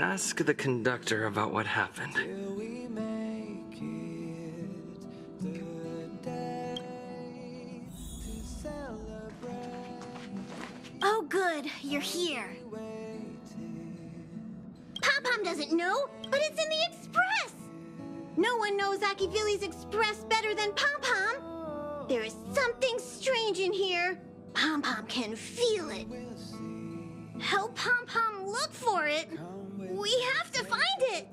Ask the conductor about what happened. Oh good, you're here. Pom-Pom doesn't know, but it's in the Express! No one knows Akivili's Express better than Pom-Pom. There is something strange in here. Pom-Pom can feel it. Help Pom-Pom look for it. We have to find it.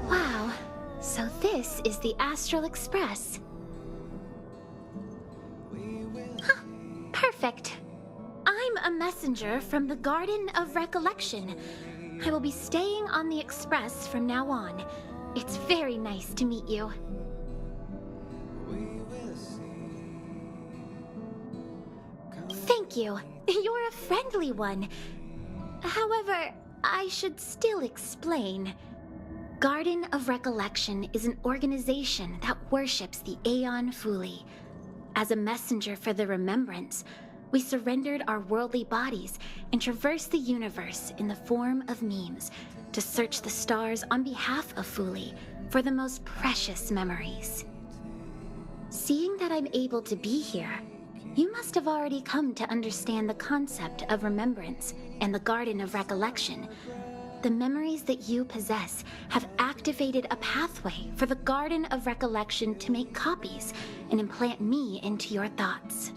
Wow, so this is the Astral Express. Huh, perfect. I'm a messenger from the Garden of Recollection. I will be staying on the Express from now on. It's very nice to meet you. Thank you. You're a friendly one. However, I should still explain. Garden of Recollection is an organization that worships the Aeon Fuli. As a messenger for the remembrance, we surrendered our worldly bodies and traversed the universe in the form of memes to search the stars on behalf of Fuli for the most precious memories. Seeing that I'm able to be here, you must have already come to understand the concept of remembrance and the Garden of Recollection. The memories that you possess have activated a pathway for the Garden of Recollection to make copies and implant me into your thoughts.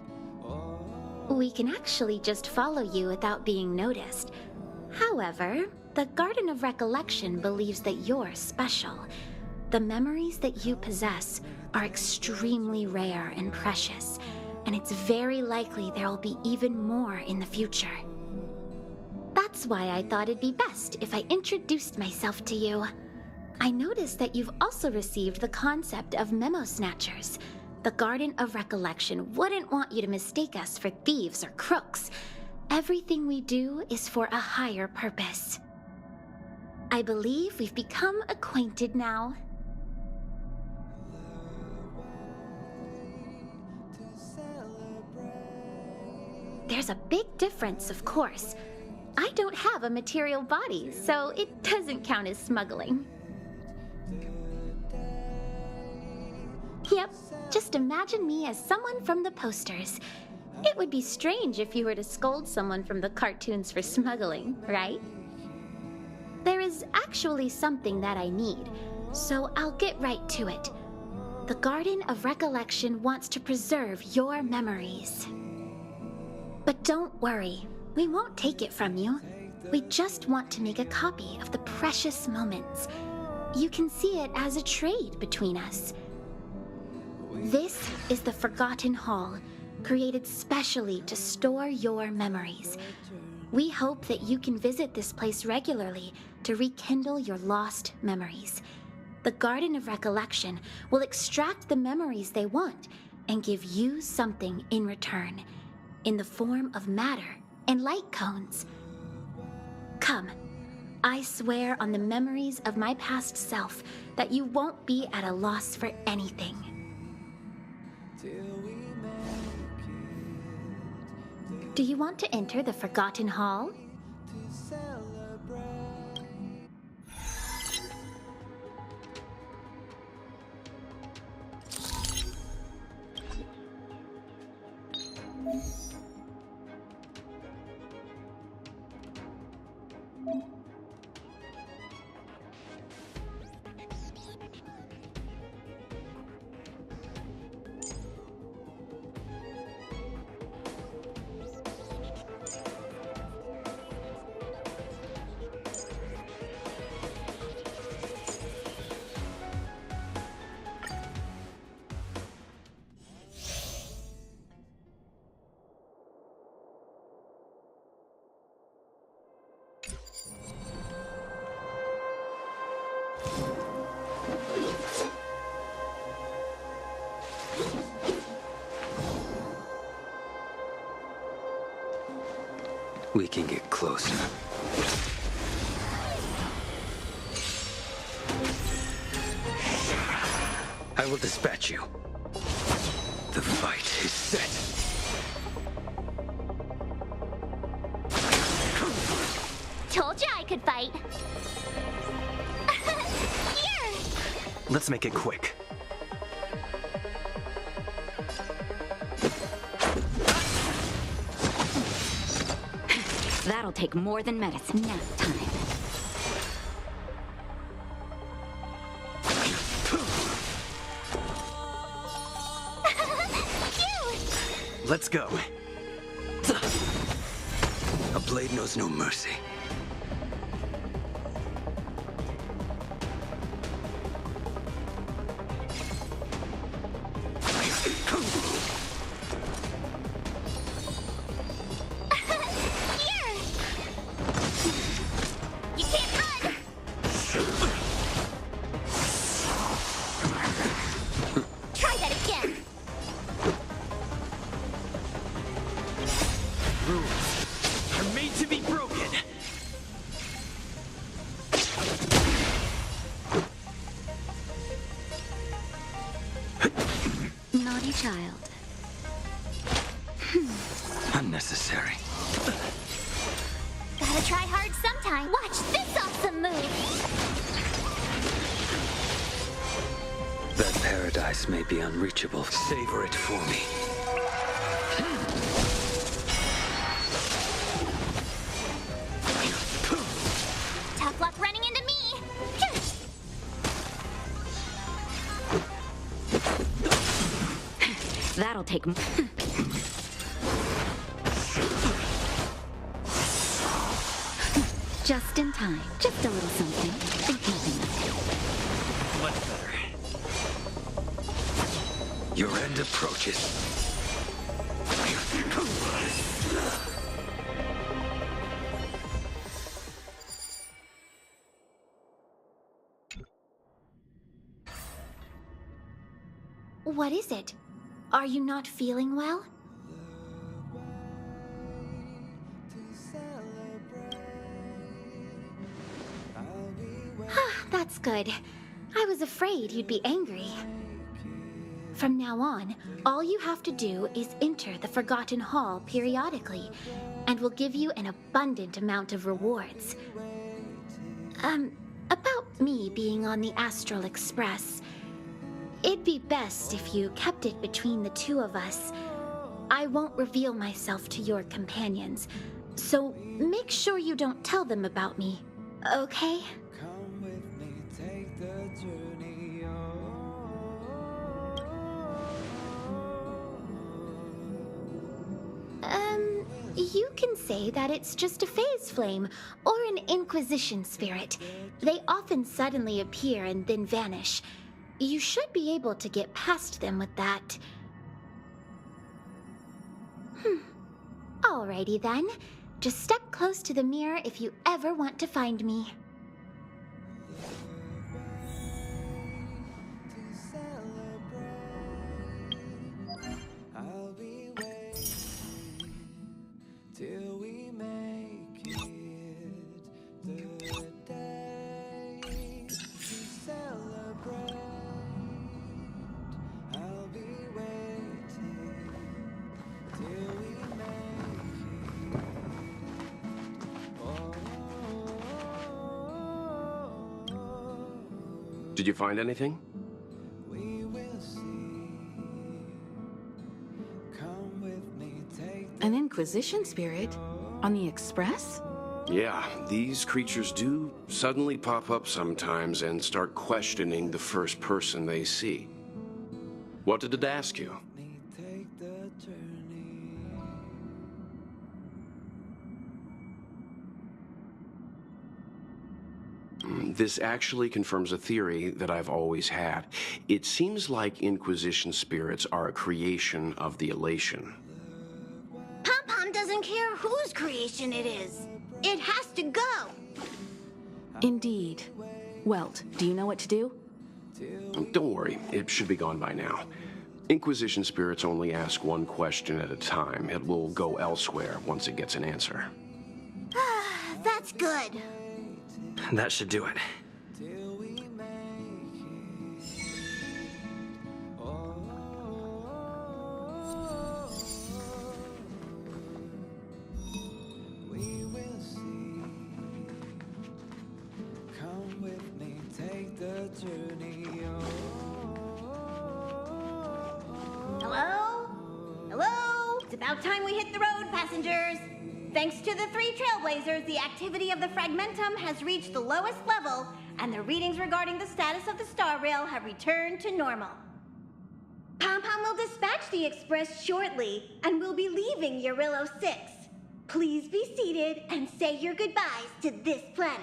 We can actually just follow you without being noticed. However, the Garden of Recollection believes that you're special. The memories that you possess are extremely rare and precious, and it's very likely there will be even more in the future. That's why I thought it'd be best if I introduced myself to you. I noticed that you've also received the concept of memo snatchers. The Garden of Recollection wouldn't want you to mistake us for thieves or crooks. Everything we do is for a higher purpose. I believe we've become acquainted now. There's a big difference, of course. I don't have a material body, so it doesn't count as smuggling. Yep, just imagine me as someone from the posters. It would be strange if you were to scold someone from the cartoons for smuggling, right? There is actually something that I need, so I'll get right to it. The Garden of Recollection wants to preserve your memories. But don't worry, we won't take it from you. We just want to make a copy of the precious moments. You can see it as a trade between us. This is the Forgotten Hall, created specially to store your memories. We hope that you can visit this place regularly to rekindle your lost memories. The Garden of Recollection will extract the memories they want and give you something in return, in the form of matter and light cones. Come, I swear on the memories of my past self that you won't be at a loss for anything. Do you want to enter the Forgotten Hall? We can get closer. I will dispatch you. The fight is set. Told you I could fight. Here! Let's make it quick. That'll take more than medicine. Nap time. Let's go. A blade knows no mercy. Naughty child. Unnecessary. Gotta try hard sometime. Watch this awesome move. That paradise may be unreachable. Savor it for me. Tough luck running into me. That'll take. Just in time. Just a little something. Think nothing of Much better. Your end approaches. What is it? Are you not feeling well? That's good. I was afraid you'd be angry. From now on, all you have to do is enter the Forgotten Hall periodically, and we'll give you an abundant amount of rewards. About me being on the Astral Express. It'd be best if you kept it between the two of us. I won't reveal myself to your companions, so make sure you don't tell them about me, okay? Come with me, take the journey You can say that it's just a phase flame, or an Inquisition spirit. They often suddenly appear and then vanish. You should be able to get past them with that. Alrighty then. Just step close to the mirror if you ever want to find me. I'll be waiting till we make it the day to celebrate. I'll be waiting till we make it. Did you find anything? We will see. Come with me, take An Inquisition spirit? On the Express? Yeah, these creatures do suddenly pop up sometimes and start questioning the first person they see. What did it ask you? me, take the journey. This actually confirms a theory that I've always had. It seems like Inquisition spirits are a creation of the Elation. Pom-Pom doesn't care whose creation it is. It has to go. Indeed. Welt, do you know what to do? Don't worry, it should be gone by now. Inquisition spirits only ask one question at a time. It will go elsewhere once it gets an answer. That's good. That should do it. till we make it. Oh, we will see. Come with me, take the journey. Hello? Hello? It's about time we hit the road, passengers. Thanks to the 3 trailblazers, the activity of the fragmentum has reached the lowest level, and the readings regarding the status of the Star Rail have returned to normal. Pom-Pom will dispatch the express shortly, and we'll be leaving Eurillo 6. Please be seated and say your goodbyes to this planet.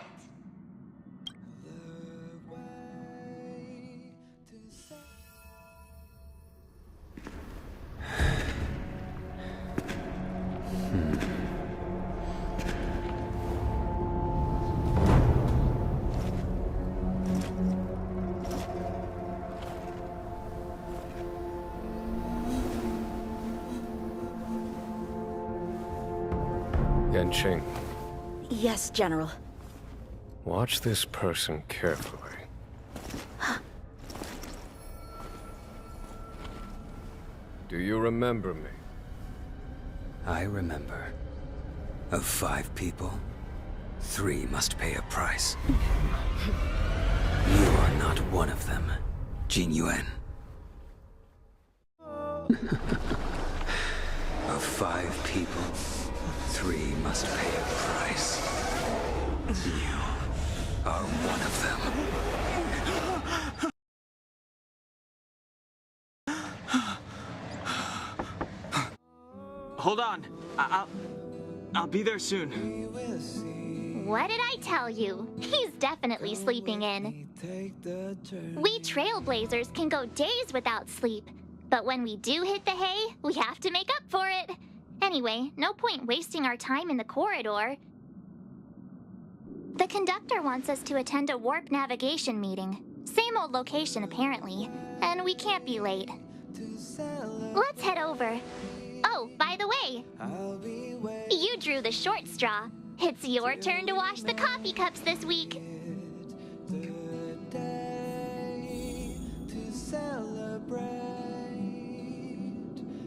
Yanqing, Yes, General. watch this person carefully. Do you remember me? I remember. Of 5 people, 3 must pay a price. You are not one of them, Jin Yuan. Of 5 people, 3 must pay a price. You are one of them. Hold on. I'll be there soon. What did I tell you? He's definitely sleeping in. We trailblazers can go days without sleep, but when we do hit the hay, we have to make up for it. Anyway, no point wasting our time in the corridor. The conductor wants us to attend a warp navigation meeting. Same old location, apparently, and we can't be late. Let's head over. Oh, by the way, you drew the short straw. It's your turn to wash the coffee cups this week.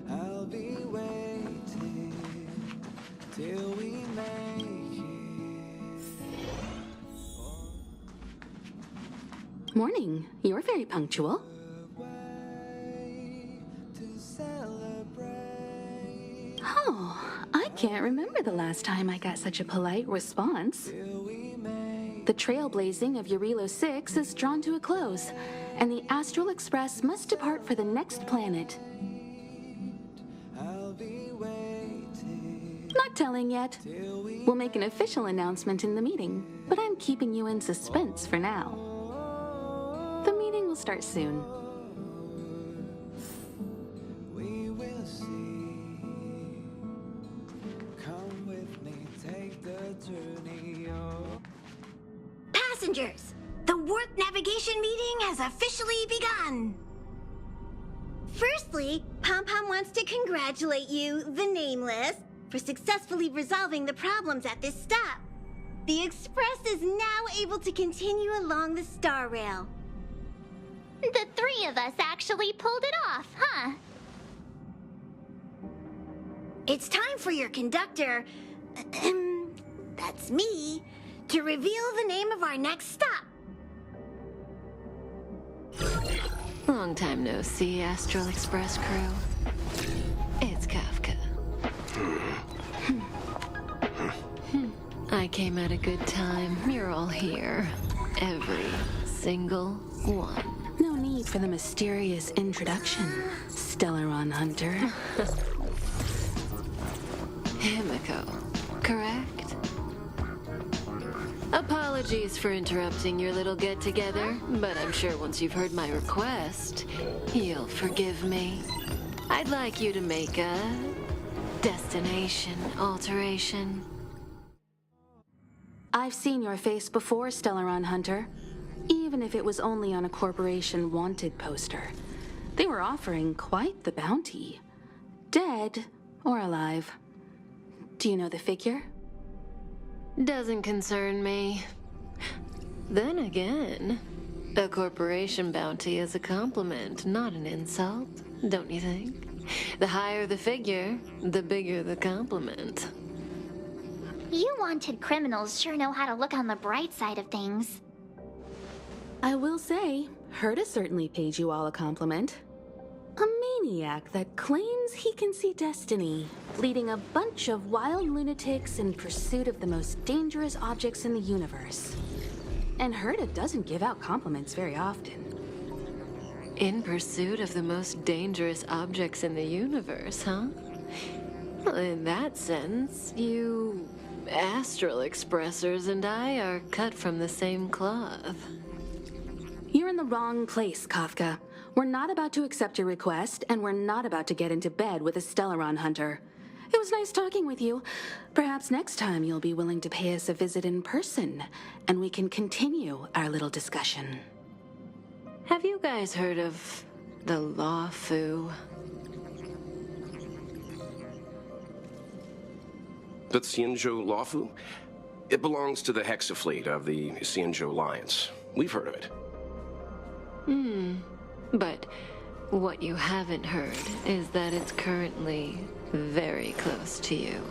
I'll be waiting till we make it. Morning. You're very punctual. Oh, I can't remember the last time I got such a polite response. The trailblazing of Eurillo 6 is drawn to a close, and the Astral Express must depart for the next planet. Not telling yet. We'll make an official announcement in the meeting, but I'm keeping you in suspense for now. The meeting will start soon. We will see. Come with me, take the journey. Passengers, the warp navigation meeting has officially begun. Firstly, Pom-Pom wants to congratulate you, the Nameless, for successfully resolving the problems at this stop. The Express is now able to continue along the Star Rail. The 3 of us actually pulled it off, huh? It's time for your conductor, that's me, to reveal the name of our next stop. Long time no see, Astral Express crew. It's Kafka. I came at a good time. You're all here. Every single one. No need for the mysterious introduction, Stellaron Hunter. Himiko, correct? Apologies for interrupting your little get-together, but I'm sure once you've heard my request, you'll forgive me. I'd like you to make a destination alteration. I've seen your face before, Stellaron Hunter. Even if it was only on a corporation wanted poster. They were offering quite the bounty. Dead or alive. Do you know the figure? Doesn't concern me. Then again, a corporation bounty is a compliment, not an insult, don't you think? The higher the figure, the bigger the compliment. You wanted criminals sure know how to look on the bright side of things. I will say, Herta certainly paid you all a compliment. A maniac that claims he can see destiny, leading a bunch of wild lunatics in pursuit of the most dangerous objects in the universe. And Herta doesn't give out compliments very often. In pursuit of the most dangerous objects in the universe, huh? Well, in that sense, you astral expressors and I are cut from the same cloth. You're in the wrong place, Kafka. We're not about to accept your request, and we're not about to get into bed with a Stellaron hunter. It was nice talking with you. Perhaps next time you'll be willing to pay us a visit in person, and we can continue our little discussion. Have you guys heard of the Law Fu? The Xianzhou Lawfu? It belongs to the Hexafleet of the Xianzhou Alliance. We've heard of it. But what you haven't heard is that it's currently very close to you.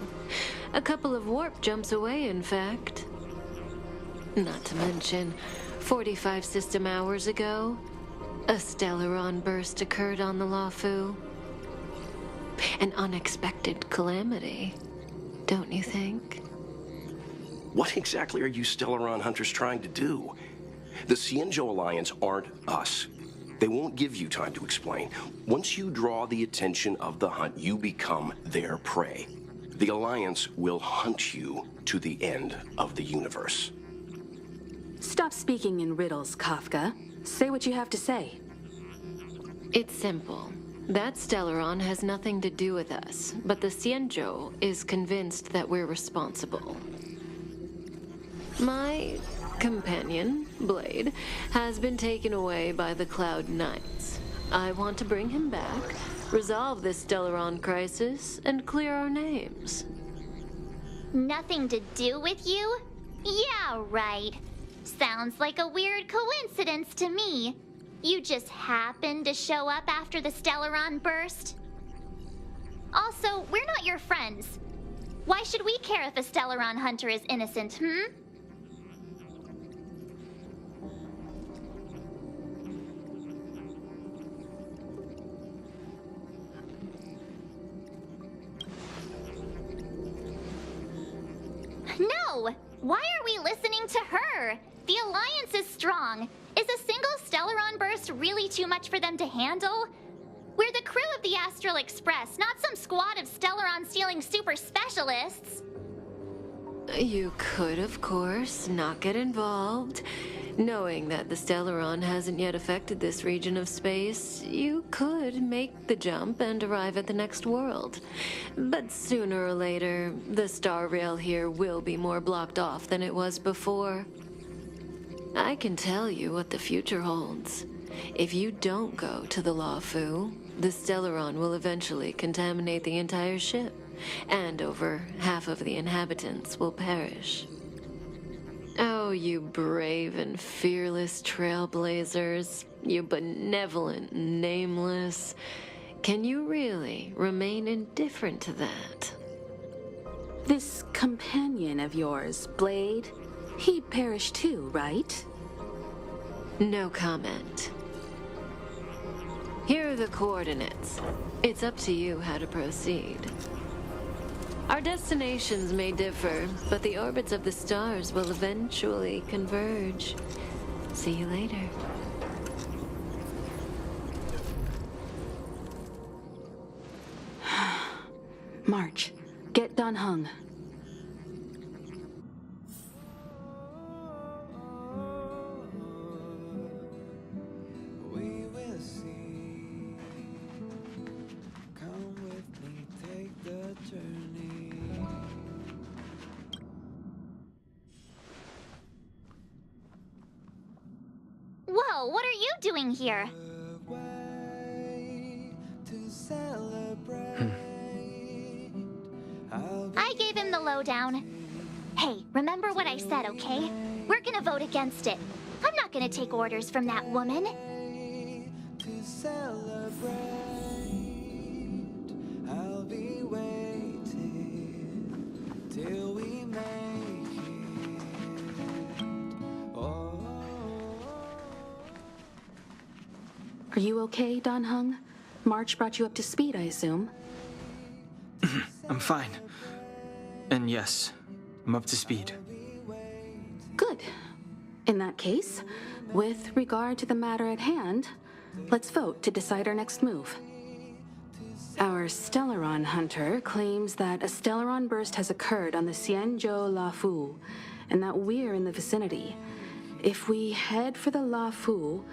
A couple of warp jumps away, in fact. Not to mention, 45 system hours ago, a Stellaron burst occurred on the Lawfu. An unexpected calamity, don't you think? What exactly are you Stellaron hunters trying to do? The Xianzhou Alliance aren't us. They won't give you time to explain. Once you draw the attention of the hunt, you become their prey. The Alliance will hunt you to the end of the universe. Stop speaking in riddles, Kafka. Say what you have to say. It's simple. That Stellaron has nothing to do with us, but the Xianzhou is convinced that we're responsible. My companion, Blade, has been taken away by the Cloud Knights. I want to bring him back, resolve this Stellaron crisis, and clear our names. Nothing to do with you? Yeah, right. Sounds like a weird coincidence to me. You just happened to show up after the Stellaron burst? Also, we're not your friends. Why should we care if a Stellaron hunter is innocent, No! Why are we listening to her? The Alliance is strong. Is a single Stellaron burst really too much for them to handle? We're the crew of the Astral Express, not some squad of Stellaron-stealing super specialists. You could, of course, not get involved. Knowing that the Stellaron hasn't yet affected this region of space, you could make the jump and arrive at the next world. But sooner or later, the Star Rail here will be more blocked off than it was before. I can tell you what the future holds. If you don't go to the Lawfu, the Stellaron will eventually contaminate the entire ship, and over half of the inhabitants will perish. Oh, you brave and fearless trailblazers, you benevolent nameless. Can you really remain indifferent to that? This companion of yours, Blade, he perished too, right? No comment. Here are the coordinates. It's up to you how to proceed. Our destinations may differ, but the orbits of the stars will eventually converge. See you later. March, get Dan Heng. We will see. Come with me, take the journey. Whoa, what are you doing here? Way to celebrate. I'll be I gave him the lowdown. Hey, remember what I said, okay? We're gonna vote against it. I'm not gonna take orders from that woman. To celebrate, I'll be waiting till we make it. Oh. Are you okay, Don Hung? March brought you up to speed, I assume. I'm fine. And yes, I'm up to speed. Good. In that case, with regard to the matter at hand, let's vote to decide our next move. Our Stellaron hunter claims that a Stellaron burst has occurred on the Xianzhou La Fu, and that we're in the vicinity. If we head for the La Fu,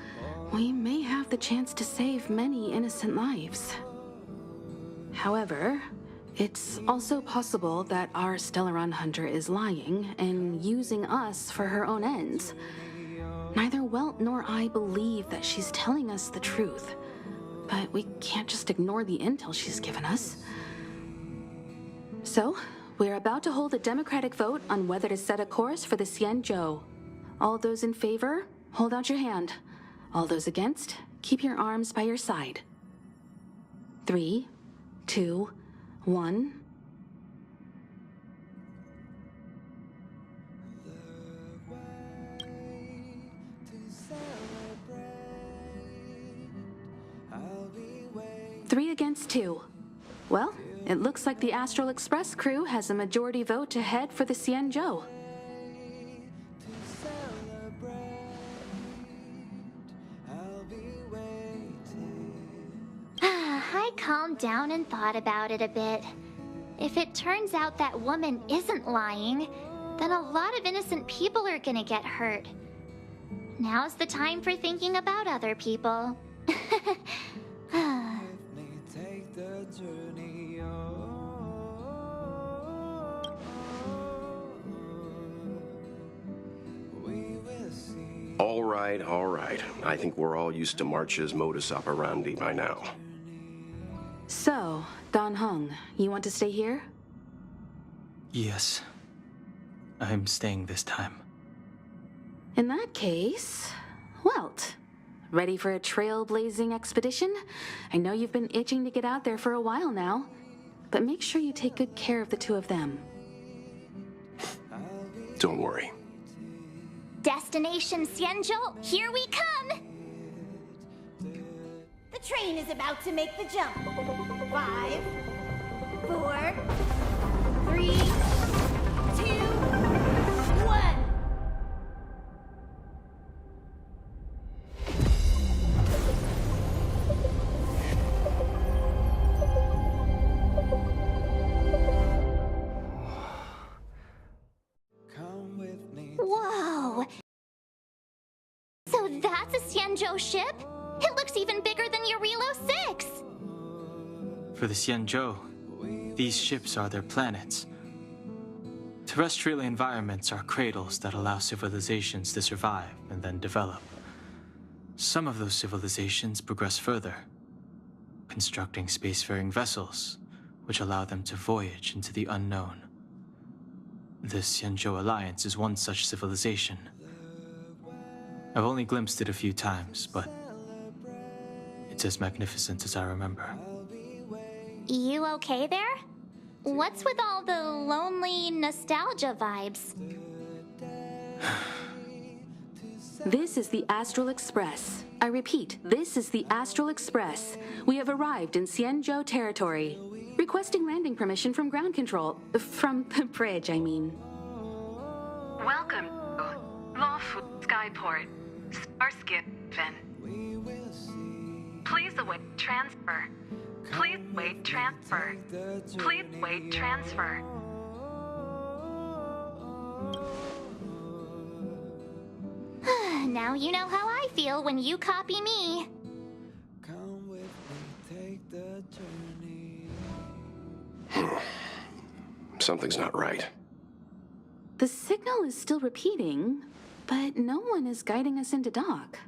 we may have the chance to save many innocent lives. However, it's also possible that our Stellaron hunter is lying and using us for her own ends. Neither Welt nor I believe that she's telling us the truth, but we can't just ignore the intel she's given us. So, we're about to hold a democratic vote on whether to set a course for the Xianzhou. All those in favor, hold out your hand. All those against, keep your arms by your side. 3, 2, 1. Three against 2. Well, it looks like the Astral Express crew has a majority vote to head for the Xianzhou. I calmed down and thought about it a bit. If it turns out that woman isn't lying, then a lot of innocent people are gonna get hurt. Now's the time for thinking about other people. Take the journey, we will see. All right, all right. I think we're all used to March's modus operandi by now. So, Don Hung, you want to stay here? Yes. I'm staying this time. In that case, Welt, ready for a trailblazing expedition? I know you've been itching to get out there for a while now, but make sure you take good care of the two of them. Don't worry. Destination Xianzhou, here we come! The train is about to make the jump. 5, 4, 3, 2, 1. Come with me. Whoa! So that's a Xianzhou ship? It looks even bigger than Eurilo 6! For the Xianzhou, these ships are their planets. Terrestrial environments are cradles that allow civilizations to survive and then develop. Some of those civilizations progress further, constructing spacefaring vessels, which allow them to voyage into the unknown. The Xianzhou Alliance is one such civilization. I've only glimpsed it a few times, but it's as magnificent as I remember. You okay there? What's with all the lonely nostalgia vibes? This is the Astral Express. I repeat, this is the Astral Express. We have arrived in Xianzhou territory. Requesting landing permission from ground control. From the bridge, I mean. Welcome to Lawful Skyport. Starskip Ven. Please await transfer. Please wait transfer. Please wait transfer. Now you know how I feel when you copy me. Come with me, take the journey. Something's not right. The signal is still repeating, but no one is guiding us into dock.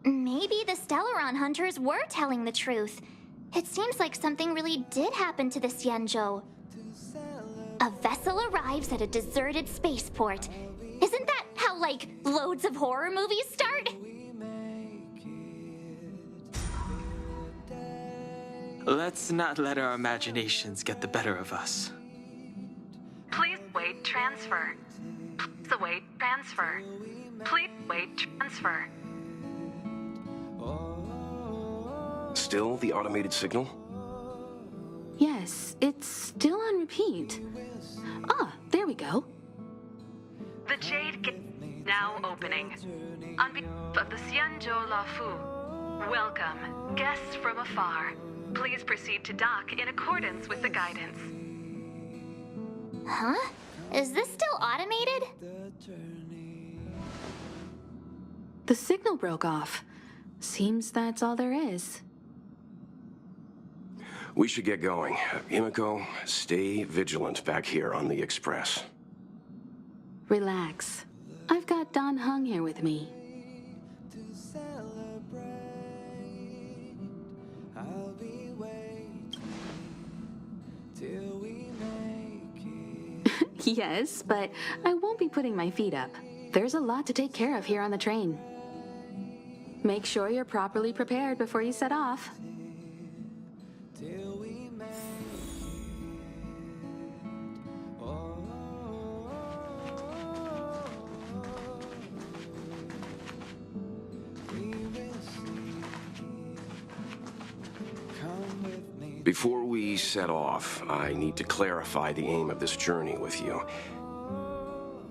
Maybe the Stellaron hunters were telling the truth. It seems like something really did happen to the Xianzhou. A vessel arrives at a deserted spaceport. Isn't that how, like, loads of horror movies start? Let's not let our imaginations get the better of us. Please wait transfer. Please await transfer. Please wait transfer. Still the automated signal? Yes, it's still on repeat. Ah, there we go. The Jade Gate now opening. On behalf of the Xianzhou Lafu, welcome, guests from afar. Please proceed to dock in accordance with the guidance. Huh? Is this still automated? The signal broke off. Seems that's all there is. We should get going. Himiko, stay vigilant back here on the Express. Relax. I've got Don Hung here with me. I'll be waiting till we make it. Yes, but I won't be putting my feet up. There's a lot to take care of here on the train. Make sure you're properly prepared before you set off. Till we make it. Oh, we will see. Come with me. Before we set off, I need to clarify the aim of this journey with you.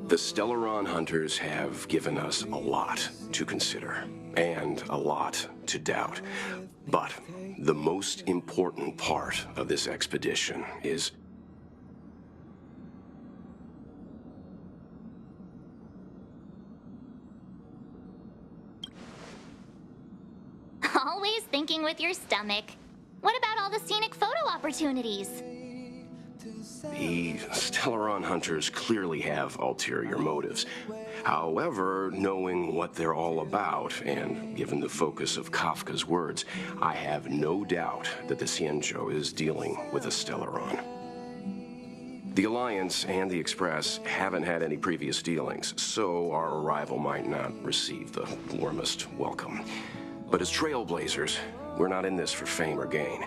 The Stellaron hunters have given us a lot to consider, and a lot to doubt. But the most important part of this expedition is... Always thinking with your stomach. What about all the scenic photo opportunities? The Stellaron hunters clearly have ulterior motives. However, knowing what they're all about, and given the focus of Kafka's words, I have no doubt that the Xianzhou is dealing with a Stellaron. The Alliance and the Express haven't had any previous dealings, so our arrival might not receive the warmest welcome. But as trailblazers, we're not in this for fame or gain.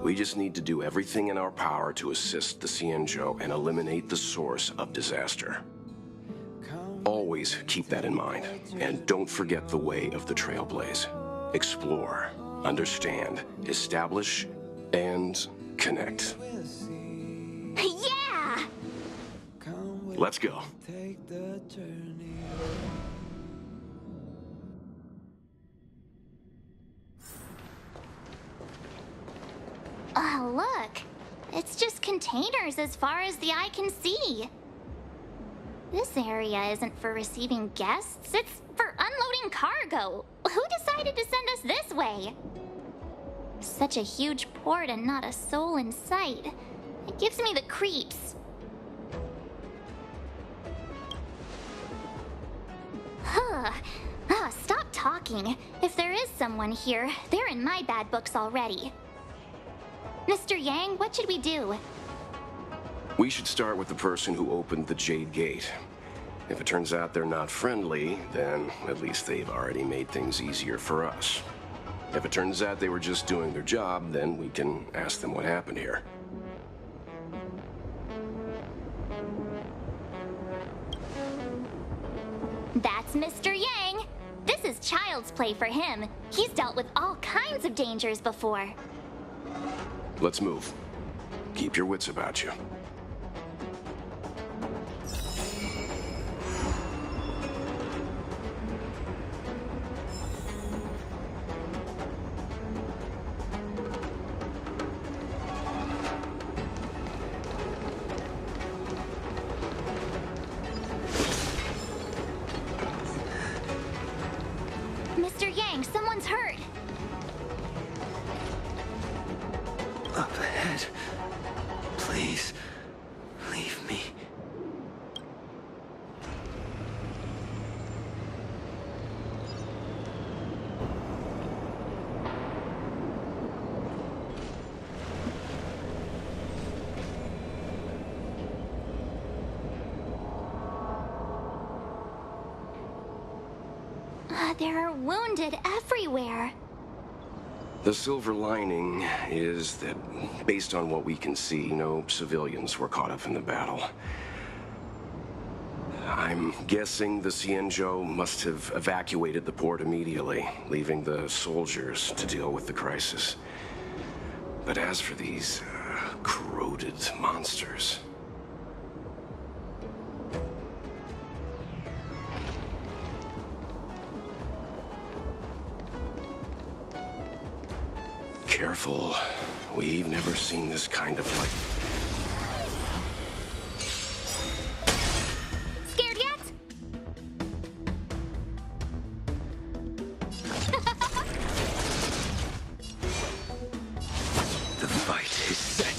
We just need to do everything in our power to assist the Xianzhou and eliminate the source of disaster. Always keep that in mind, and don't forget the way of the Trailblaze. Explore, understand, establish, and connect. Yeah! Let's go. Take the journey. Oh, look. It's just containers as far as the eye can see. This area isn't for receiving guests, it's for unloading cargo. Who decided to send us this way? Such a huge port and not a soul in sight. It gives me the creeps. Stop talking. If there is someone here, they're in my bad books already. Mr. Yang, what should we do? We should start with the person who opened the Jade Gate. If it turns out they're not friendly, then at least they've already made things easier for us. If it turns out they were just doing their job, then we can ask them what happened here. That's Mr. Yang. This is child's play for him. He's dealt with all kinds of dangers before. Let's move. Keep your wits about you. Mr. Yang, someone's hurt. Up ahead. Please. There are wounded everywhere. The silver lining is that, based on what we can see, no civilians were caught up in the battle. I'm guessing the Xianzhou must have evacuated the port immediately, leaving the soldiers to deal with the crisis. But as for these corroded monsters... Careful. We've never seen this kind of light. Scared yet? The fight is set.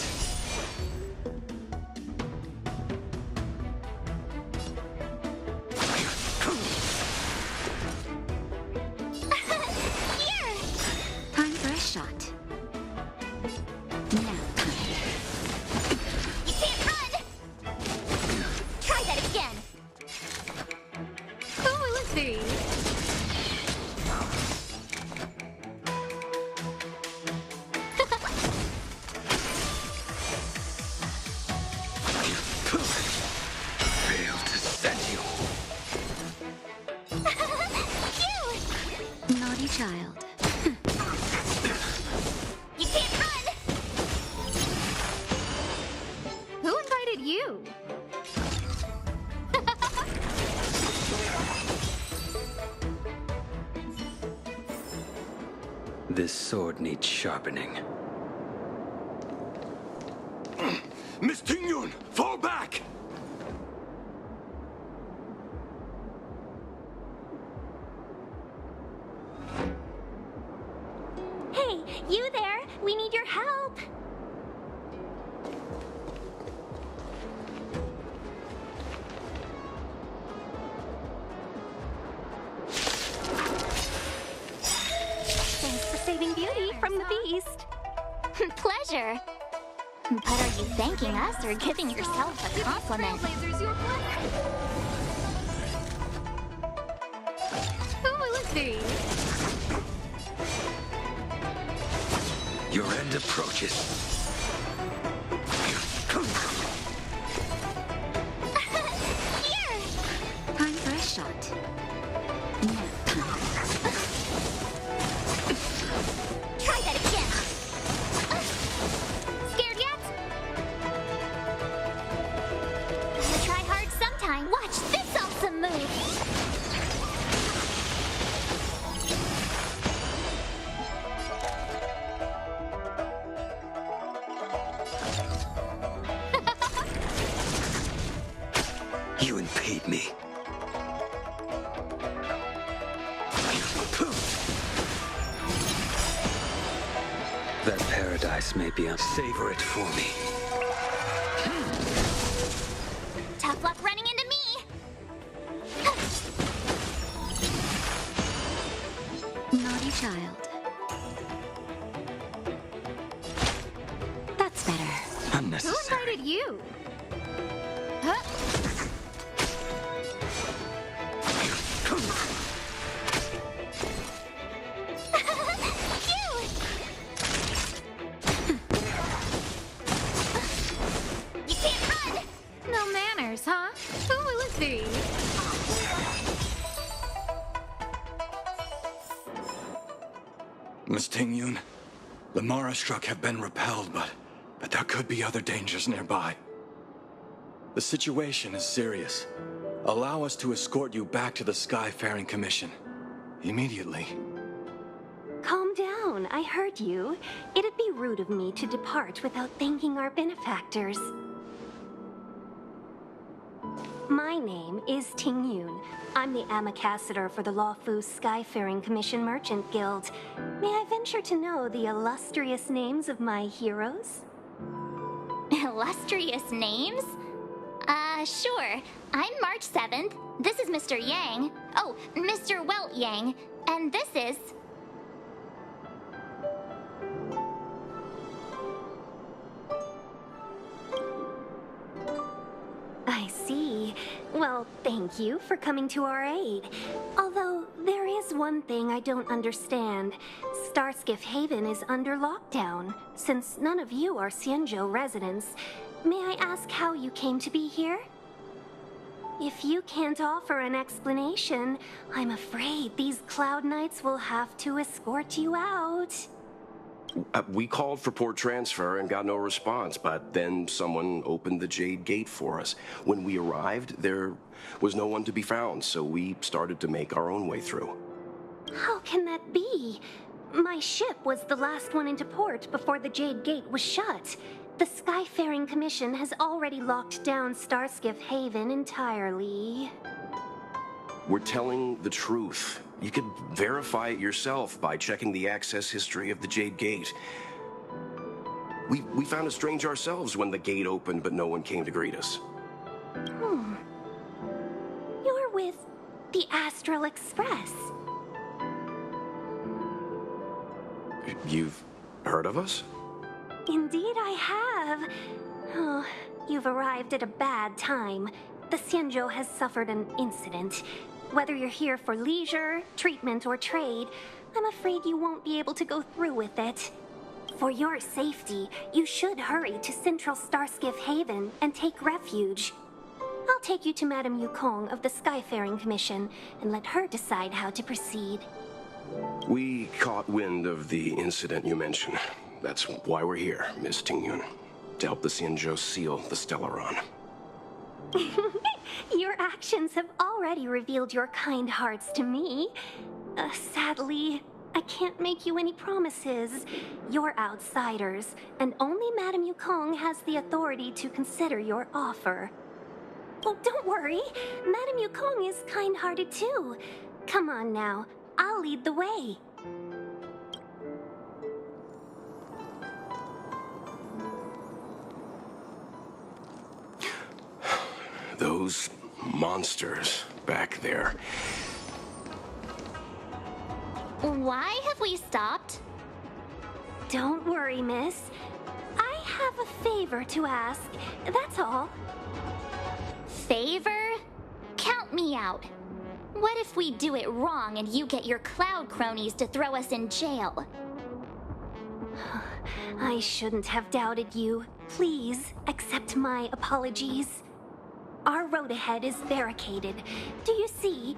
Here! Time for a shot. Now. You can't run! Try that again! Oh, let's see. Failed to set you. Cute! Naughty child. You can't run! Who invited you? This sword needs sharpening. Miss Tingyun, fall back! Hey, you there? We need your help. Thanks for saving Beauty from the beast. Pleasure. But are you thanking us or giving yourself a compliment? Oh, let's see. Your end approaches. Here! Time for a shot. Now. Try that again! Scared yet? Gotta try hard sometime. Watch this awesome move! You impede me. That paradise may be savor it for me. Tough luck running into me! Naughty child. That's better. Who Unnecessary. invited you? Huh? Cute! You can't run! No manners, huh? Oh, let's see. Miss Tingyun, the Mara struck have been repelled, but there could be other dangers nearby. The situation is serious. Allow us to escort you back to the Skyfaring Commission. Immediately. Calm down, I heard you. It'd be rude of me to depart without thanking our benefactors. My name is Tingyun. I'm the ambassador for the Lawfu Skyfaring Commission Merchant Guild. May I venture to know the illustrious names of my heroes? Illustrious names? Sure. I'm March 7th. This is Mr. Yang. Oh, Mr. Welt Yang. And this is... I see. Well, thank you for coming to our aid. Although, there is There's one thing I don't understand. Starskiff Haven is under lockdown. Since none of you are Xianzhou residents, may I ask how you came to be here? If you can't offer an explanation, I'm afraid these Cloud Knights will have to escort you out. We called for port transfer and got no response, but then someone opened the Jade Gate for us. When we arrived, there was no one to be found, so we started to make our own way through. How can that be? My ship was the last one into port before the Jade Gate was shut. The Skyfaring Commission has already locked down Starskiff Haven entirely. We're telling the truth. You could verify it yourself by checking the access history of the Jade Gate. We found it strange ourselves when the gate opened, but no one came to greet us. You're with the Astral Express. You've heard of us? Indeed I have. Oh, you've arrived at a bad time. The Xianzhou has suffered an incident. Whether you're here for leisure, treatment, or trade, I'm afraid you won't be able to go through with it. For your safety, you should hurry to Central Starskiff Haven and take refuge. I'll take you to Madame Yukong of the Skyfaring Commission and let her decide how to proceed. We caught wind of the incident you mentioned. That's why we're here, Miss Tingyun, to help the Xianzhou seal the Stellaron. Your actions have already revealed your kind hearts to me. Sadly, I can't make you any promises. You're outsiders, and only Madame Yukong has the authority to consider your offer. Oh, don't worry. Madame Yukong is kind-hearted too. Come on now, I'll lead the way. Those monsters back there. Why have we stopped? Don't worry, miss. I have a favor to ask, that's all. Favor? Count me out. What if we do it wrong and you get your cloud cronies to throw us in jail? I shouldn't have doubted you. Please accept my apologies. Our road ahead is barricaded. Do you see?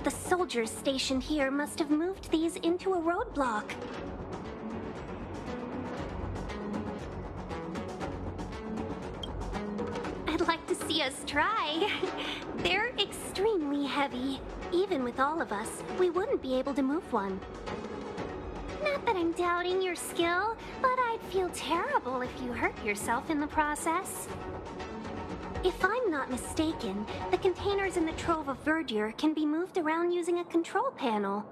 The soldiers stationed here must have moved these into a roadblock. I'd like to see us try. They're extremely heavy. Even with all of us, we wouldn't be able to move one. Not that I'm doubting your skill, but I'd feel terrible if you hurt yourself in the process. If I'm not mistaken, the containers in the Trove of Verdure can be moved around using a control panel.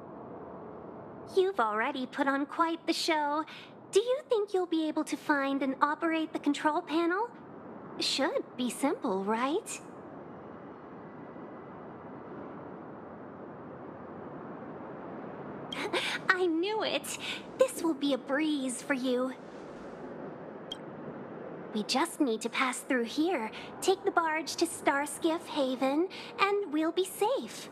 You've already put on quite the show. Do you think you'll be able to find and operate the control panel? Should be simple, right? I knew it! This will be a breeze for you. We just need to pass through here, take the barge to Starskiff Haven, and we'll be safe.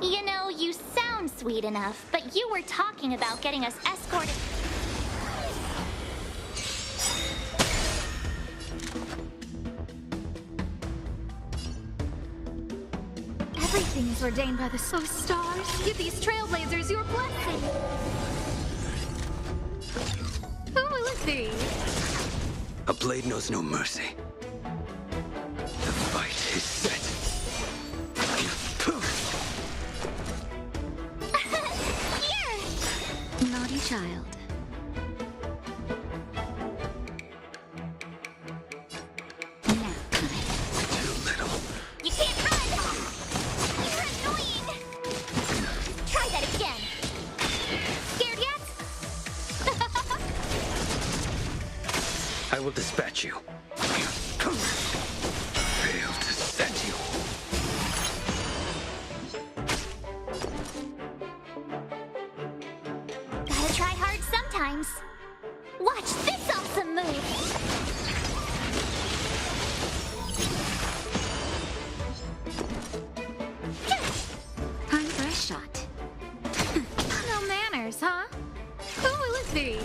You know, you sound sweet enough, but you were talking about getting us escorted. Everything is ordained by the stars. Give these trailblazers your blessing. Who will it be? A blade knows no mercy. The fight is set. Here! Naughty child. I will dispatch you. Fail to set you. Gotta try hard sometimes. Watch this awesome move! Time for a shot. No manners, huh? Who will it be?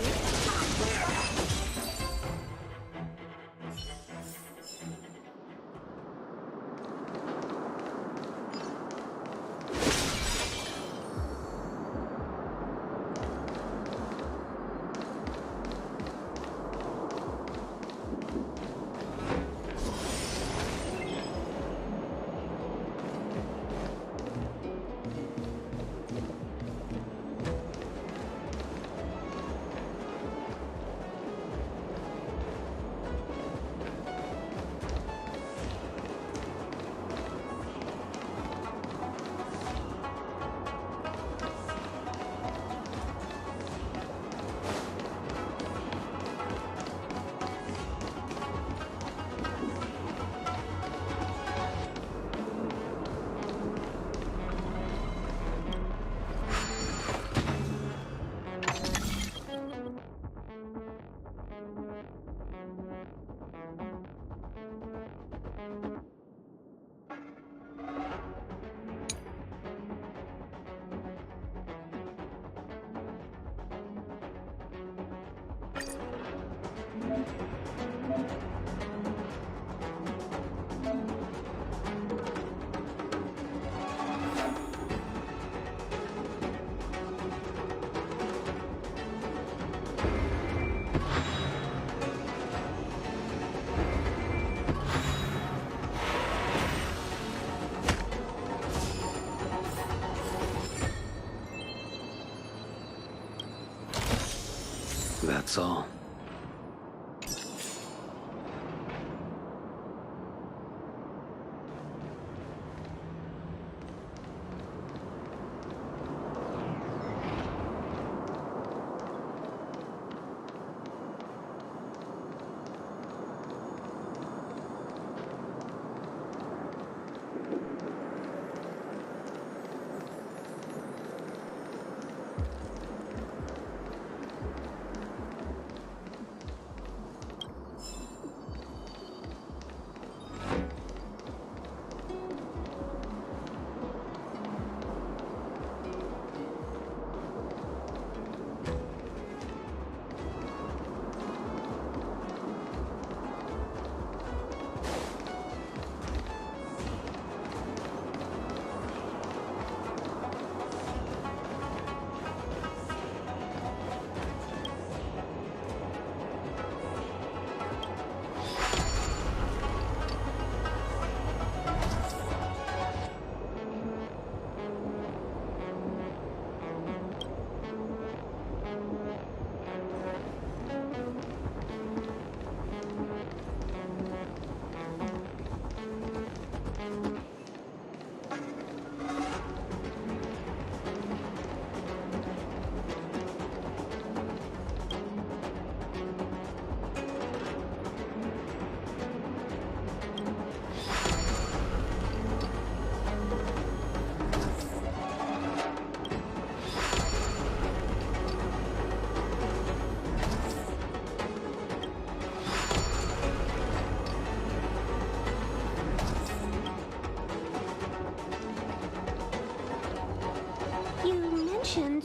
That's all.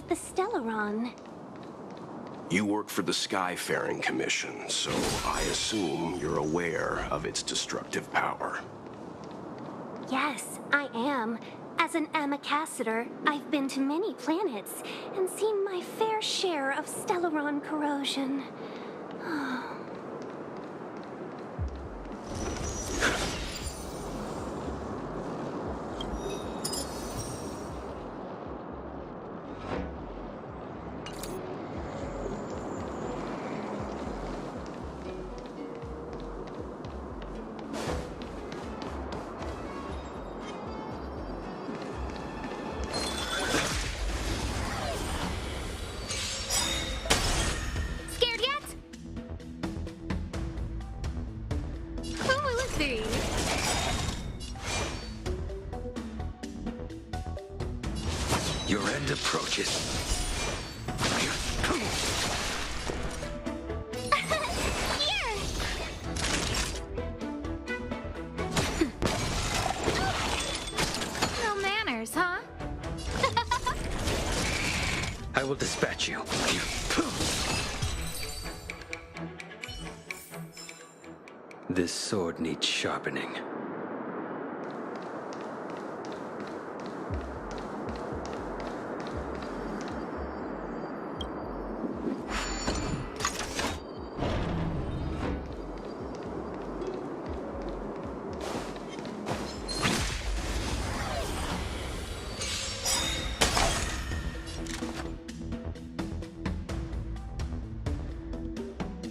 The Stellaron. You work for the Skyfaring Commission, so I assume you're aware of its destructive power. Yes, I am. As an ambassador, I've been to many planets and seen my fair share of Stellaron corrosion. Your end approaches. dispatch you. This sword needs sharpening.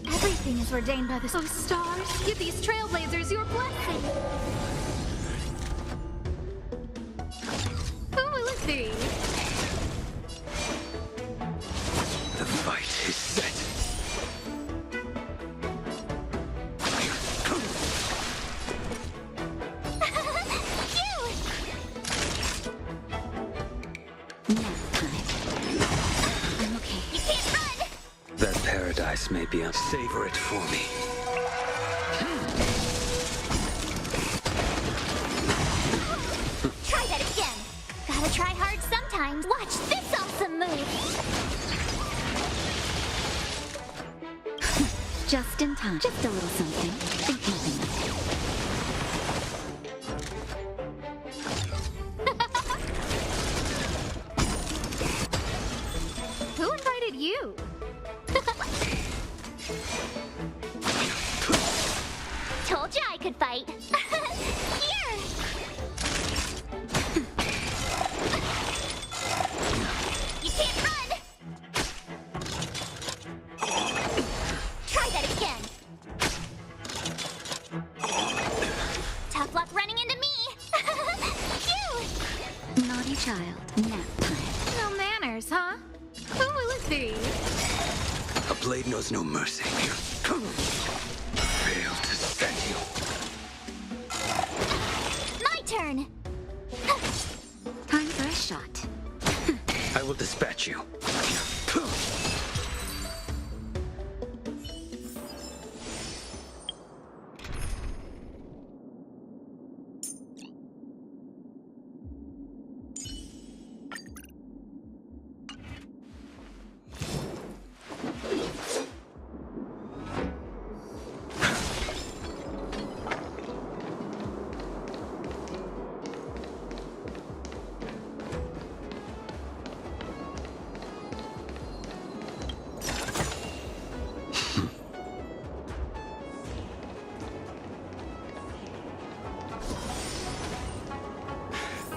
Everything is ordained by the stars. Give these trailblazers your blessing. Who will it be? The fight is set. I'm okay. You can't run! That paradise may be on. Savor it for me. Try that again. Gotta try hard sometimes. Watch this awesome move. Just in time. Just a little something. Think nothing of it. Who invited you? Told you I could fight. Here! You can't run! Try that again. Tough luck running into me. Phew! Naughty child. Nap time. No manners, huh? Who will it be? A blade knows no mercy. Fail to stand you. My turn. Time for a shot. I will dispatch you.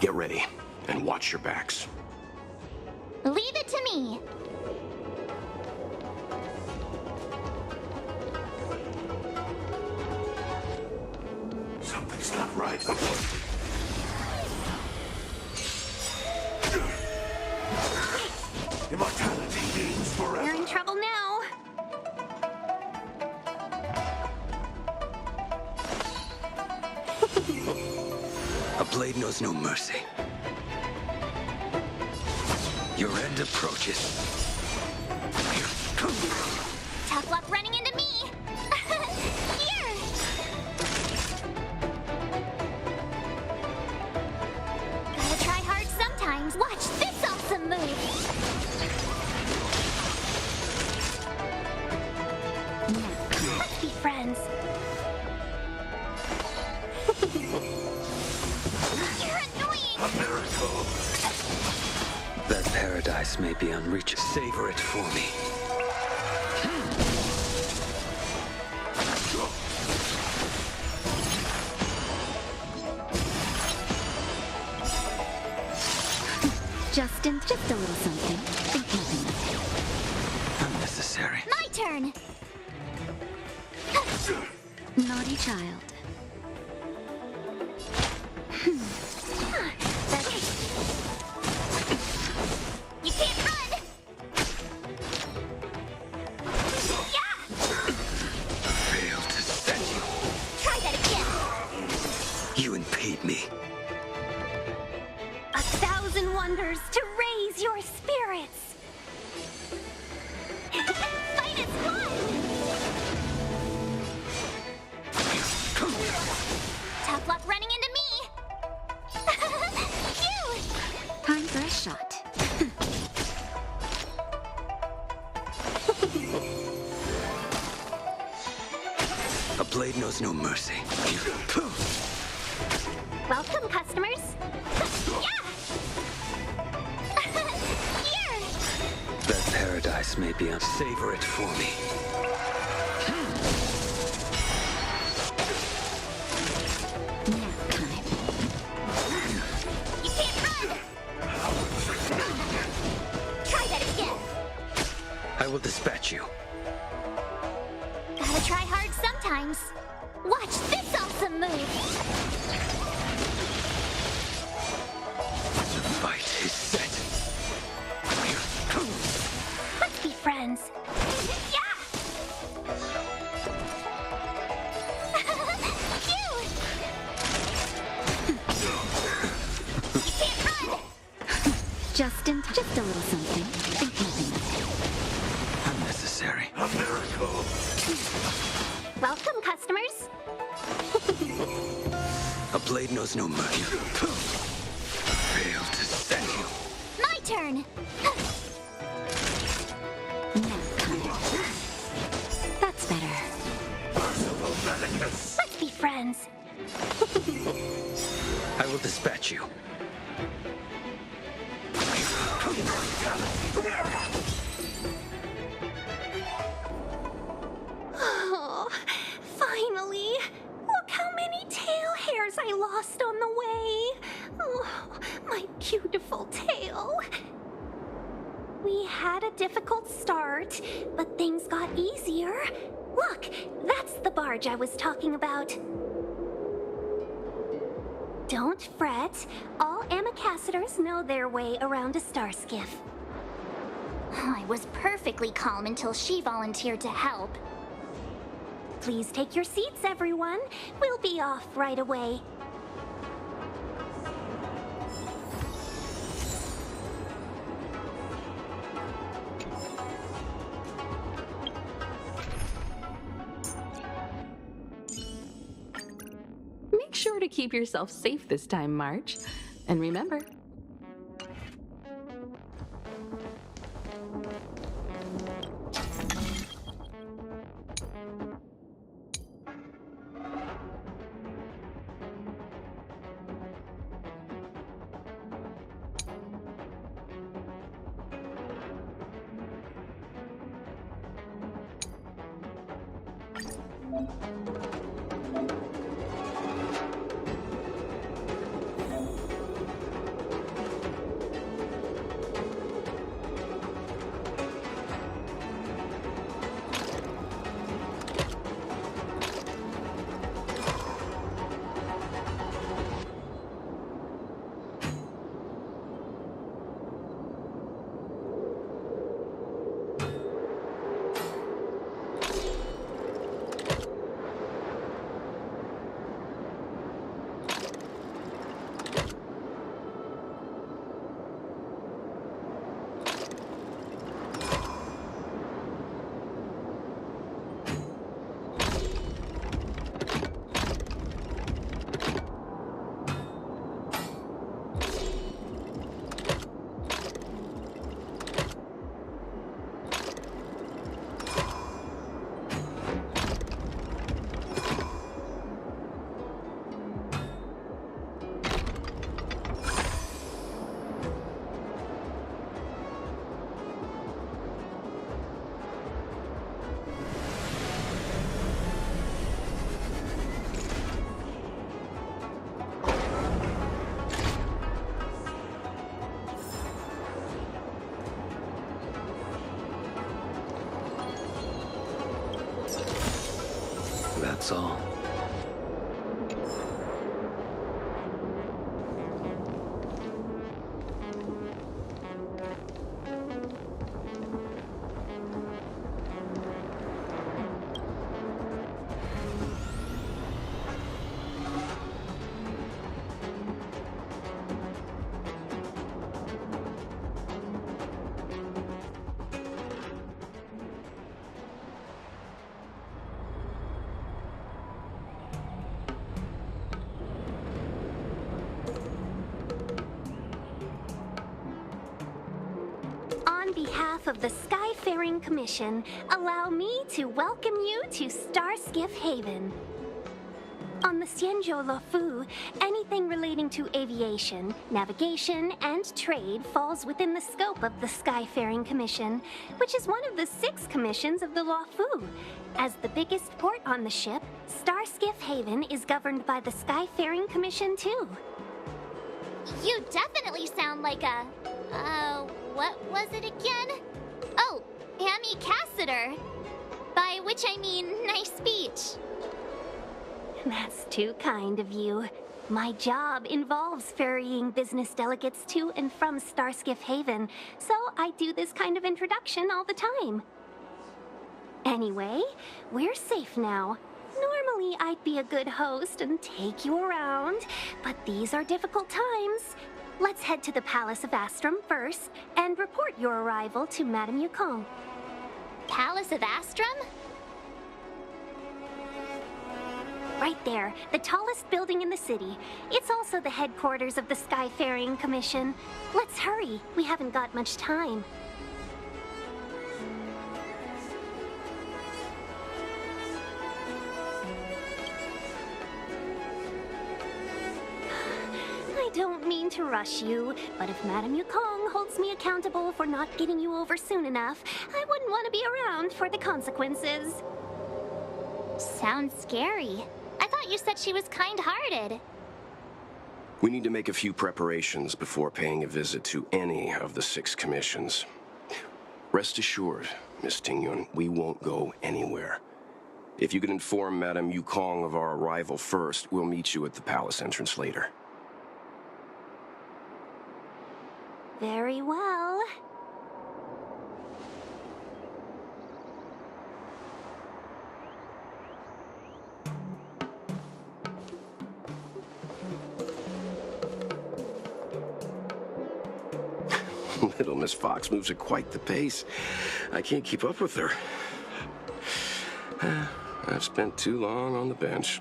Get ready, and watch your backs. Leave it to me. Something's not right. Immortality means forever. We're in trouble now. A blade knows no mercy. Your end approaches. Tough luck running into me. Here! Gotta try hard sometimes. Watch this awesome move. Let's be friends. You're annoying. A miracle. That paradise may be unreachable. Savor it for me. Just a little something. Think nothing of it. Unnecessary. My turn. Naughty child. You can't run. Yeah! Fail to stand you. Try that again. You impede me. 1,000 wonders to raise your spirits. Fight is one. Tough luck running into me. A blade knows no mercy. Welcome, customers. Yeah! Here! That paradise may be on. Savor it for me. You can't run! Try that again. I will dispatch you. Gotta try hard sometimes. Watch this awesome move! The fight is set. Let's be friends. Yeah! Phew! You can't run! Just a little something. Think nothing of it. Unnecessary. A miracle. Welcome, customers. A blade knows no mercy. Fail to send you. My turn. That's better. Let's be friends. I will dispatch you. Oh, finally! Look how many tail hairs I lost on the way. Oh, my beautiful tail. We had a difficult start, but things got easier. Look, that's the barge I was talking about. Don't fret. All Amicacetors know their way around a star skiff. I was perfectly calm until she volunteered to help. Please take your seats, everyone. We'll be off right away. Make sure to keep yourself safe this time, March. And remember, That's all. On behalf of the Sky Skyfaring Commission, allow me to welcome you to Starskiff Haven. On the Xianzhou Luofu, anything relating to aviation, navigation, and trade falls within the scope of the Skyfaring Commission, which is one of the 6 commissions of the Luofu. As the biggest port on the ship, Starskiff Haven is governed by the Skyfaring Commission too. You definitely sound like a... what was it again? Oh, Amy Cassidy. By which I mean, nice speech. That's too kind of you. My job involves ferrying business delegates to and from Starskiff Haven, so I do this kind of introduction all the time. Anyway, we're safe now. Normally, I'd be a good host and take you around, but these are difficult times. Let's head to the Palace of Astrum first and report your arrival to Madame Yukong. Palace of Astrum? Right there, the tallest building in the city. It's also the headquarters of the Skyfaring Commission. Let's hurry, we haven't got much time. I don't mean to rush you, but if Madame Yukong holds me accountable for not getting you over soon enough, I wouldn't want to be around for the consequences. Sounds scary. I thought you said she was kind-hearted. We need to make a few preparations before paying a visit to any of the 6 commissions. Rest assured, Miss Tingyun, we won't go anywhere. If you can inform Madame Yukong of our arrival first, we'll meet you at the palace entrance later. Very well. Little Miss Fox moves at quite the pace. I can't keep up with her. I've spent too long on the bench.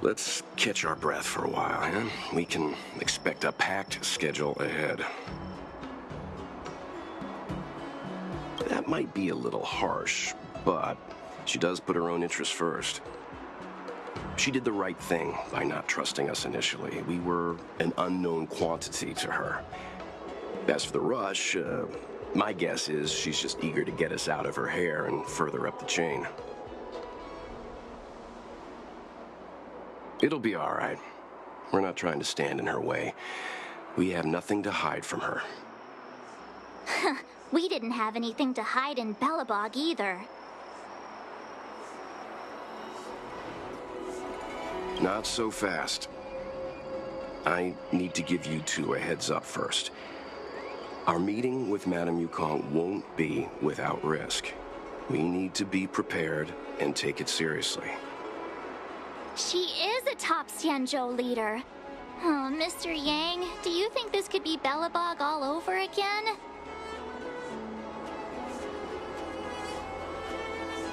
Let's catch our breath for a while, huh? We can expect a packed schedule ahead. That might be a little harsh, but she does put her own interests first. She did the right thing by not trusting us initially. We were an unknown quantity to her. As for the rush, my guess is she's just eager to get us out of her hair and further up the chain. It'll be all right. We're not trying to stand in her way. We have nothing to hide from her. We didn't have anything to hide in Belobog either. Not so fast. I need to give you 2 a heads up first. Our meeting with Madame Yukong won't be without risk. We need to be prepared and take it seriously. She is a top Xianzhou leader. Oh, Mr. Yang, do you think this could be Belobog all over again?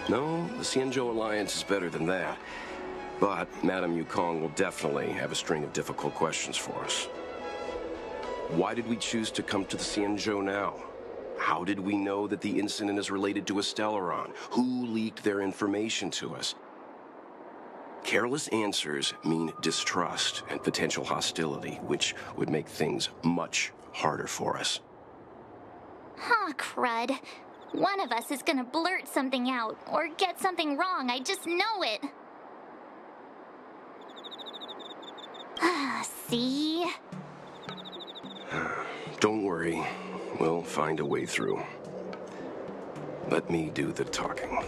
No, the Xianzhou Alliance is better than that. But Madame Yukong will definitely have a string of difficult questions for us. Why did we choose to come to the Xianzhou now? How did we know that the incident is related to a Stellaron? Who leaked their information to us? Careless answers mean distrust and potential hostility, which would make things much harder for us. Huh, crud. One of us is gonna blurt something out, or get something wrong, I just know it. See? Don't worry. We'll find a way through. Let me do the talking.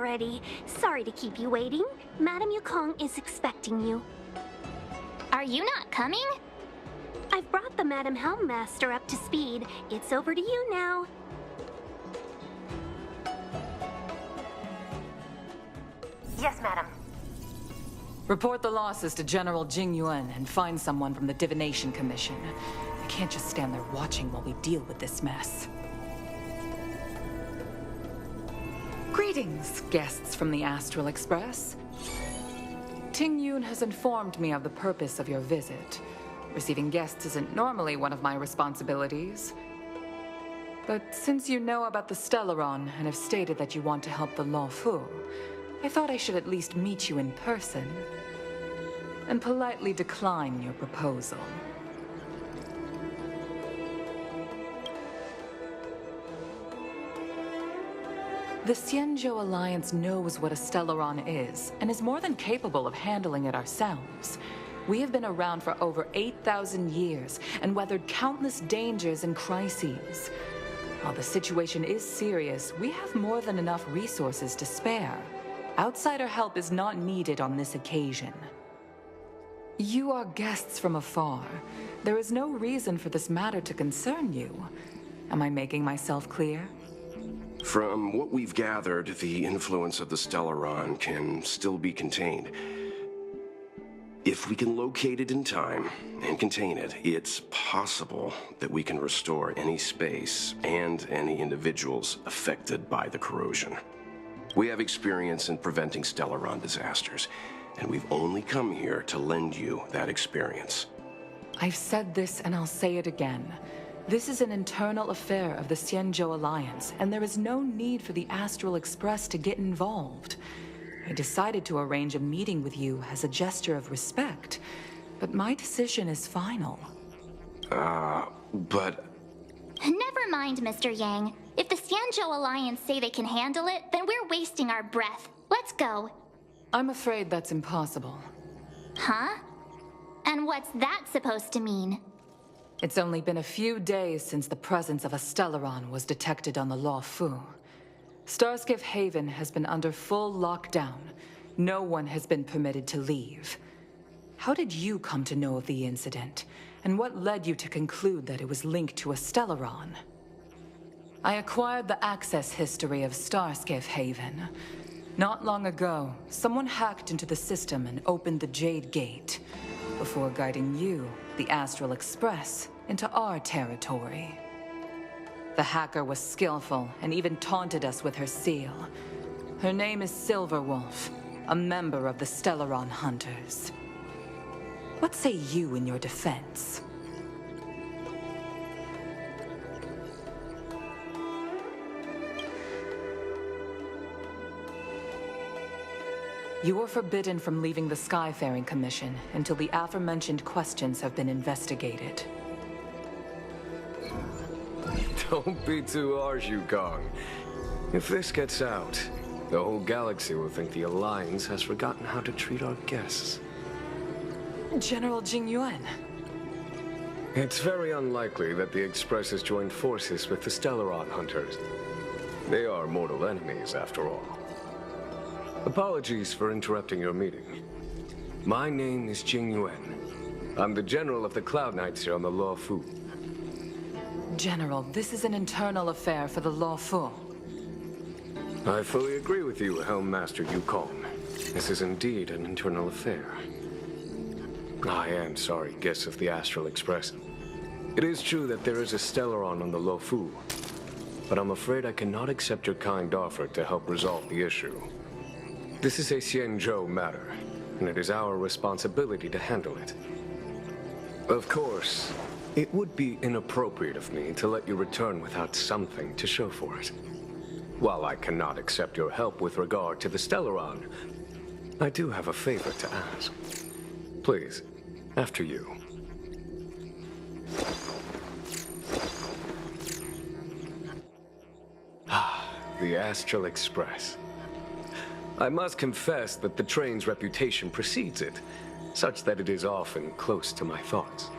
already. Sorry to keep you waiting. Madame Yukong is expecting you. Are you not coming? I've brought the Madame Helmmaster up to speed. It's over to you now. Yes, madam. Report the losses to General Jing Yuan and find someone from the Divination Commission. I can't just stand there watching while we deal with this mess. Greetings, guests from the Astral Express. Ting Yun has informed me of the purpose of your visit. Receiving guests isn't normally one of my responsibilities. But since you know about the Stellaron and have stated that you want to help the Law Fu, I thought I should at least meet you in person and politely decline your proposal. The Xianzhou Alliance knows what a Stellaron is and is more than capable of handling it ourselves. We have been around for over 8,000 years and weathered countless dangers and crises. While the situation is serious, we have more than enough resources to spare. Outsider help is not needed on this occasion. You are guests from afar. There is no reason for this matter to concern you. Am I making myself clear? From what we've gathered, the influence of the Stellaron can still be contained. If we can locate it in time and contain it, it's possible that we can restore any space and any individuals affected by the corrosion. We have experience in preventing Stellaron disasters, and we've only come here to lend you that experience. I've said this and I'll say it again. This is an internal affair of the Xianzhou Alliance, and there is no need for the Astral Express to get involved. I decided to arrange a meeting with you as a gesture of respect, but my decision is final. But... Never mind, Mr. Yang. If the Xianzhou Alliance say they can handle it, then we're wasting our breath. Let's go. I'm afraid that's impossible. Huh? And what's that supposed to mean? It's only been a few days since the presence of a Stellaron was detected on the Law Fu. Starskiff Haven has been under full lockdown. No one has been permitted to leave. How did you come to know of the incident? And what led you to conclude that it was linked to a Stellaron? I acquired the access history of Starskiff Haven. Not long ago, someone hacked into the system and opened the Jade Gate, before guiding you, the Astral Express, into our territory. The hacker was skillful and even taunted us with her seal. Her name is Silverwolf, a member of the Stellaron Hunters. What say you in your defense? You are forbidden from leaving the Skyfaring Commission until the aforementioned questions have been investigated. Don't be too harsh, Yukong. If this gets out, the whole galaxy will think the Alliance has forgotten how to treat our guests. General Jing Yuan. It's very unlikely that the Express has joined forces with the Stellaron Hunters. They are mortal enemies, after all. Apologies for interrupting your meeting. My name is Jing Yuan. I'm the General of the Cloud Knights here on the Law Fu. General, this is an internal affair for the Law Fu. I fully agree with you, Helmmaster Yukong. This is indeed an internal affair. I am sorry, guests of the Astral Express. It is true that there is a Stellaron on the Law Fu, but I'm afraid I cannot accept your kind offer to help resolve the issue. This is a Xianzhou matter, and it is our responsibility to handle it. Of course, it would be inappropriate of me to let you return without something to show for it. While I cannot accept your help with regard to the Stellaron, I do have a favor to ask. Please, after you. The Astral Express. I must confess that the train's reputation precedes it, such that it is often close to my thoughts.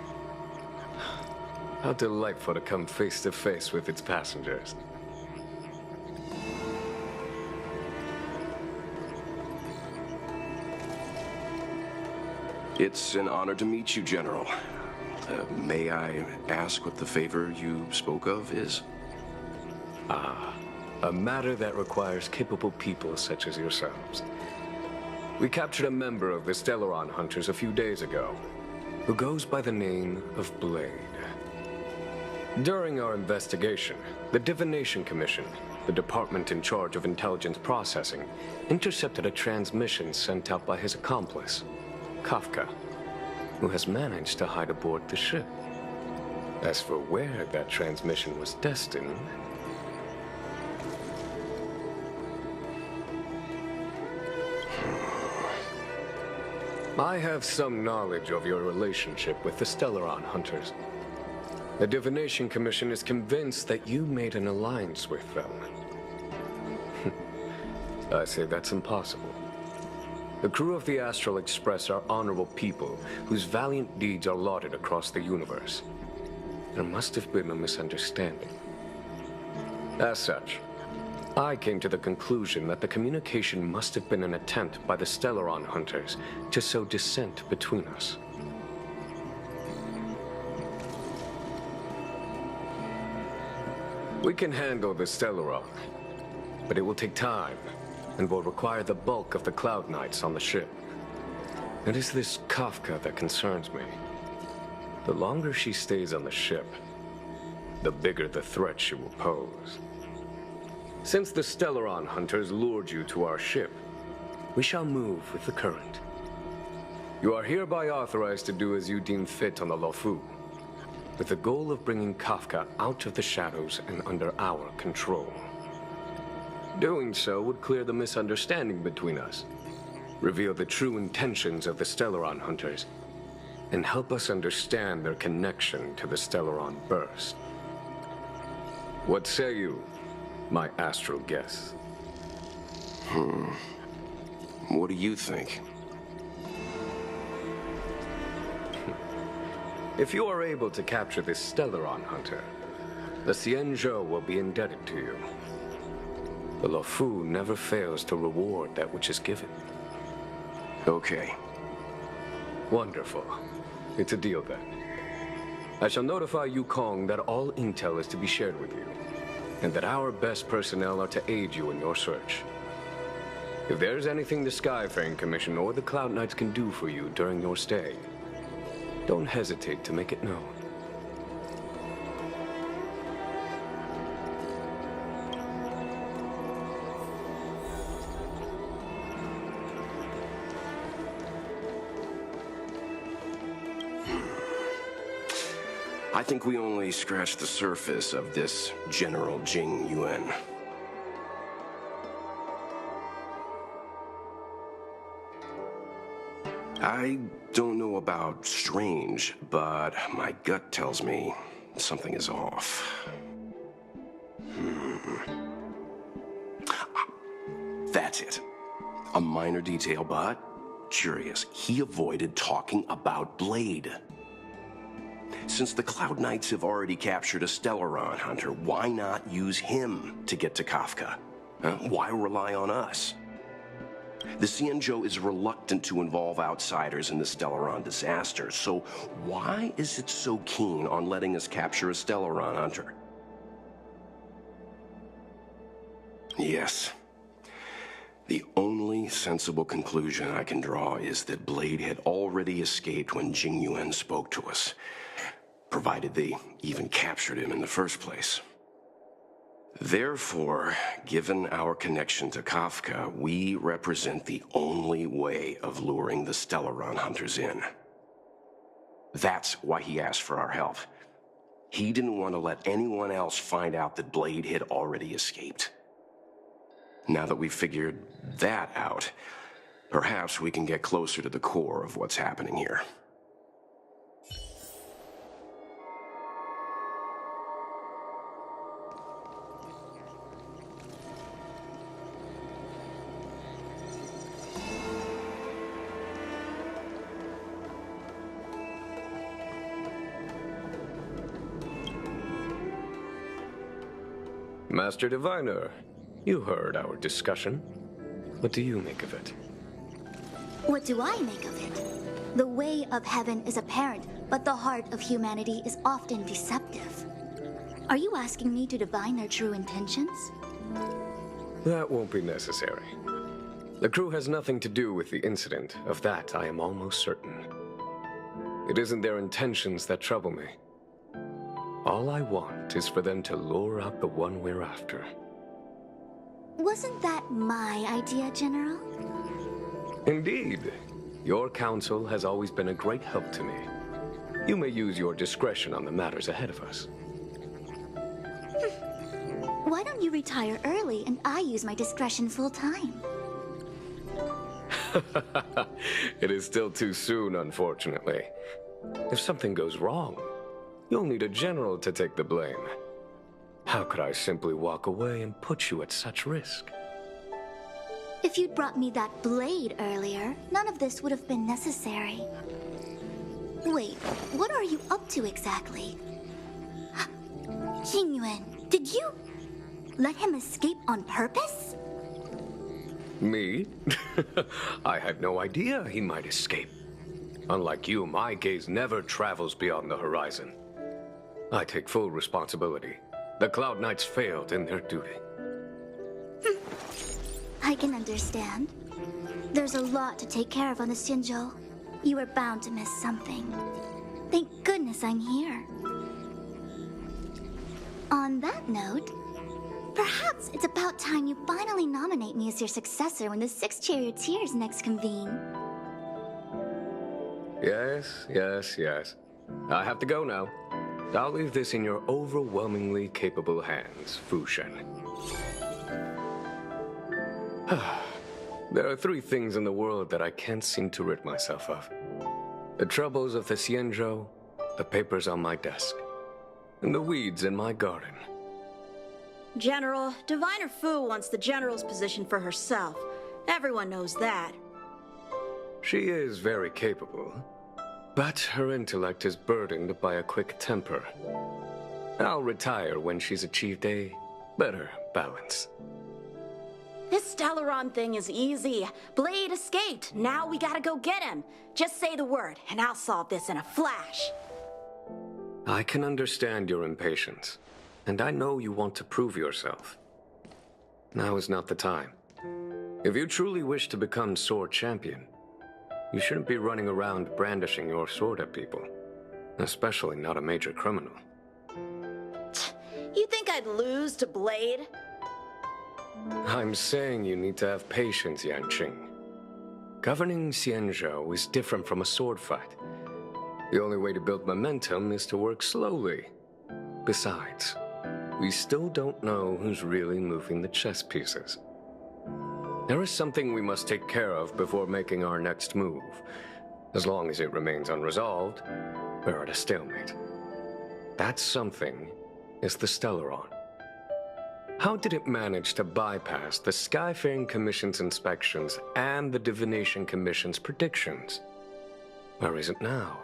How delightful to come face to face with its passengers. It's an honor to meet you, General. May I ask what the favor you spoke of is? A matter that requires capable people such as yourselves. We captured a member of the Stellaron Hunters a few days ago, who goes by the name of Blade. During our investigation, the Divination Commission, the department in charge of intelligence processing, intercepted a transmission sent out by his accomplice, Kafka, who has managed to hide aboard the ship. As for where that transmission was destined, I have some knowledge of your relationship with the Stellaron Hunters. The Divination Commission is convinced that you made an alliance with them. I say that's impossible. The crew of the Astral Express are honorable people whose valiant deeds are lauded across the universe. There must have been a misunderstanding. As such, I came to the conclusion that the communication must have been an attempt by the Stellaron Hunters to sow dissent between us. We can handle the Stellaron, but it will take time and will require the bulk of the Cloud Knights on the ship. It is this Kafka that concerns me. The longer she stays on the ship, the bigger the threat she will pose. Since the Stellaron Hunters lured you to our ship, we shall move with the current. You are hereby authorized to do as you deem fit on the Luofu, with the goal of bringing Kafka out of the shadows and under our control. Doing so would clear the misunderstanding between us, reveal the true intentions of the Stellaron Hunters, and help us understand their connection to the Stellaron Burst. What say you, my astral guests? What do you think? If you are able to capture this Stellaron Hunter, the Xianzhou will be indebted to you. The Luofu never fails to reward that which is given. Okay. Wonderful. It's a deal then. I shall notify Yukong that all intel is to be shared with you, and that our best personnel are to aid you in your search. If there is anything the Skyfaring Commission or the Cloud Knights can do for you during your stay, don't hesitate to make it known. I think we only scratched the surface of this General Jing Yuan. I don't know about strange, but my gut tells me something is off. That's it. A minor detail, but curious. He avoided talking about Blade. Since the Cloud Knights have already captured a Stellaron Hunter, why not use him to get to Kafka? Why rely on us? The Xianzhou is reluctant to involve outsiders in the Stellaron disaster, so why is it so keen on letting us capture a Stellaron Hunter? Yes. The only sensible conclusion I can draw is that Blade had already escaped when Jing Yuan spoke to us, provided they even captured him in the first place. Therefore, given our connection to Kafka, we represent the only way of luring the Stellaron Hunters in. That's why he asked for our help. He didn't want to let anyone else find out that Blade had already escaped. Now that we've figured that out, perhaps we can get closer to the core of what's happening here. Master Diviner, you heard our discussion. What do you make of it? What do I make of it? The way of heaven is apparent, but the heart of humanity is often deceptive. Are you asking me to divine their true intentions? That won't be necessary. The crew has nothing to do with the incident. Of that, I am almost certain. It isn't their intentions that trouble me. All I want is for them to lure out the one we're after. Wasn't that my idea, General? Indeed. Your counsel has always been a great help to me. You may use your discretion on the matters ahead of us. Why don't you retire early and I use my discretion full time? It is still too soon, unfortunately. If something goes wrong, you'll need a general to take the blame. How could I simply walk away and put you at such risk? If you'd brought me that blade earlier, none of this would have been necessary. Wait, what are you up to exactly? Jingyuan, did you let him escape on purpose? Me? I had no idea he might escape. Unlike you, my gaze never travels beyond the horizon. I take full responsibility. The Cloud Knights failed in their duty. I can understand. There's a lot to take care of on the Xinzhou. You were bound to miss something. Thank goodness I'm here. On that note, perhaps it's about time you finally nominate me as your successor when the 6 charioteers next convene. Yes. I have to go now. I'll leave this in your overwhelmingly capable hands, Fu Shen. There are 3 things in the world that I can't seem to rid myself of. The troubles of the Xianzhou, the papers on my desk, and the weeds in my garden. General, Diviner Fu wants the General's position for herself. Everyone knows that. She is very capable, but her intellect is burdened by a quick temper. I'll retire when she's achieved a better balance. This Stellaron thing is easy. Blade escaped. Now we gotta go get him. Just say the word, and I'll solve this in a flash. I can understand your impatience, and I know you want to prove yourself. Now is not the time. If you truly wish to become sword champion, you shouldn't be running around brandishing your sword at people, especially not a major criminal. You think I'd lose to Blade? I'm saying you need to have patience, Yanqing. Governing Xianzhou is different from a sword fight. The only way to build momentum is to work slowly. Besides, we still don't know who's really moving the chess pieces. There is something we must take care of before making our next move. As long as it remains unresolved, we're at a stalemate. That something is the Stellaron. How did it manage to bypass the Skyfaring Commission's inspections and the Divination Commission's predictions? Where is it now?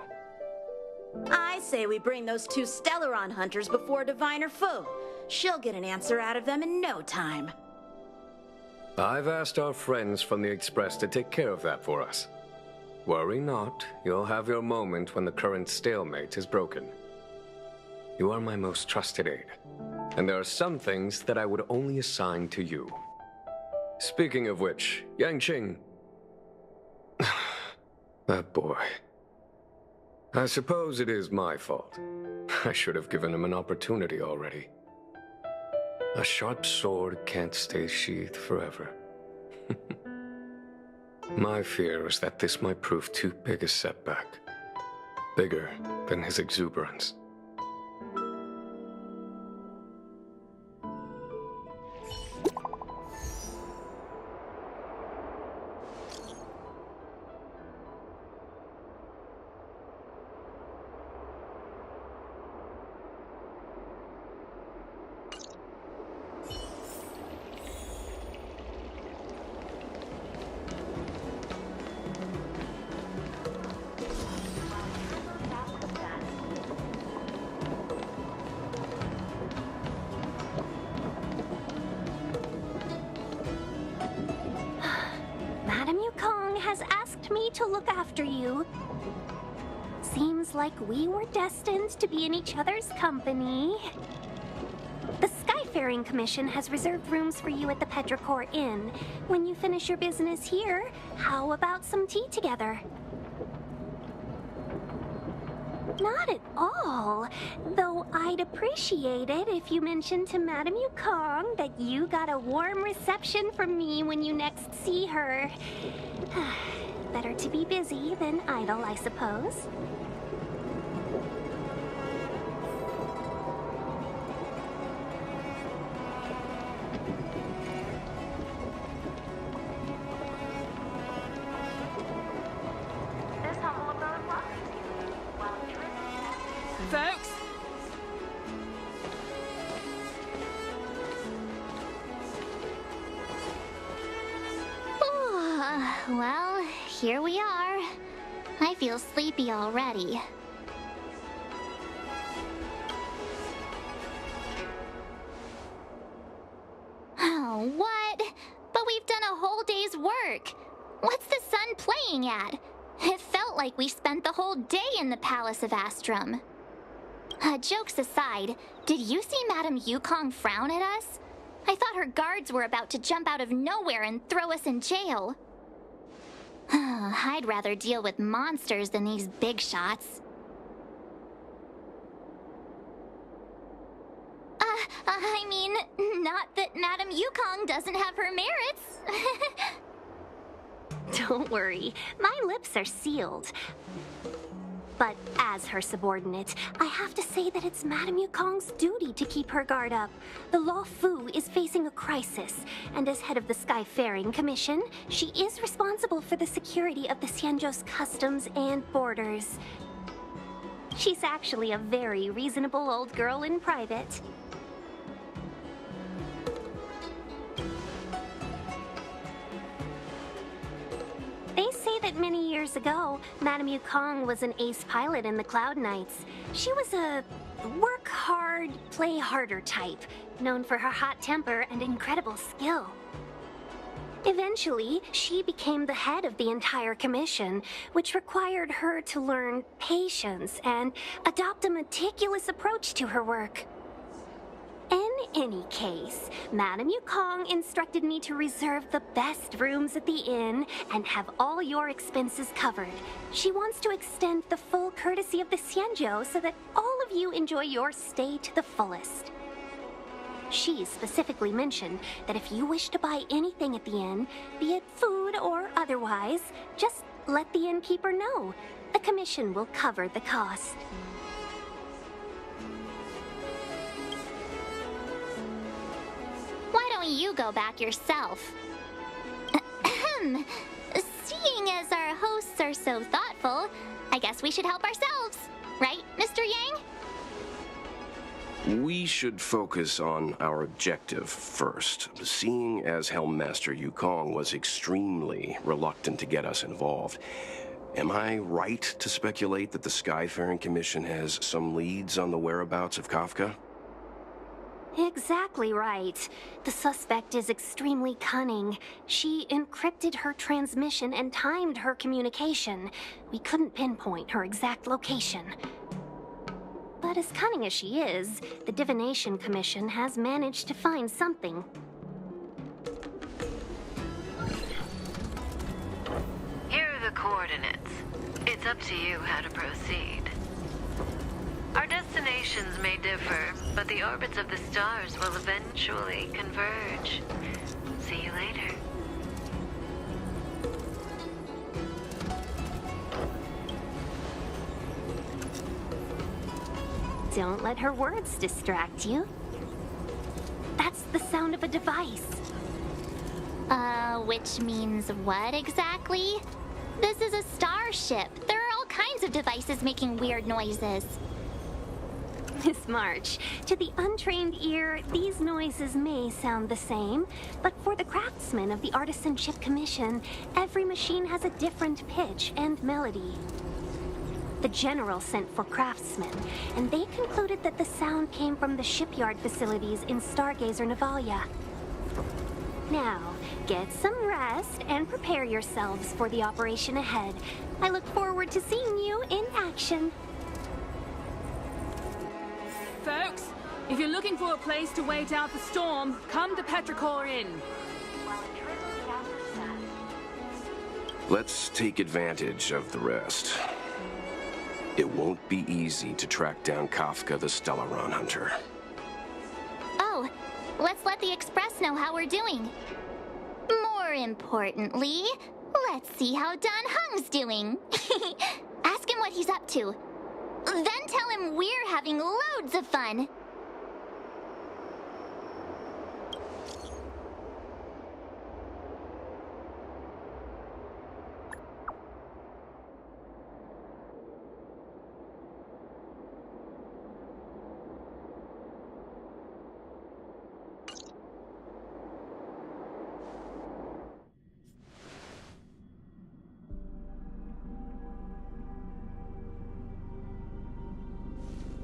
I say we bring those 2 Stellaron hunters before Diviner Fu. She'll get an answer out of them in no time. I've asked our friends from the Express to take care of that for us. Worry not, you'll have your moment when the current stalemate is broken. You are my most trusted aide, and there are some things that I would only assign to you. Speaking of which, Yanqing... that boy. I suppose it is my fault. I should have given him an opportunity already. A sharp sword can't stay sheathed forever. My fear is that this might prove too big a setback. Bigger than his exuberance. to look after you. Seems like we were destined to be in each other's company. The Skyfaring Commission has reserved rooms for you at the Petrichor Inn. When you finish your business here, how about some tea together? Not at all. Though I'd appreciate it if you mentioned to Madame Yukong that you got a warm reception from me when you next see her. Better to be busy than idle, I suppose. Thanks! Well, here we are. I feel sleepy already. Oh, what? But we've done a whole day's work. What's the sun playing at? It felt like we spent the whole day in the Palace of Astrum. Jokes aside, did you see Madame Yukong frown at us? I thought her guards were about to jump out of nowhere and throw us in jail. I'd rather deal with monsters than these big shots. I mean, not that Madame Yukong doesn't have her merits. Don't worry, my lips are sealed. But as her subordinate, I have to say that it's Madame Yukong's duty to keep her guard up. The Law Fu is facing a crisis, and as head of the Skyfaring Commission, she is responsible for the security of the Xianzhou's customs and borders. She's actually a very reasonable old girl in private. They say that many years ago, Madame Yukong was an ace pilot in the Cloud Knights. She was a work hard, play harder type, known for her hot temper and incredible skill. Eventually, she became the head of the entire commission, which required her to learn patience and adopt a meticulous approach to her work. In any case, Madame Yukong instructed me to reserve the best rooms at the inn and have all your expenses covered. She wants to extend the full courtesy of the Xianzhou so that all of you enjoy your stay to the fullest. She specifically mentioned that if you wish to buy anything at the inn, be it food or otherwise, just let the innkeeper know. The commission will cover the cost. Why don't you go back yourself? Seeing as our hosts are so thoughtful, I guess we should help ourselves. Right, Mr. Yang? We should focus on our objective first. Seeing as Helmmaster Yukong was extremely reluctant to get us involved, am I right to speculate that the Skyfaring Commission has some leads on the whereabouts of Kafka? Exactly right. The suspect is extremely cunning. She encrypted her transmission and timed her communication. We couldn't pinpoint her exact location. But as cunning as she is, the Divination Commission has managed to find something. Here are the coordinates. It's up to you how to proceed. Our destinations may differ, but the orbits of the stars will eventually converge. See you later. Don't let her words distract you. That's the sound of a device. Which means what exactly? This is a starship. There are all kinds of devices making weird noises. Miss March, to the untrained ear, these noises may sound the same, but for the craftsmen of the Artisanship Commission, every machine has a different pitch and melody. The General sent for craftsmen, and they concluded that the sound came from the shipyard facilities in Stargazer Navalia. Now, get some rest and prepare yourselves for the operation ahead. I look forward to seeing you in action. Folks, if you're looking for a place to wait out the storm, come to Petrichor Inn. Let's take advantage of the rest. It won't be easy to track down Kafka the Stellaron Hunter. Oh, let's let the Express know how we're doing. More importantly, let's see how Don Hung's doing. Ask him what he's up to. Then tell him we're having loads of fun.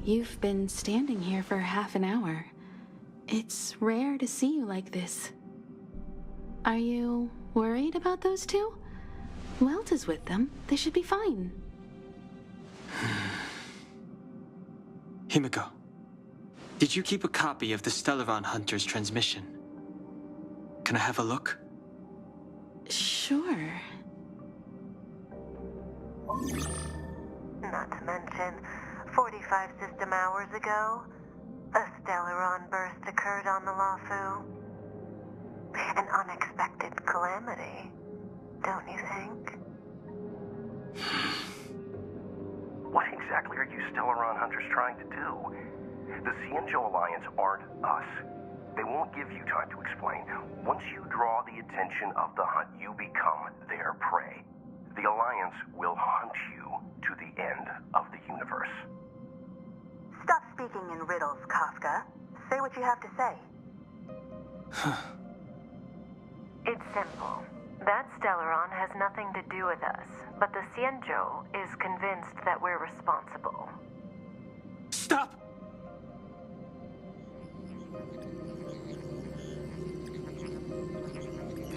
You've been standing here for half an hour. It's rare to see you like this. Are you worried about those two? Welt is with them. They should be fine. Himiko, did you keep a copy of the Stellaron Hunter's transmission? Can I have a look? Sure. Not to mention, 45 system hours ago, a Stellaron burst occurred on the Lawfu. An unexpected calamity, don't you think? What exactly are you Stellaron Hunters trying to do? The Xianzhou Alliance aren't us. They won't give you time to explain. Once you draw the attention of the hunt, you become their prey. The Alliance will hunt you to the end of the universe. Stop speaking in riddles, Kafka. Say what you have to say. It's simple. That Stellaron has nothing to do with us, but the Xianzhou is convinced that we're responsible. Stop!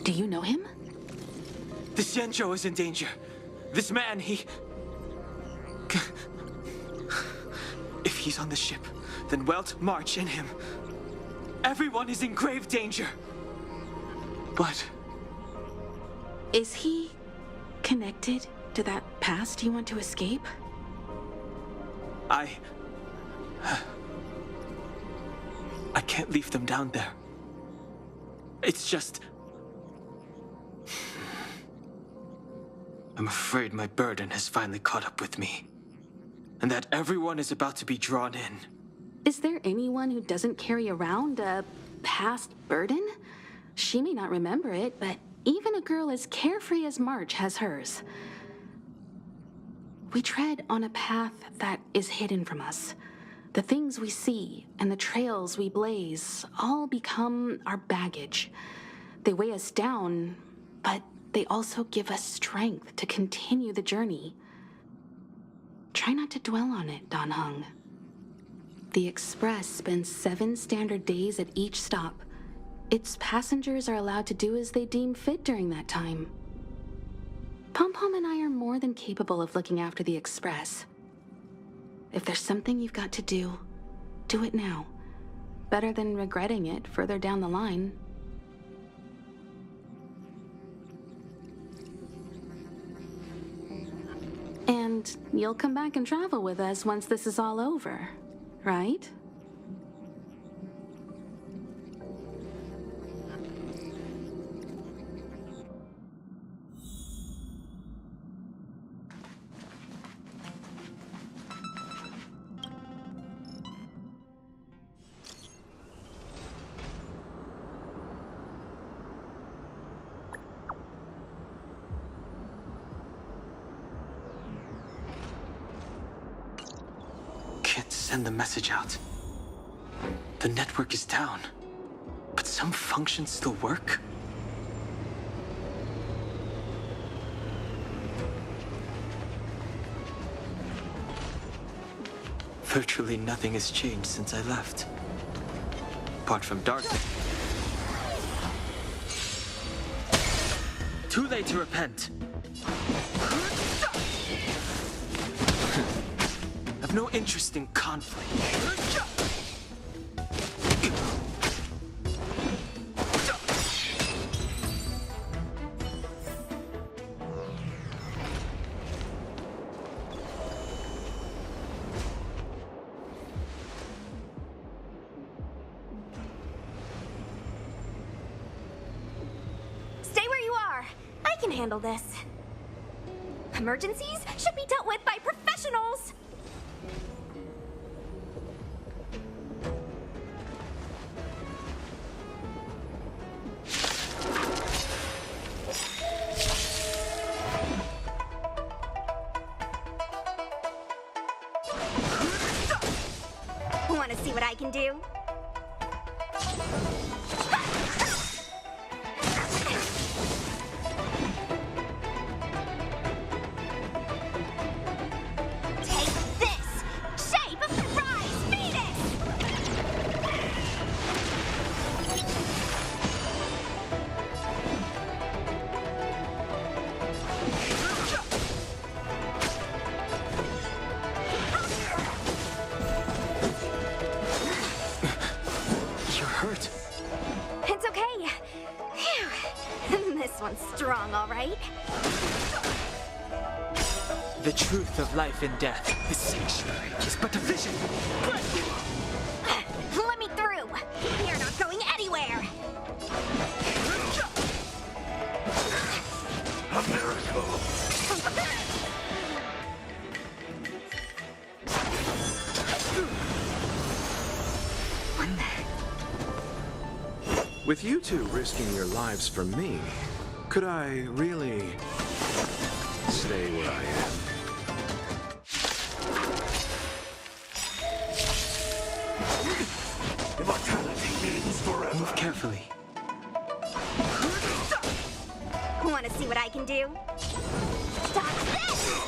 Do you know him? The Xianzhou is in danger. This man, If he's on the ship, then Welt, March, and him. Everyone is in grave danger. But... Is he connected to that past you want to escape? I can't leave them down there. It's just... I'm afraid my burden has finally caught up with me. And that everyone is about to be drawn in. Is there anyone who doesn't carry around a past burden? She may not remember it, but even a girl as carefree as March has hers. We tread on a path that is hidden from us. The things we see and the trails we blaze all become our baggage. They weigh us down, but they also give us strength to continue the journey. Try not to dwell on it, Don Hung. The Express spends 7 standard days at each stop. Its passengers are allowed to do as they deem fit during that time. Pom-Pom and I are more than capable of looking after the Express. If there's something you've got to do, do it now. Better than regretting it further down the line. And you'll come back and travel with us once this is all over, right? Send the message out. The network is down, but some functions still work. Virtually nothing has changed since I left. Apart from darkness. Too late to repent. I've no interest in conflict. Stay where you are. I can handle this. Emergencies should be dealt with by professionals. Want to see what I can do? Take this! Shape of Surprise Phoenix! You're hurt. It's okay. Phew. This one's strong, all right. The truth of life and death. The sanctuary is but a vision. Let me through. You're not going anywhere. A miracle. With you two risking your lives for me, could I really stay where I am? Immortality means forever. Move carefully. Want to see what I can do? Stop this!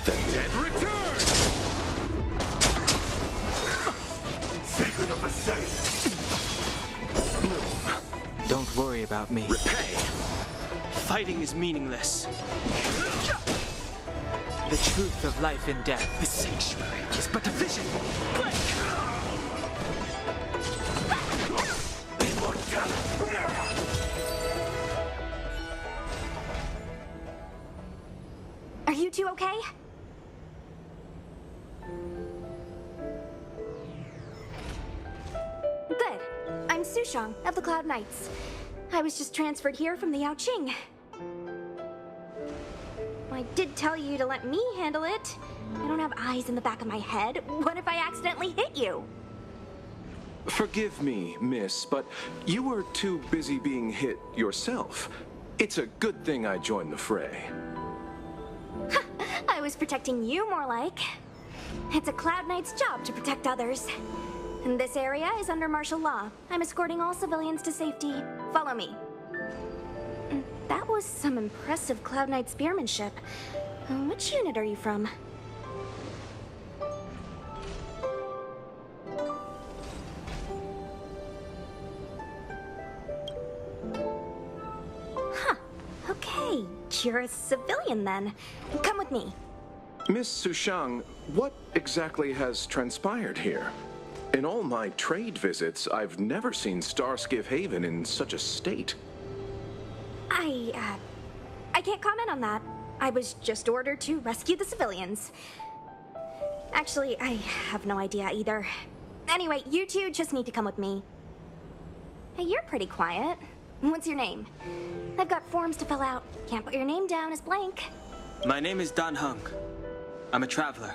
The dead return! Secret of the saint. Don't worry about me. Repay! Fighting is meaningless. The truth of life and death. The sanctuary is but a vision. Are you two okay? Good. I'm Sushang of the Cloud Knights. I was just transferred here from the Yaoqing. I did tell you to let me handle it. I don't have eyes in the back of my head. What if I accidentally hit you? Forgive me, miss, but you were too busy being hit yourself. It's a good thing I joined the fray. I was protecting you more like. It's a Cloud Knight's job to protect others. And this area is under martial law. I'm escorting all civilians to safety. Follow me. That was some impressive Cloud Knight spearmanship. Which unit are you from? Huh. Okay, you're a civilian then. Come with me. Miss Sushang, what exactly has transpired here? In all my trade visits, I've never seen Starskiff Haven in such a state. I can't comment on that. I was just ordered to rescue the civilians. Actually, I have no idea either. Anyway, you two just need to come with me. Hey, you're pretty quiet. What's your name? I've got forms to fill out. Can't put your name down as blank. My name is Dan Hung. I'm a traveler.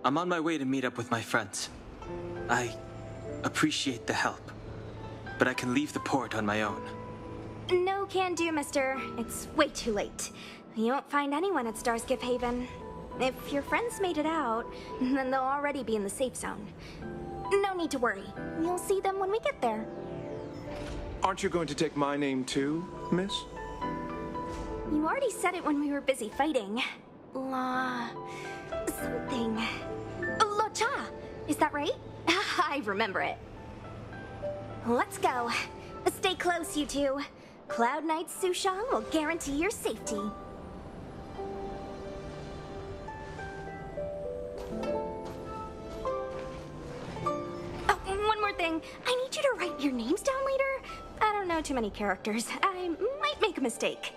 I'm on my way to meet up with my friends. I appreciate the help, but I can leave the port on my own. No can do, mister. It's way too late. You won't find anyone at Starskiff Haven. If your friends made it out, then they'll already be in the safe zone. No need to worry. You'll see them when we get there. Aren't you going to take my name too, miss? You already said it when we were busy fighting. Something. La Cha! Is that right? I remember it. Let's go. Stay close, you two. Cloud Knight's Sushan will guarantee your safety. Oh, and one more thing. I need you to write your names down later. I don't know too many characters. I might make a mistake.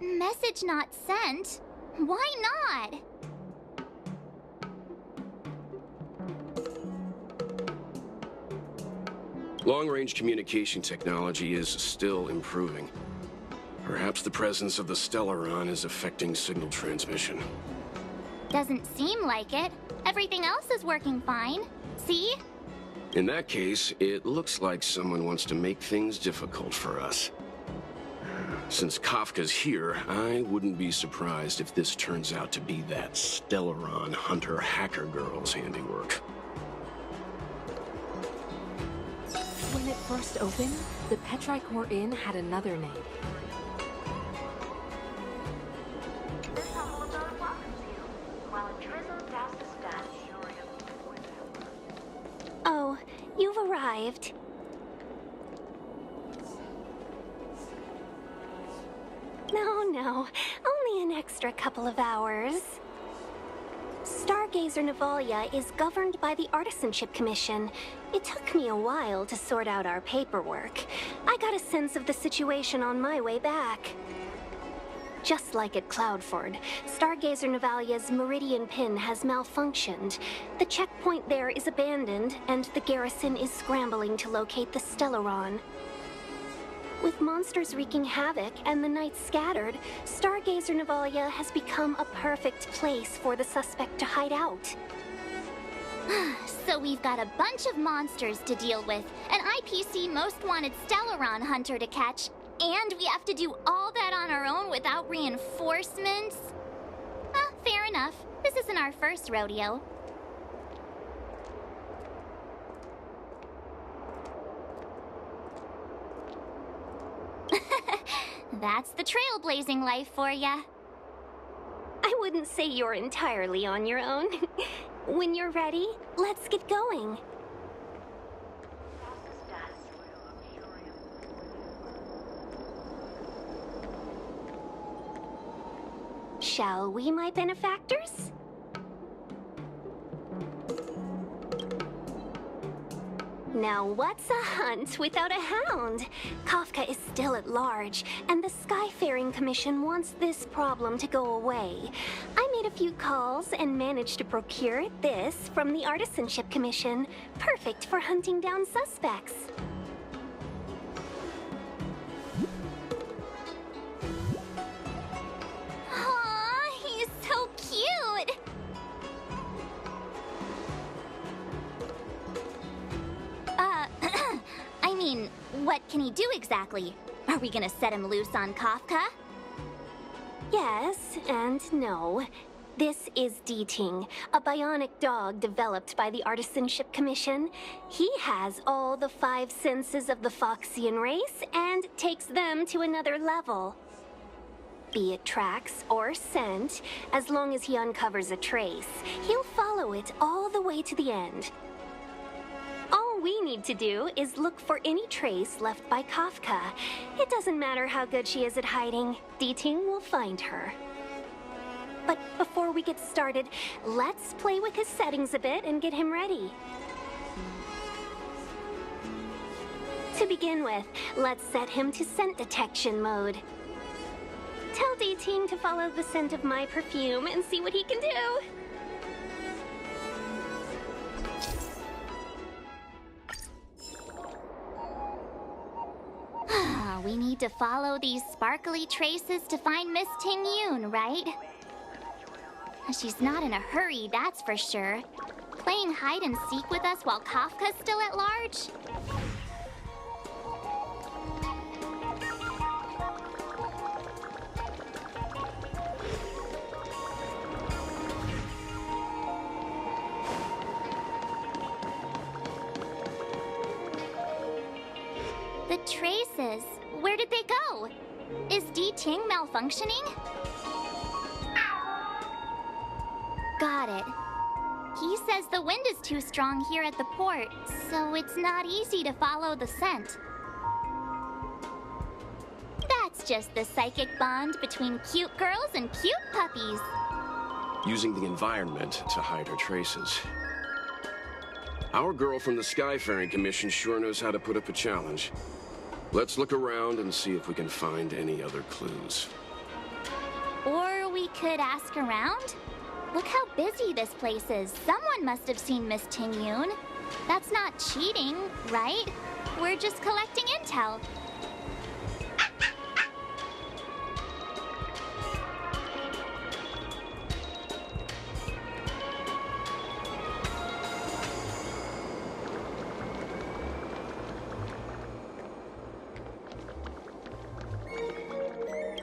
Message not sent? Why not? Long-range communication technology is still improving. Perhaps the presence of the Stellaron is affecting signal transmission. Doesn't seem like it. Everything else is working fine. See? In that case, it looks like someone wants to make things difficult for us. Since Kafka's here, I wouldn't be surprised if this turns out to be that Stellaron hunter hacker girl's handiwork. When it first opened, the Petrichor Inn had another name. Oh, you've arrived. No, only an extra couple of hours. Stargazer Navalia is governed by the Artisanship Commission. It took me a while to sort out our paperwork. I got a sense of the situation on my way back. Just like at Cloudford, Stargazer Navalia's Meridian Pin has malfunctioned. The checkpoint there is abandoned, and the garrison is scrambling to locate the Stellaron. With monsters wreaking havoc and the night scattered, Stargazer Navalia has become a perfect place for the suspect to hide out. So we've got a bunch of monsters to deal with, an IPC Most Wanted Stellaron hunter to catch, and we have to do all that on our own without reinforcements? Fair enough. This isn't our first rodeo. That's the trailblazing life for ya. I wouldn't say you're entirely on your own. When you're ready, let's get going. Shall we, my benefactors? Now what's a hunt without a hound? Kafka is still at large, and the Skyfaring Commission wants this problem to go away. I made a few calls and managed to procure this from the Artisanship Commission. Perfect for hunting down suspects. Aw, he's so cute! I mean, what can he do exactly? Are we gonna set him loose on Kafka? Yes and no. This is D-Ting, a bionic dog developed by the Artisanship Commission. He has all the 5 senses of the Foxian race and takes them to another level. Be it tracks or scent, as long as he uncovers a trace, he'll follow it all the way to the end. All we need to do is look for any trace left by Kafka. It doesn't matter how good she is at hiding, D-Ting will find her. But before we get started, let's play with his settings a bit and get him ready. To begin with, let's set him to scent detection mode. Tell D-Ting to follow the scent of my perfume and see what he can do. We need to follow these sparkly traces to find Miss Ting Yoon, right? She's not in a hurry, that's for sure. Playing hide and seek with us while Kafka's still at large? The traces. Where did they go? Is D-Ting malfunctioning? Got it. He says the wind is too strong here at the port, so it's not easy to follow the scent. That's just the psychic bond between cute girls and cute puppies. Using the environment to hide her traces. Our girl from the Skyfaring Commission sure knows how to put up a challenge. Let's look around and see if we can find any other clues. Or we could ask around? Look how busy this place is. Someone must have seen Miss Ting-Yoon. That's not cheating, right? We're just collecting intel.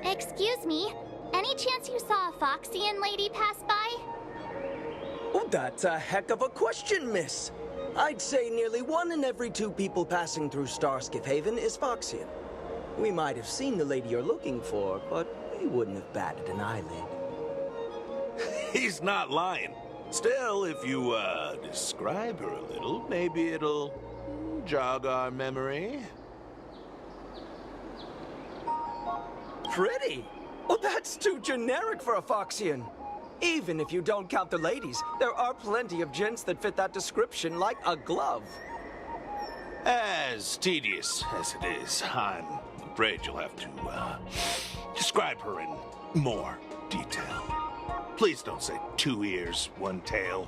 Excuse me, any chance you saw a Foxian lady pass by? Oh, that's a heck of a question, miss. I'd say nearly 1 in every 2 people passing through Starskiff Haven is Foxian. We might have seen the lady you're looking for, but we wouldn't have batted an eyelid. He's not lying. Still, if you, describe her a little, maybe it'll jog our memory. Pretty? Well, that's too generic for a Foxian. Even if you don't count the ladies, there are plenty of gents that fit that description like a glove. As tedious as it is, I'm afraid you'll have to, describe her in more detail. Please don't say 2 ears, 1 tail.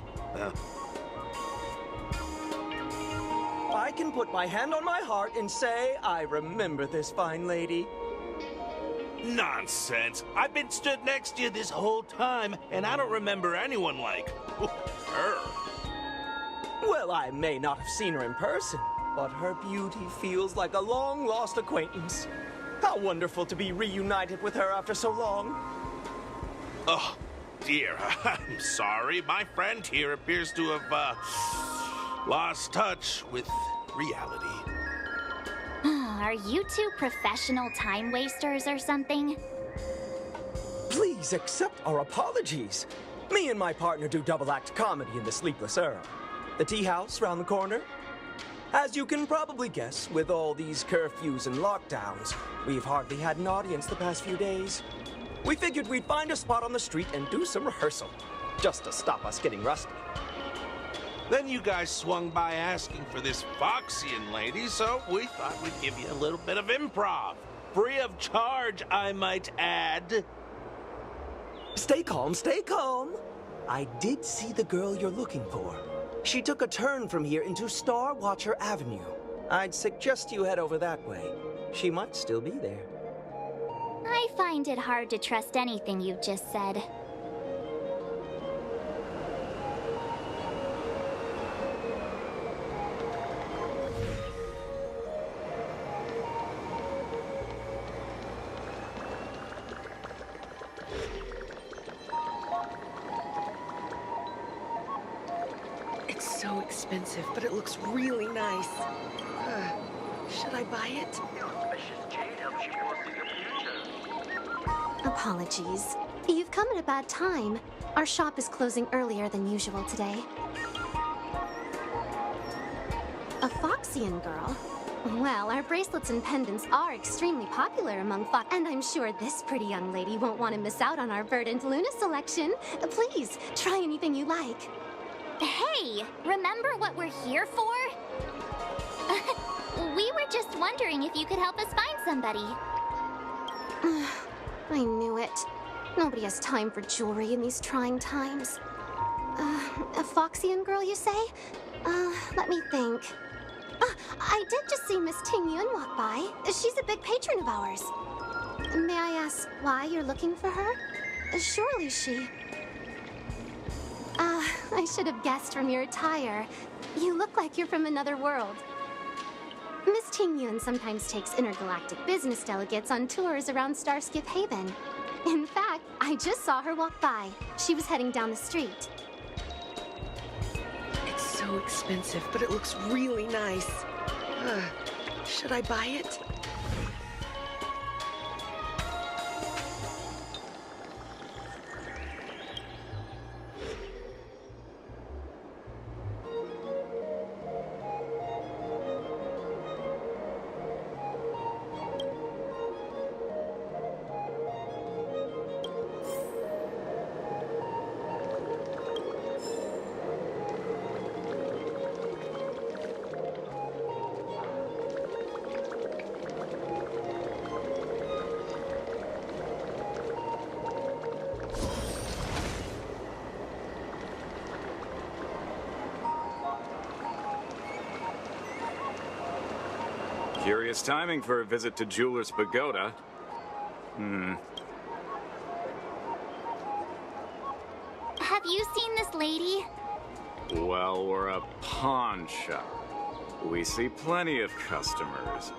I can put my hand on my heart and say I remember this fine lady. Nonsense. I've been stood next to you this whole time, and I don't remember anyone like her. Well, I may not have seen her in person, but her beauty feels like a long-lost acquaintance. How wonderful to be reunited with her after so long. Oh, dear. I'm sorry. My friend here appears to have, lost touch with reality. Are you 2 professional time wasters or something? Please accept our apologies. Me and my partner do double-act comedy in the Sleepless Earl. The tea house round the corner. As you can probably guess, with all these curfews and lockdowns, we've hardly had an audience the past few days. We figured we'd find a spot on the street and do some rehearsal, just to stop us getting rusty. Then you guys swung by asking for this Foxian lady, so we thought we'd give you a little bit of improv. Free of charge, I might add. Stay calm, stay calm. I did see the girl you're looking for. She took a turn from here into Star Watcher Avenue. I'd suggest you head over that way. She might still be there. I find it hard to trust anything you've just said. It's so expensive, but it looks really nice. Should I buy it? Apologies. You've come at a bad time. Our shop is closing earlier than usual today. A Foxian girl? Well, our bracelets and pendants are extremely popular among Fox, and I'm sure this pretty young lady won't want to miss out on our Verdant Luna selection. Please, try anything you like. Hey, remember what we're here for? We were just wondering if you could help us find somebody. I knew it. Nobody has time for jewelry in these trying times. A Foxian girl, you say? Let me think. I did just see Miss Ting-Yoon walk by. She's a big patron of ours. May I ask why you're looking for her? Surely she... I should have guessed from your attire. You look like you're from another world. Miss Ting-Yoon sometimes takes intergalactic business delegates on tours around Starskiff Haven. In fact, I just saw her walk by. She was heading down the street. It's so expensive, but it looks really nice. Should I buy it? Curious timing for a visit to Jeweler's Pagoda. Have you seen this lady? Well, we're a pawn shop. We see plenty of customers.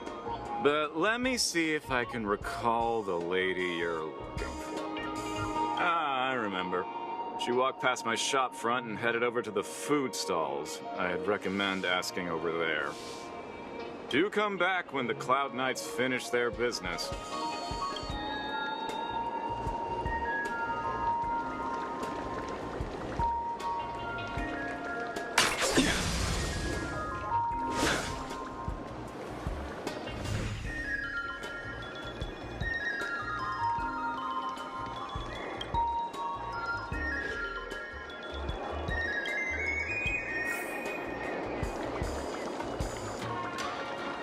But let me see if I can recall the lady you're looking for. Ah, I remember. She walked past my shop front and headed over to the food stalls. I'd recommend asking over there. Do come back when the Cloud Knights finish their business.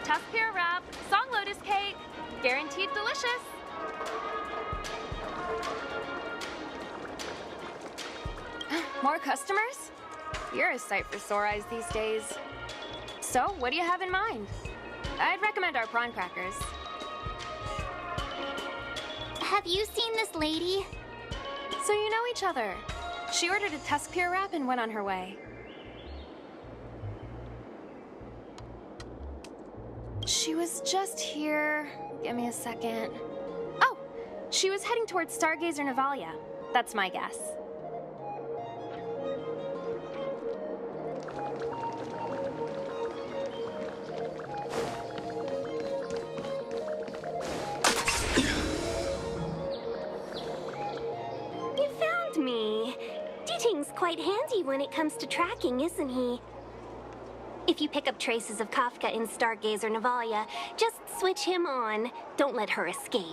Tough pear wrap, song lotus cake, guaranteed delicious. More customers? You're a sight for sore eyes these days. So, what do you have in mind? I'd recommend our prawn crackers. Have you seen this lady? So you know each other. She ordered a tusk pear wrap and went on her way. She was just here. Give me a second. Oh, she was heading towards Stargazer Navalia. That's my guess. You found me. Deeting's quite handy when it comes to tracking, isn't he? If you pick up traces of Kafka in Stargazer Navalia, just switch him on. Don't let her escape.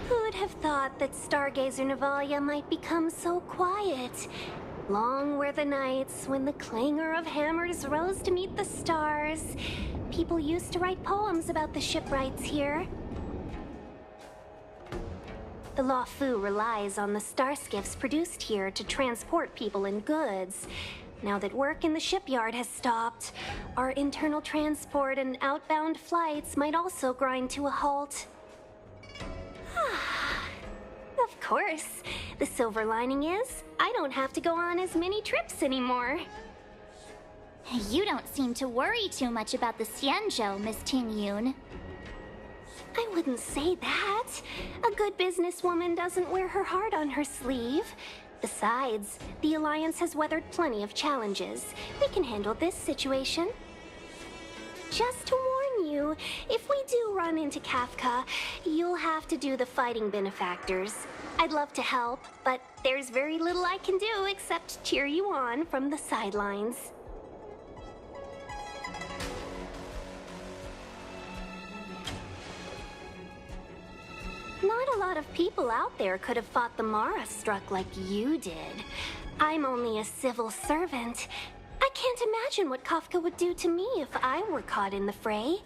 Who'd have thought that Stargazer Navalia might become so quiet? Long were the nights when the clangor of hammers rose to meet the stars. People used to write poems about the shipwrights here. The Law Fu relies on the star skiffs produced here to transport people and goods. Now that work in the shipyard has stopped, our internal transport and outbound flights might also grind to a halt. Of course. The silver lining is, I don't have to go on as many trips anymore. You don't seem to worry too much about the Xianzhou, Miss Tingyun. I wouldn't say that. A good businesswoman doesn't wear her heart on her sleeve. Besides, the Alliance has weathered plenty of challenges. We can handle this situation. Just to warn you, if we do run into Kafka, you'll have to do the fighting benefactors. I'd love to help, but there's very little I can do except cheer you on from the sidelines. Not a lot of people out there could have fought the Mara struck like you did. I'm only a civil servant. I can't imagine what Kafka would do to me if I were caught in the fray.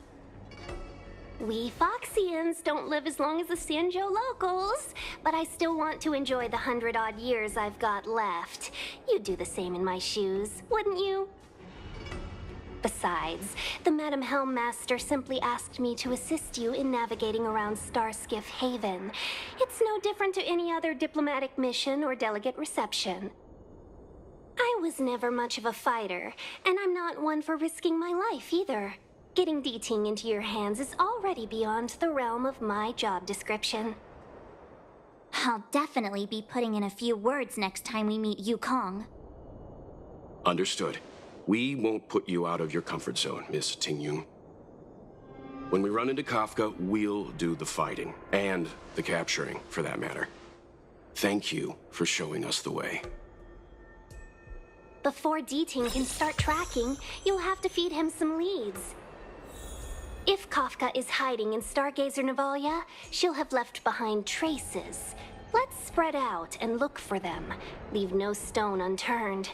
We Foxians don't live as long as the Xianzhou locals, but I still want to enjoy the 100-odd years I've got left. You'd do the same in my shoes, wouldn't you? Besides, the Madam Helmmaster simply asked me to assist you in navigating around Starskiff Haven. It's no different to any other diplomatic mission or delegate reception. I was never much of a fighter, and I'm not one for risking my life either. Getting Deeting into your hands is already beyond the realm of my job description. I'll definitely be putting in a few words next time we meet Yukong. Understood. We won't put you out of your comfort zone, Miss Tingyun. When we run into Kafka, we'll do the fighting, and the capturing, for that matter. Thank you for showing us the way. Before Deeting can start tracking, you'll have to feed him some leads. If Kafka is hiding in Stargazer Navalia, she'll have left behind traces. Let's spread out and look for them. Leave no stone unturned.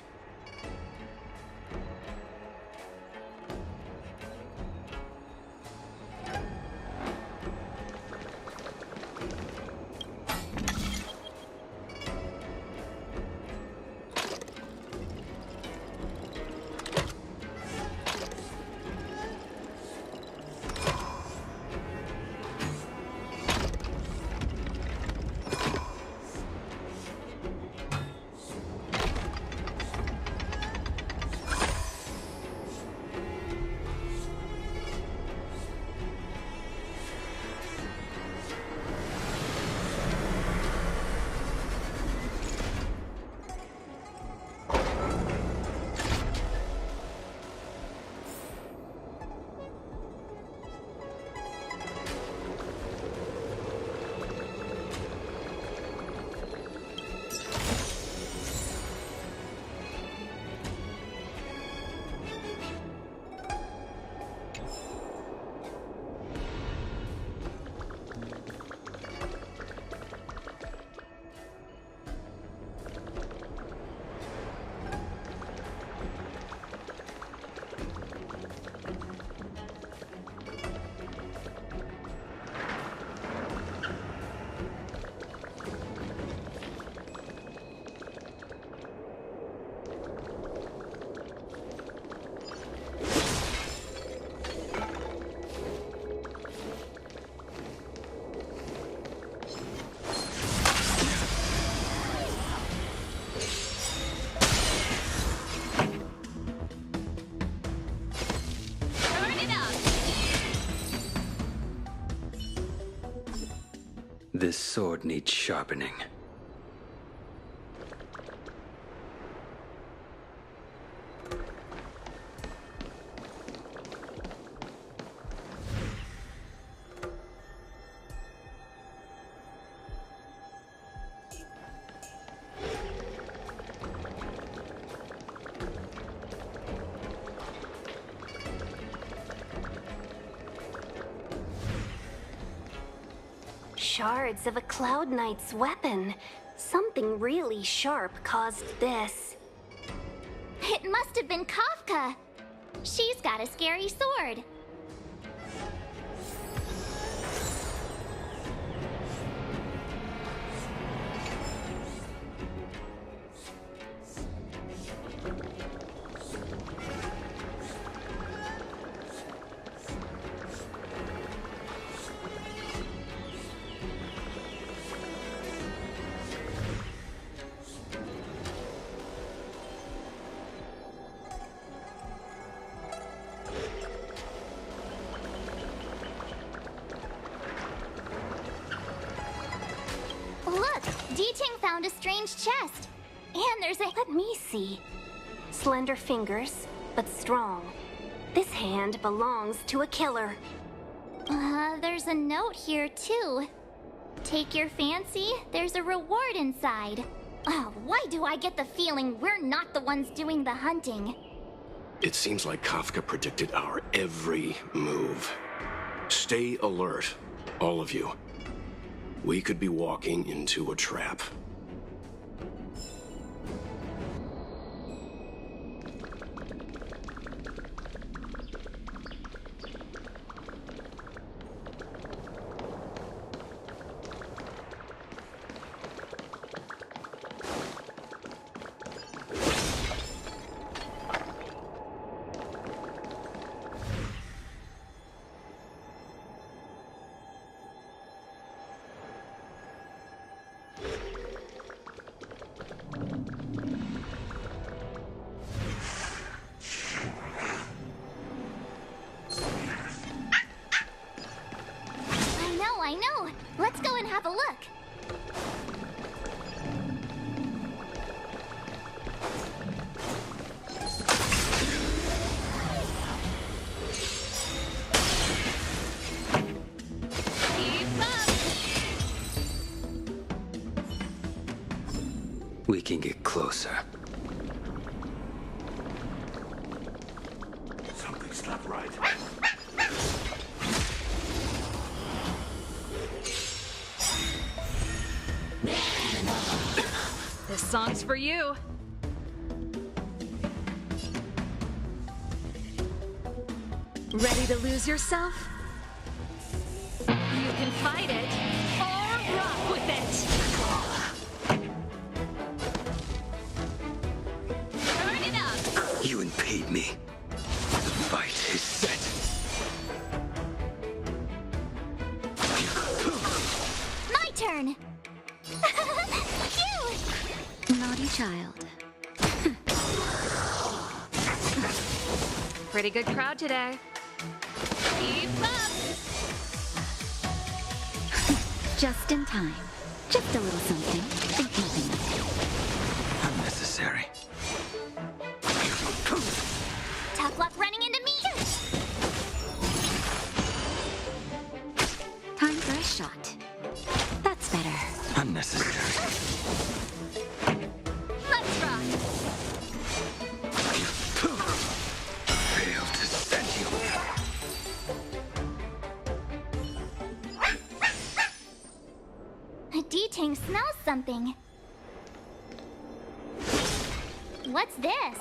This sword needs sharpening. Shards of a Cloud Knight's weapon. Something really sharp caused this. It must have been Kafka. She's got a scary sword. D-Ting found a strange chest. And there's a... Let me see. Slender fingers, but strong. This hand belongs to a killer. There's a note here, too. Take your fancy, there's a reward inside. Why do I get the feeling we're not the ones doing the hunting? It seems like Kafka predicted our every move. Stay alert, all of you. We could be walking into a trap. I know. Let's go and have a look. We can get closer. Something's not right. This song's for you. Ready to lose yourself? You can fight it, or rock with it! Turn it up! You impede me. The fight is set. My turn! Naughty child. Pretty good crowd today. Keep up! Just in time. Just a little something. Think nothing of it. Unnecessary. Tough luck running into me! Time for a shot. That's better. Unnecessary. Let's rock! Failed to send you. D-Ting smells something. What's this?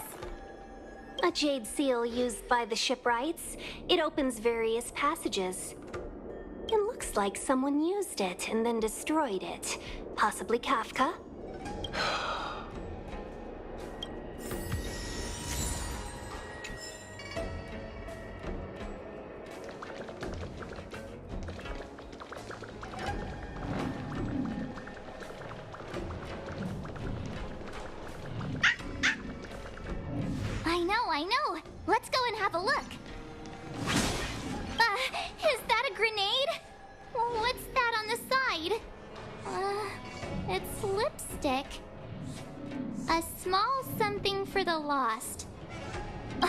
A jade seal used by the shipwrights. It opens various passages. It looks like someone used it and then destroyed it. Possibly Kafka? I know. Let's go and have a look. Is that a grenade? What's that on the side? It's lipstick. A small something for the lost.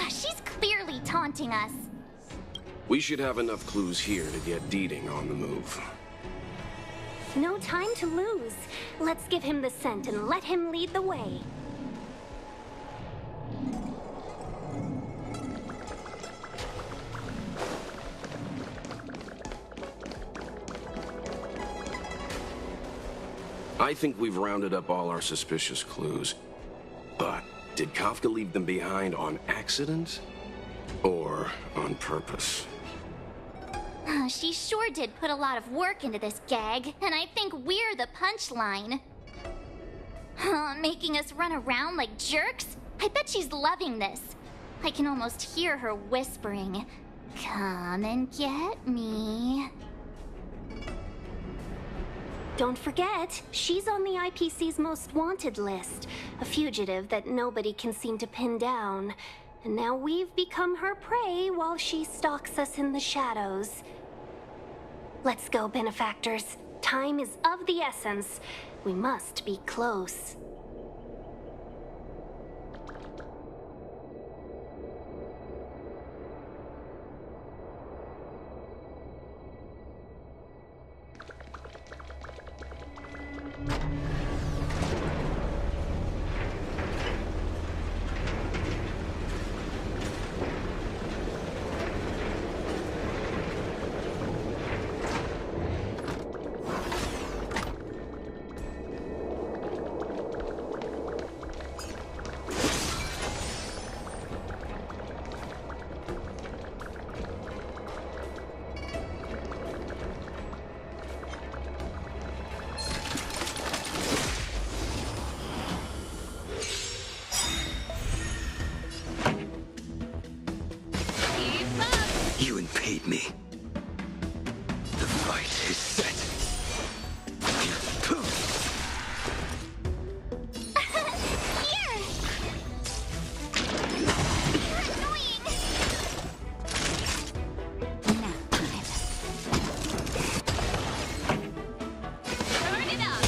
She's clearly taunting us. We should have enough clues here to get Deeding on the move. No time to lose. Let's give him the scent and let him lead the way. I think we've rounded up all our suspicious clues. But did Kafka leave them behind on accident? Or on purpose? She sure did put a lot of work into this gag, and I think we're the punchline. Making us run around like jerks? I bet she's loving this. I can almost hear her whispering, "Come and get me." Don't forget, she's on the IPC's most wanted list, a fugitive that nobody can seem to pin down. And now we've become her prey while she stalks us in the shadows. Let's go, benefactors. Time is of the essence. We must be close. You impede me. The fight is set. Here! You're annoying! Nap time. Turn it up!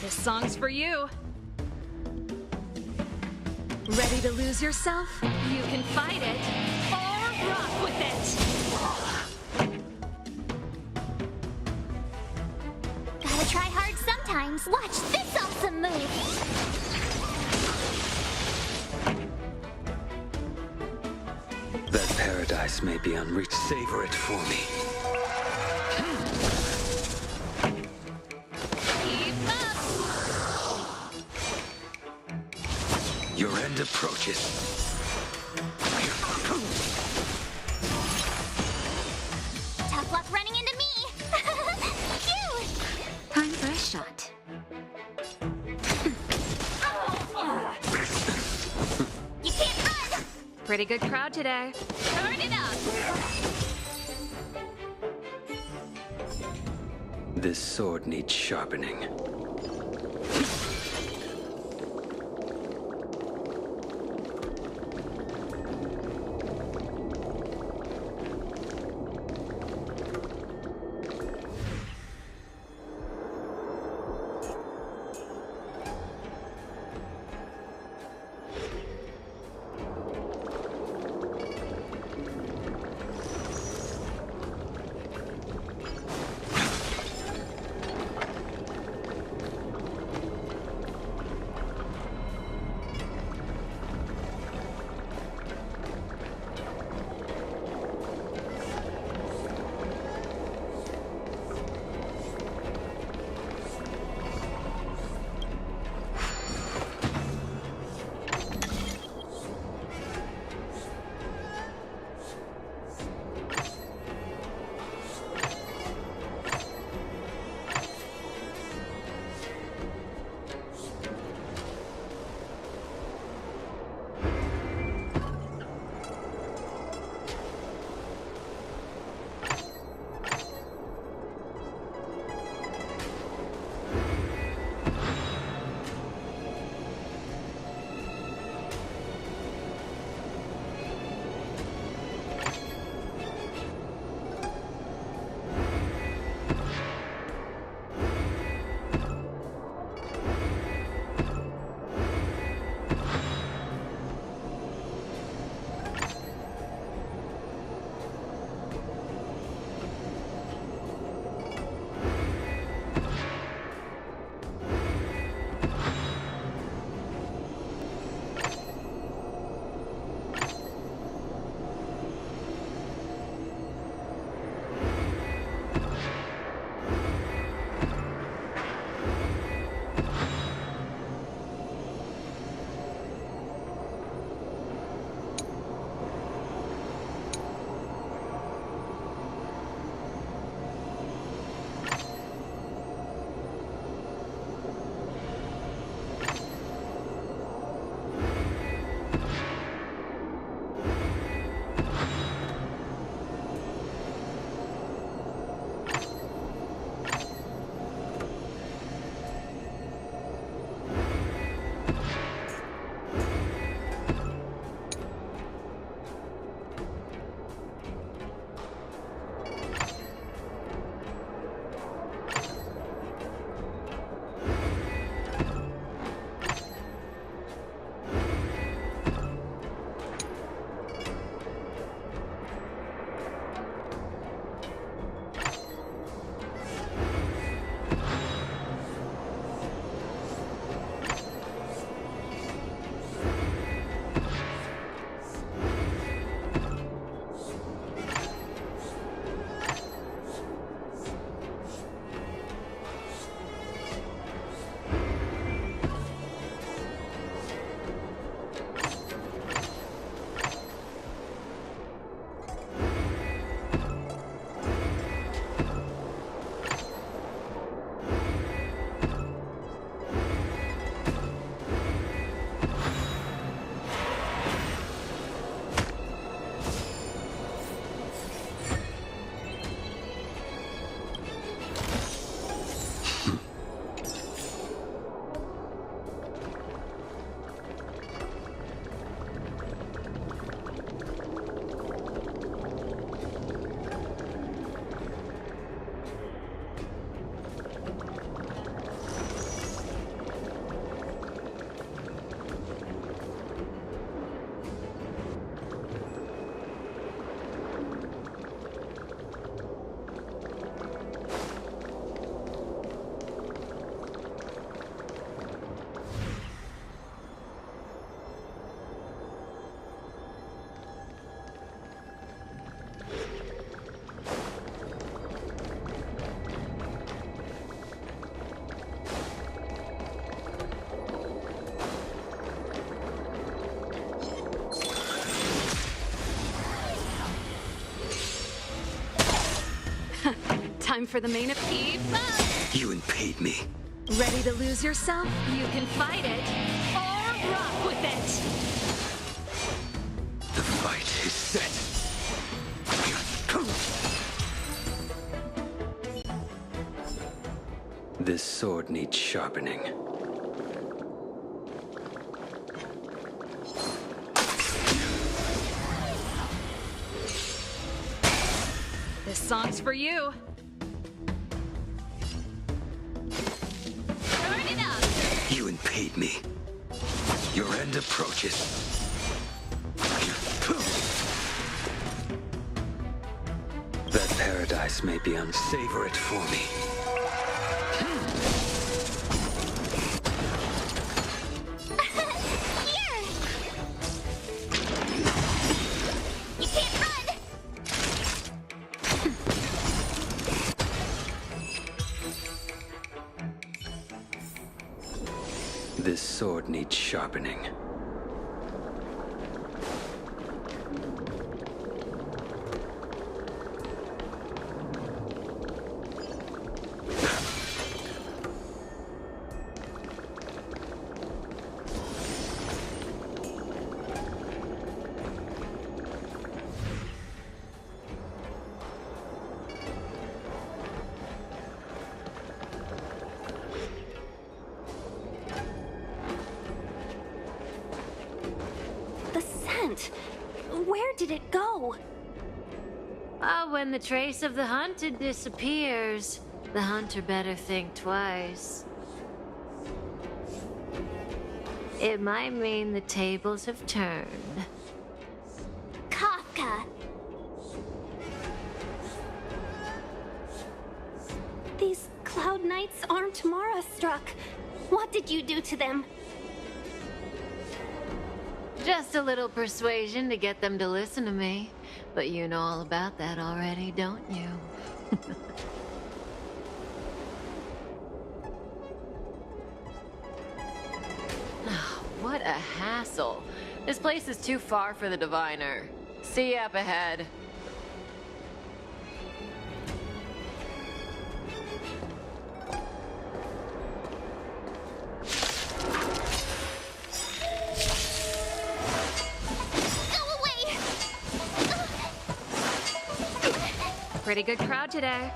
This song's for you. Ready to lose yourself? You can fight it or rock with it. Gotta try hard sometimes. Watch this awesome move! That paradise may be unreached. Savor it for me. Keep up! Your end approaches. Tough luck running into me! Cute! Time for a shot. You can't run! Pretty good crowd today. Turn it up! This sword needs sharpening. for the main appeal. You impede me. Ready to lose yourself? You can fight it or rock with it. The fight is set. This sword needs sharpening. This song's for you. Turn it up. You impede me. Your end approaches. That paradise may be unsavor it for me. This sword needs sharpening. Where did it go? When the trace of the hunted disappears, the hunter better think twice. It might mean the tables have turned. Kafka. These Cloud Knights aren't Mara-struck. What did you do to them? Just a little persuasion to get them to listen to me. But you know all about that already, don't you? What a hassle. This place is too far for the diviner. See you up ahead. Pretty good crowd today.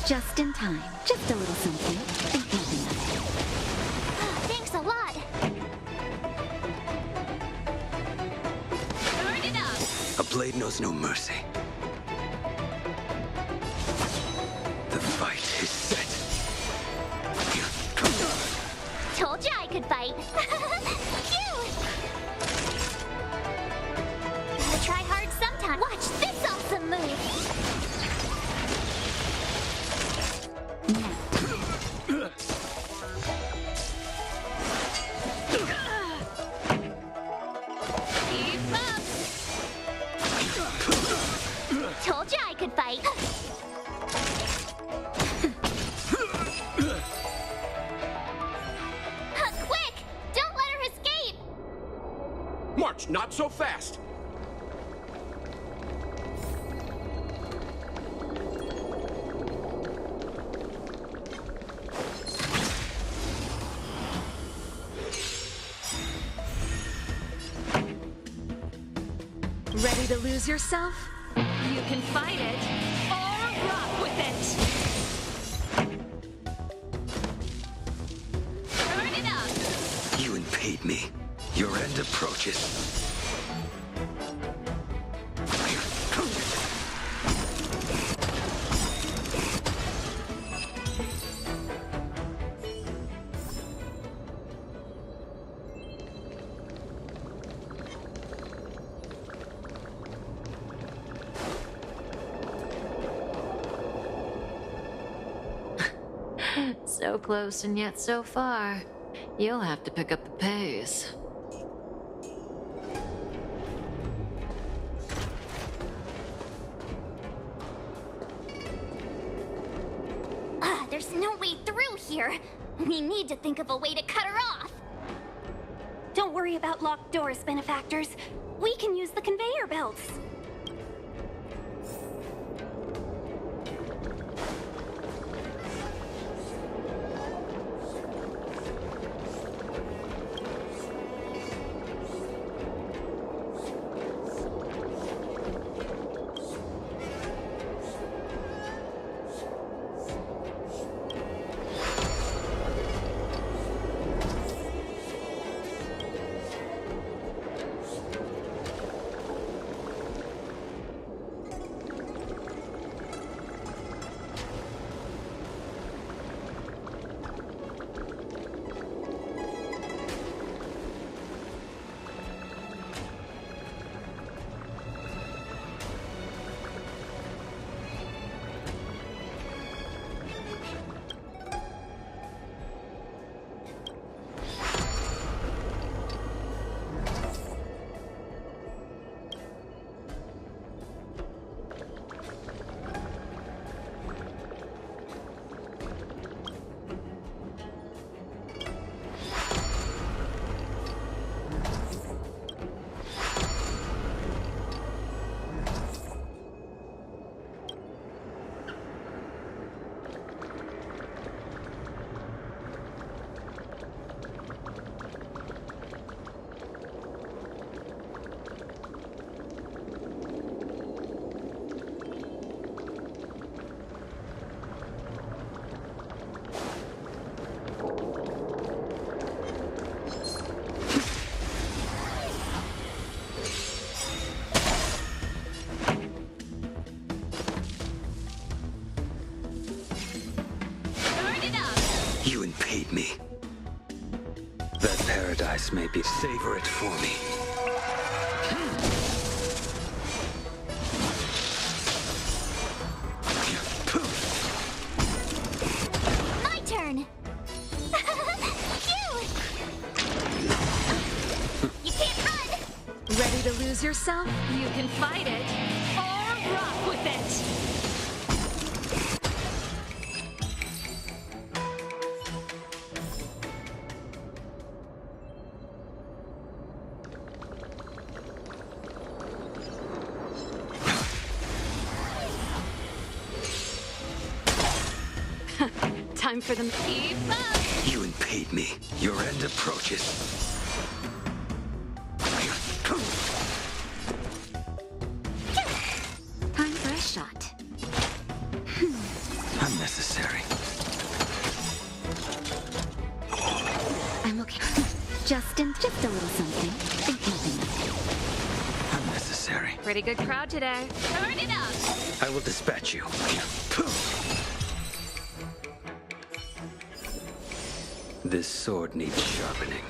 Just in time. Just a little something. Think nothing of it. Thanks a lot. Turn it up. A blade knows no mercy. The fight is set. Told you I could fight. Gotta try hard sometime. Watch this awesome move. Keep up. Told you I could fight. Quick! Don't let her escape! March, not so fast! Ready to lose yourself? You can fight it or rock with it. Turn it up. You impede me. Your end approaches. So close and yet so far. You'll have to pick up the pace. There's no way through here. We need to think of a way to cut her off. Don't worry about locked doors, benefactors. We can use the conveyor belts. me. That paradise may be. Savor it for me. My turn! Phew! You can't run! Ready to lose yourself? You can fight it or rock with it. Time for them. Keep up! You impede me. Your end approaches. Time for a shot. Unnecessary. I'm okay. Just a little something. Think nothing of it. Unnecessary. Pretty good crowd today. Turn it up! I will dispatch you. This sword needs sharpening.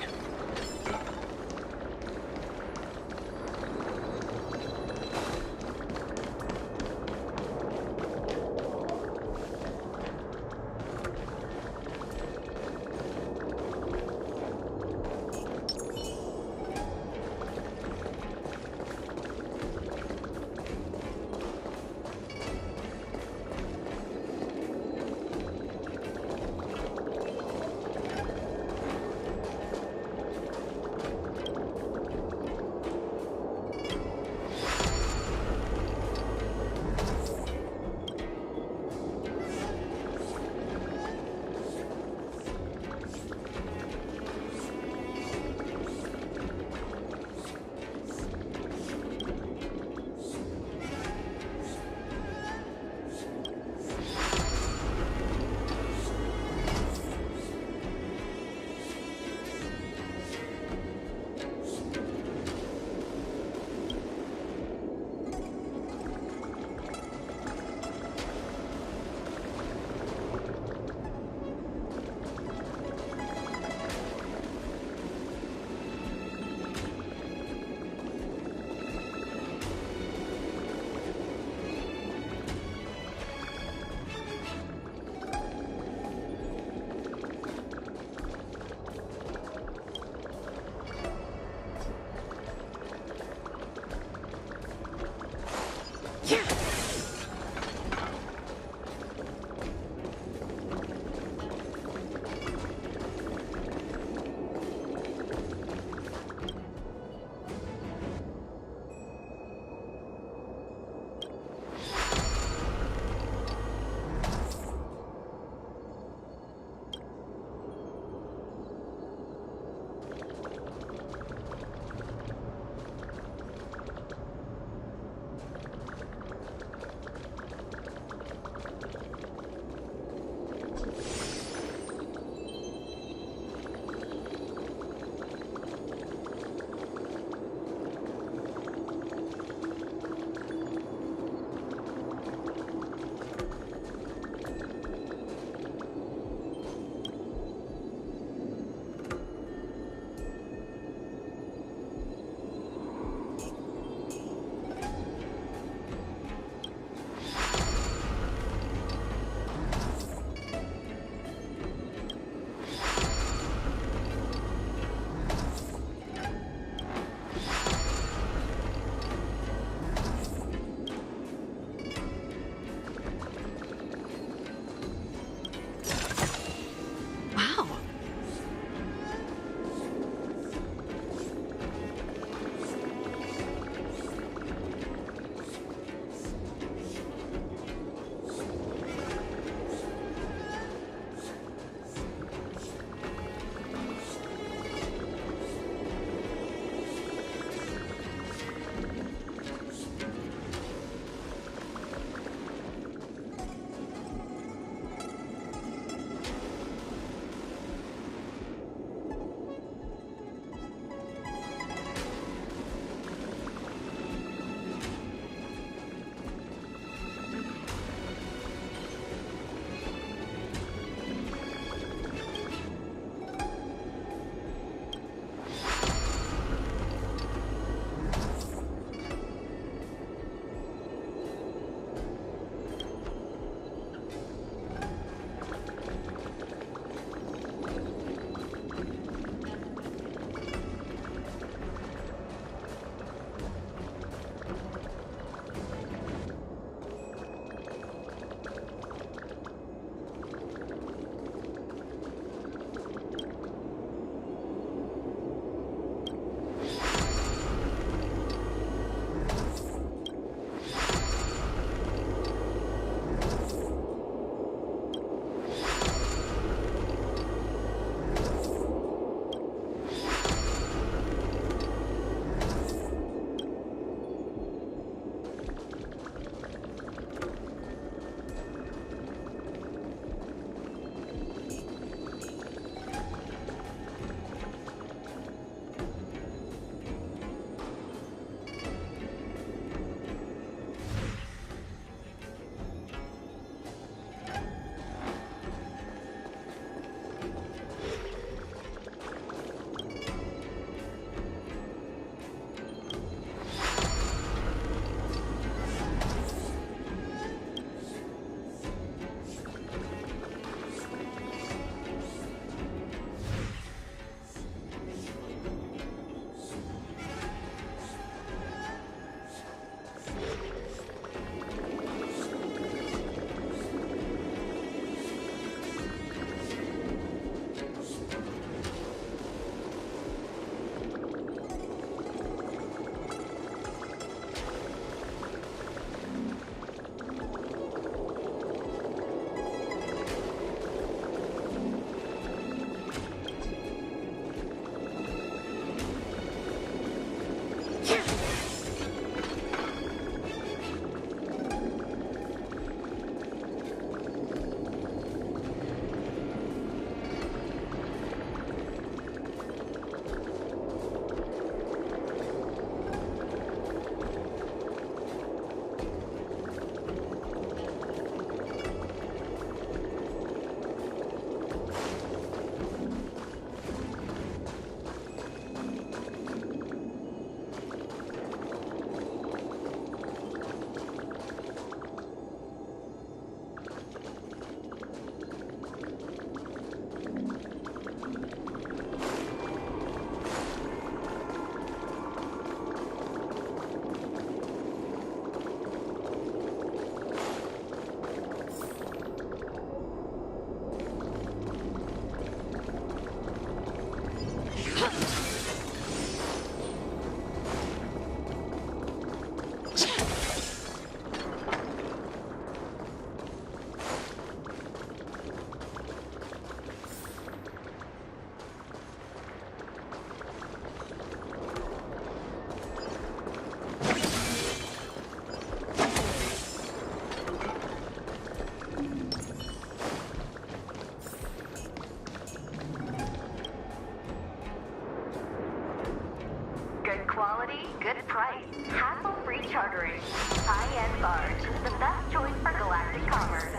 price, hassle-free chartering. High-end barge, the best choice for galactic commerce.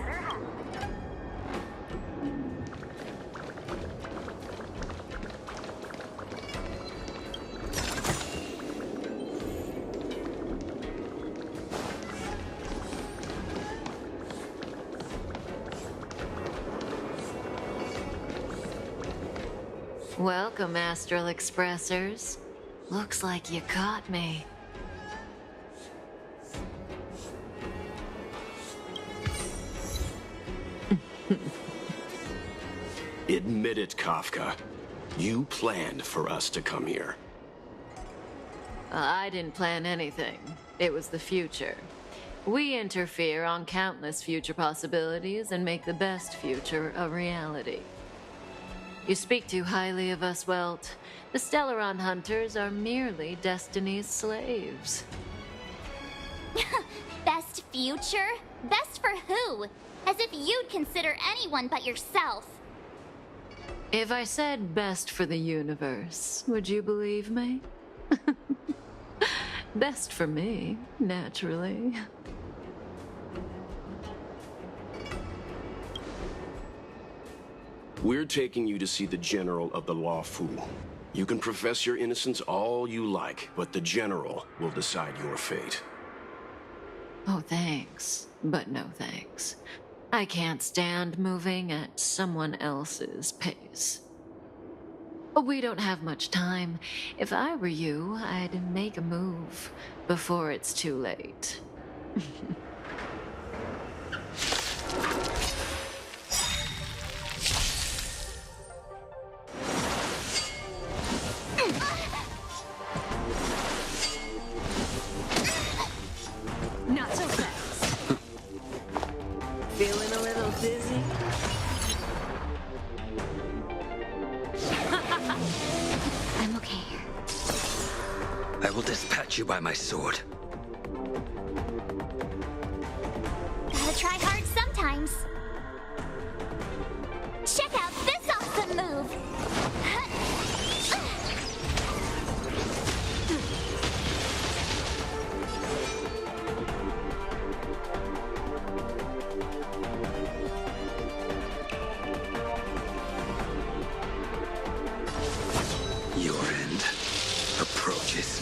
Welcome, Astral Expressers. Looks like you caught me. Admit it, Kafka. You planned for us to come here. I didn't plan anything. It was the future. We interfere on countless future possibilities and make the best future a reality. You speak too highly of us, Welt. The Stellaron Hunters are merely Destiny's slaves. Best future? Best for who? As if you'd consider anyone but yourself. If I said best for the universe, would you believe me? Best for me, naturally. We're taking you to see the General of the Law Fu. You can profess your innocence all you like, but the General will decide your fate. Oh, thanks, but no thanks. I can't stand moving at someone else's pace. We don't have much time. If I were you, I'd make a move before it's too late. Not so fast. Feeling a little dizzy? I'm okay. I will dispatch you by my sword. Gotta try hard sometimes. Check out this awesome move! Your end approaches.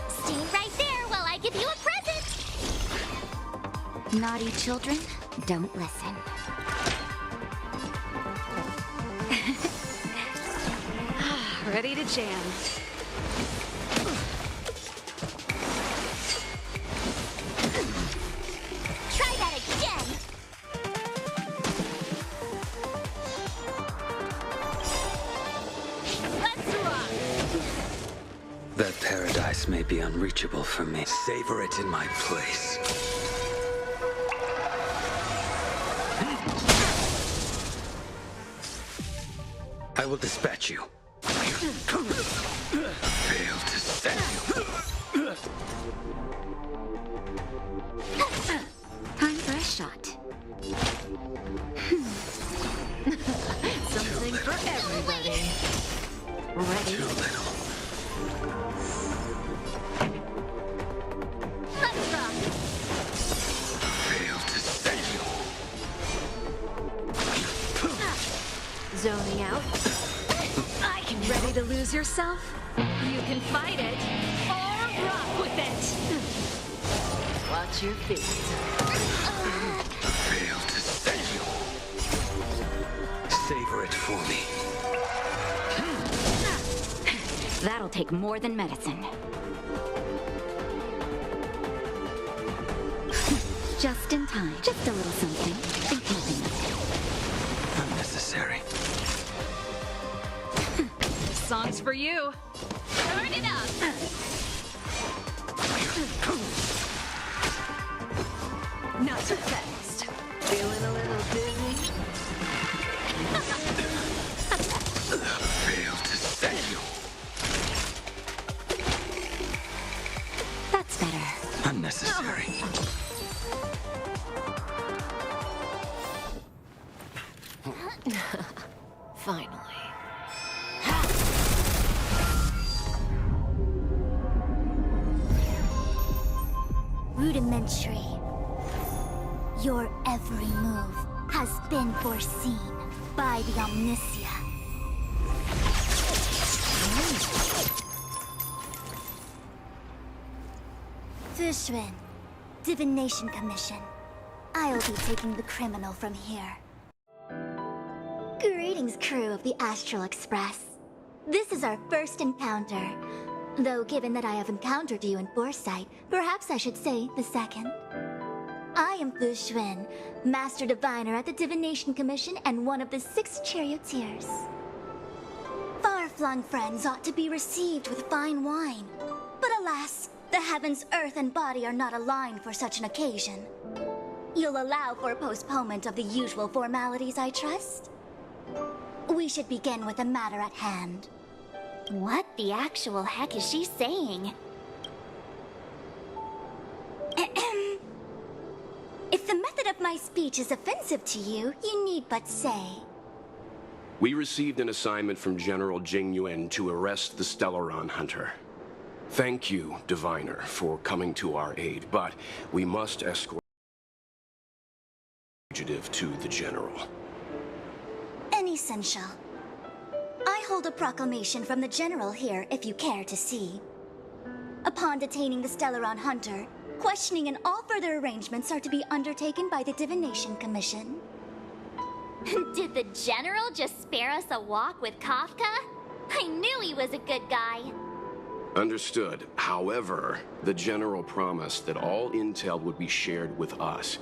Stay right there while I give you a present! Naughty children, don't listen. Ready to jam. Try that again! Let's rock! That paradise may be unreachable for me. Savor it in my place. I will dispatch you. Fail to send you. Time for a shot. Something for everybody. Ready? Too little. Let's rock! Fail to send you. Zoning out. I can. Ready to lose yourself? You can fight it or rock with it. Watch your feet. Fail to send you. Savor it for me. That'll take more than medicine. Just in time. Just a little something. In keeping with it. Unnecessary. This song's for you. Turn it up. Not so fast. Feeling a little dizzy? Fail to send you. That's better. Unnecessary. rudimentary. Your every move has been foreseen by the Omniscia. Fushun, Divination Commission. I'll be taking the criminal from here. Greetings, crew of the Astral Express. This is our first encounter. Though given that I have encountered you in foresight, perhaps I should say the second. I am Fushun, Master Diviner at the Divination Commission and one of the 6 charioteers. Far-flung friends ought to be received with fine wine. But alas, the heavens, earth, and body are not aligned for such an occasion. You'll allow for a postponement of the usual formalities, I trust? We should begin with the matter at hand. What the actual heck is she saying? If the method of my speech is offensive to you, you need but say. We received an assignment from General Jing Yuan to arrest the Stellaron Hunter. Thank you, Diviner, for coming to our aid, but we must escort the fugitive to the General. Essential. I hold a proclamation from the General here, if you care to see. Upon detaining the Stellaron Hunter, questioning and all further arrangements are to be undertaken by the Divination Commission. Did the General just spare us a walk with Kafka? I knew he was a good guy. Understood. However, the General promised that all intel would be shared with us.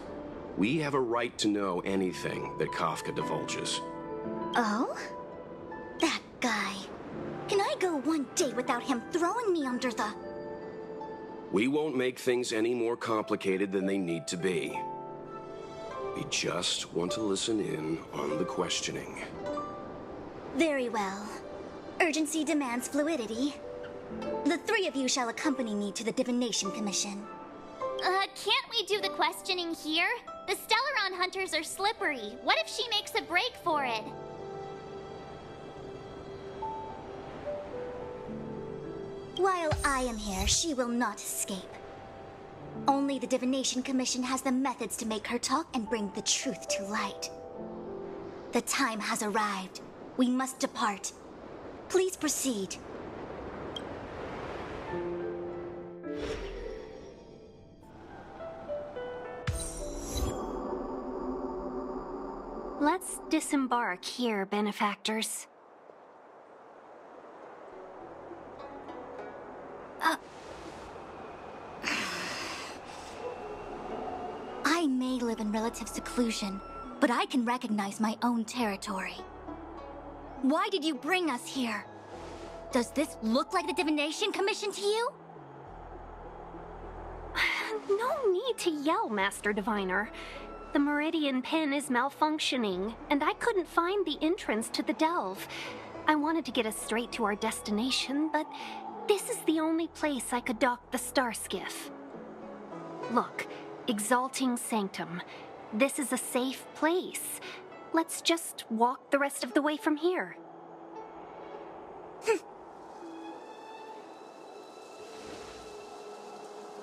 We have a right to know anything that Kafka divulges. Oh? That guy. Can I go one day without him throwing me under the... We won't make things any more complicated than they need to be. We just want to listen in on the questioning. Very well. Urgency demands fluidity. The 3 of you shall accompany me to the Divination Commission. Can't we do the questioning here? The Stellaron Hunters are slippery. What if she makes a break for it? While I am here, she will not escape. Only the Divination Commission has the methods to make her talk and bring the truth to light. The time has arrived. We must depart. Please proceed. Let's disembark here, benefactors. I may live in relative seclusion, but I can recognize my own territory. Why did you bring us here? Does this look like the Divination Commission to you? No need to yell, Master Diviner. The Meridian Pin is malfunctioning, and I couldn't find the entrance to the delve. I wanted to get us straight to our destination, but this is the only place I could dock the star skiff. Look, Exalting Sanctum. This is a safe place. Let's just walk the rest of the way from here.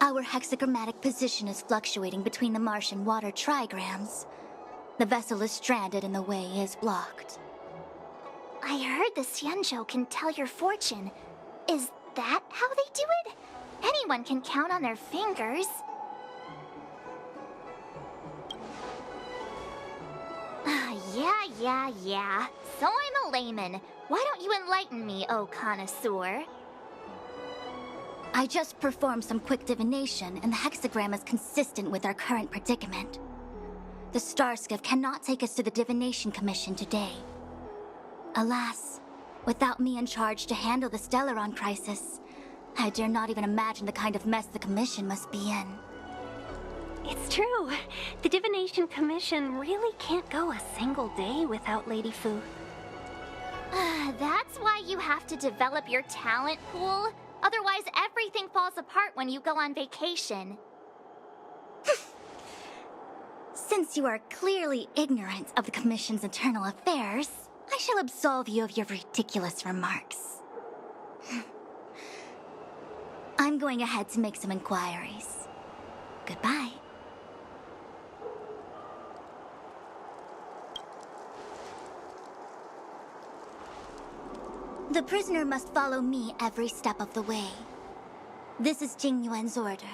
Our hexagrammatic position is fluctuating between the Martian water trigrams. The vessel is stranded and the way is blocked. I heard the Xianzhou can tell your fortune. Is that how they do it? Anyone can count on their fingers. Yeah. So I'm a layman. Why don't you enlighten me, oh connoisseur? I just performed some quick divination, and the hexagram is consistent with our current predicament. The Starskiff cannot take us to the Divination Commission today. Alas, without me in charge to handle the Stellaron crisis, I dare not even imagine the kind of mess the Commission must be in. It's true. The Divination Commission really can't go a single day without Lady Fu. That's why you have to develop your talent pool. Otherwise, everything falls apart when you go on vacation. Since you are clearly ignorant of the Commission's internal affairs, I shall absolve you of your ridiculous remarks. I'm going ahead to make some inquiries. Goodbye. The prisoner must follow me every step of the way. This is Jing Yuan's order.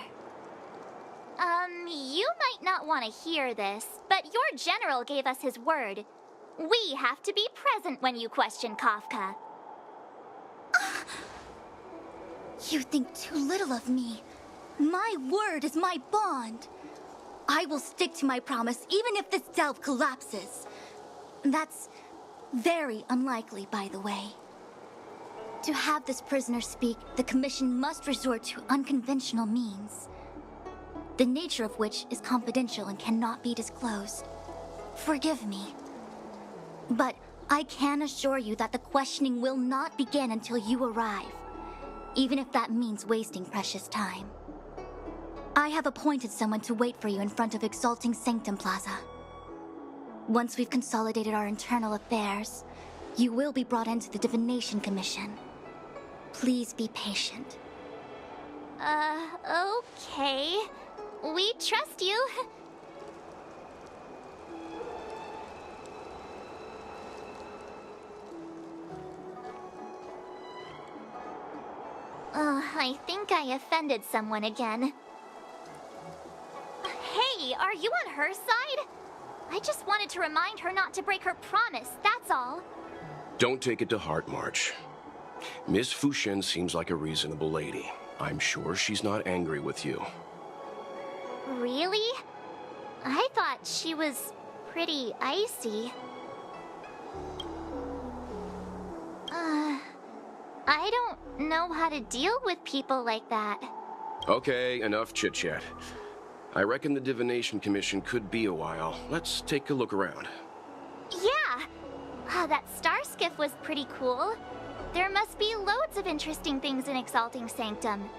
You might not want to hear this, but your general gave us his word. We have to be present when you question Kafka. You think too little of me. My word is my bond. I will stick to my promise even if this delve collapses. That's very unlikely, by the way. To have this prisoner speak, the Commission must resort to unconventional means, the nature of which is confidential and cannot be disclosed. Forgive me. But I can assure you that the questioning will not begin until you arrive, even if that means wasting precious time. I have appointed someone to wait for you in front of Exalting Sanctum Plaza. Once we've consolidated our internal affairs, you will be brought into the Divination Commission. Please be patient. Okay. We trust you. I think I offended someone again. Hey, are you on her side? I just wanted to remind her not to break her promise, that's all. Don't take it to heart, March. Miss Fushen seems like a reasonable lady. I'm sure she's not angry with you. Really? I thought she was pretty icy. I don't know how to deal with people like that. Okay, enough chit-chat. I reckon the Divination Commission could be a while. Let's take a look around. Yeah! That star skiff was pretty cool. There must be loads of interesting things in Exalting Sanctum.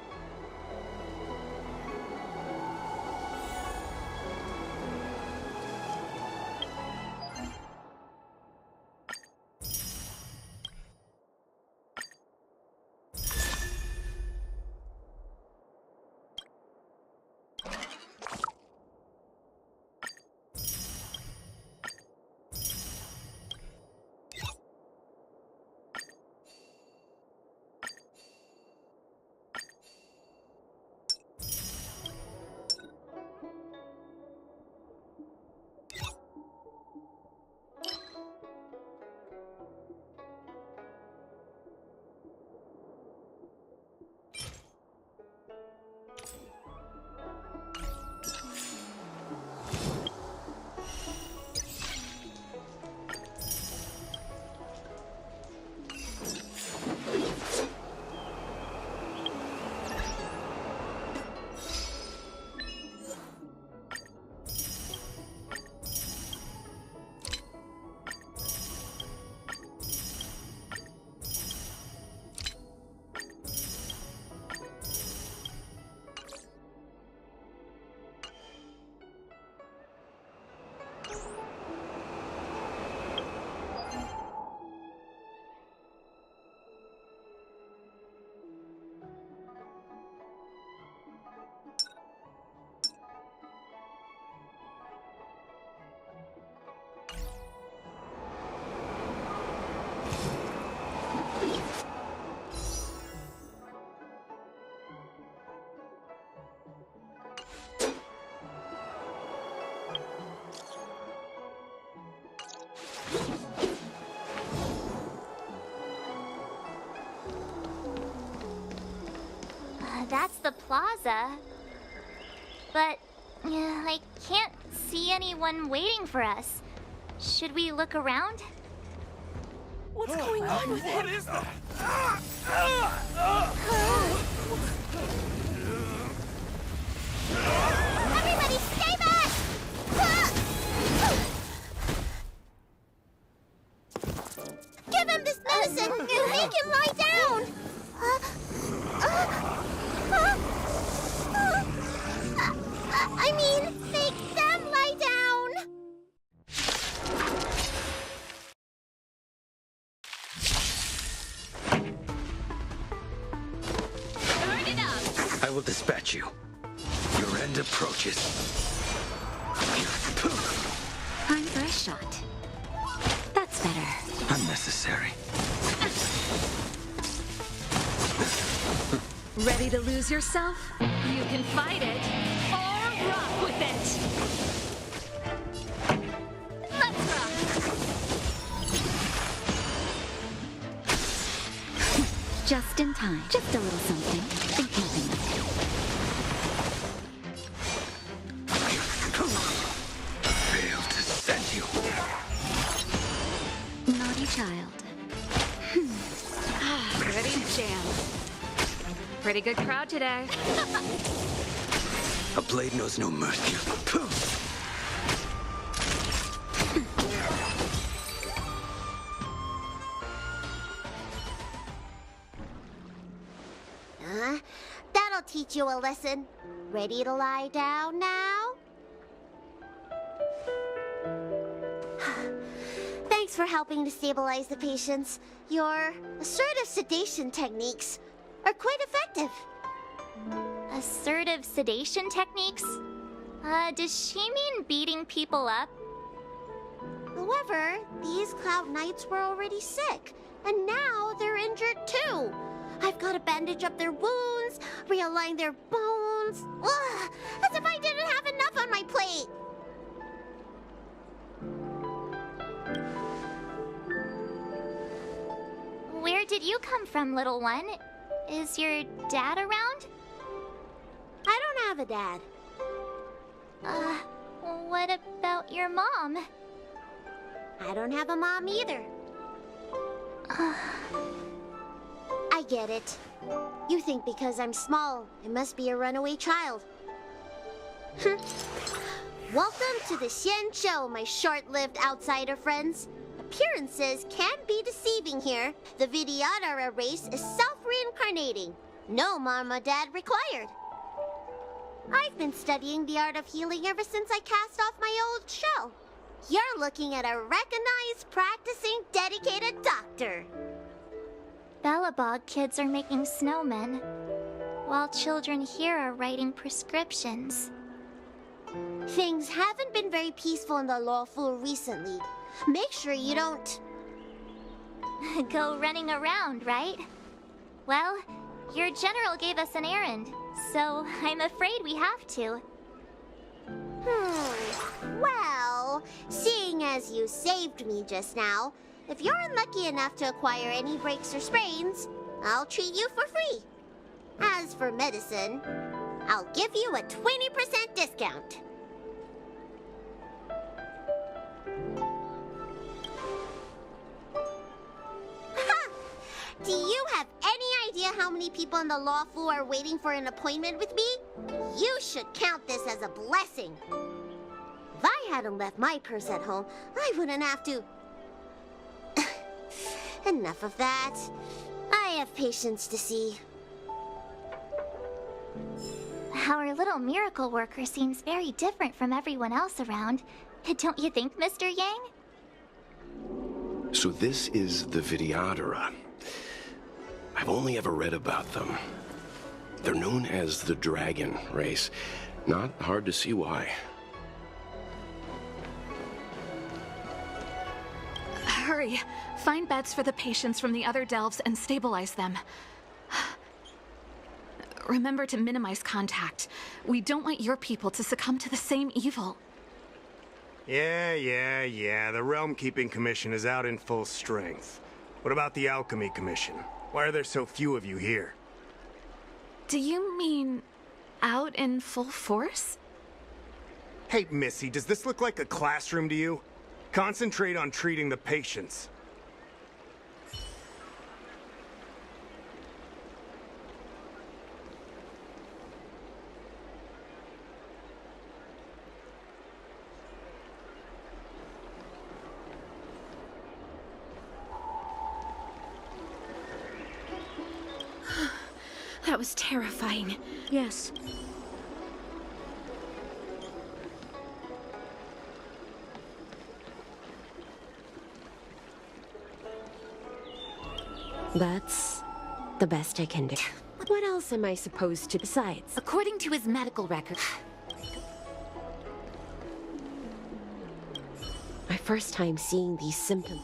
That's the plaza. But I can't see anyone waiting for us. Should we look around? What's going on with him? What is that? Everybody stay back! Give him this medicine and make him lie down! I mean, make them lie down! I will dispatch you. You're end approaches. Time for a shot. That's better. Unnecessary. Ready to lose yourself? You can fight it or rock with it. Let's rock. Just in time. Just a little something. In keeping with it. Failed to send you. Naughty child. Ready to jam. Pretty good crowd today. A blade knows no mercy. That'll teach you a lesson. Ready to lie down now? Thanks for helping to stabilize the patients. Your assertive sedation techniques are quite effective. Assertive sedation techniques? Does she mean beating people up? However, these Cloud Knights were already sick, and now they're injured too. I've got to bandage up their wounds, realign their bones. Ugh, as if I didn't have enough on my plate. Where did you come from, little one? Is your dad around? I don't have a dad. What about your mom? I don't have a mom either. I get it. You think because I'm small, I must be a runaway child. Welcome to the Xian Show, my short-lived outsider friends. Appearances can be deceiving here. The Vidyadhara race is self-reincarnating. No mom or dad required. I've been studying the art of healing ever since I cast off my old shell. You're looking at a recognized, practicing, dedicated doctor. Bellabog kids are making snowmen, while children here are writing prescriptions. Things haven't been very peaceful in the Lawful recently. Make sure you don't... Go running around, right? Well, your general gave us an errand, so I'm afraid we have to. Well, seeing as you saved me just now, if you're unlucky enough to acquire any breaks or sprains, I'll treat you for free. As for medicine, I'll give you a 20% discount. Do you have any idea how many people in the Lawful are waiting for an appointment with me? You should count this as a blessing. If I hadn't left my purse at home, I wouldn't have to... Enough of that. I have patients to see. Our little miracle worker seems very different from everyone else around. Don't you think, Mr. Yang? So this is the Vidyadhara. I've only ever read about them. They're known as the Dragon race. Not hard to see why. Hurry. Find beds for the patients from the other delves and stabilize them. Remember to minimize contact. We don't want your people to succumb to the same evil. Yeah. The Realm Keeping Commission is out in full strength. What about the Alchemy Commission? Why are there so few of you here? Do you mean out in full force? Hey, Missy, does this look like a classroom to you? Concentrate on treating the patients. That was terrifying. Yes. That's the best I can do. What else am I supposed to besides? According to his medical record, first time seeing these symptoms.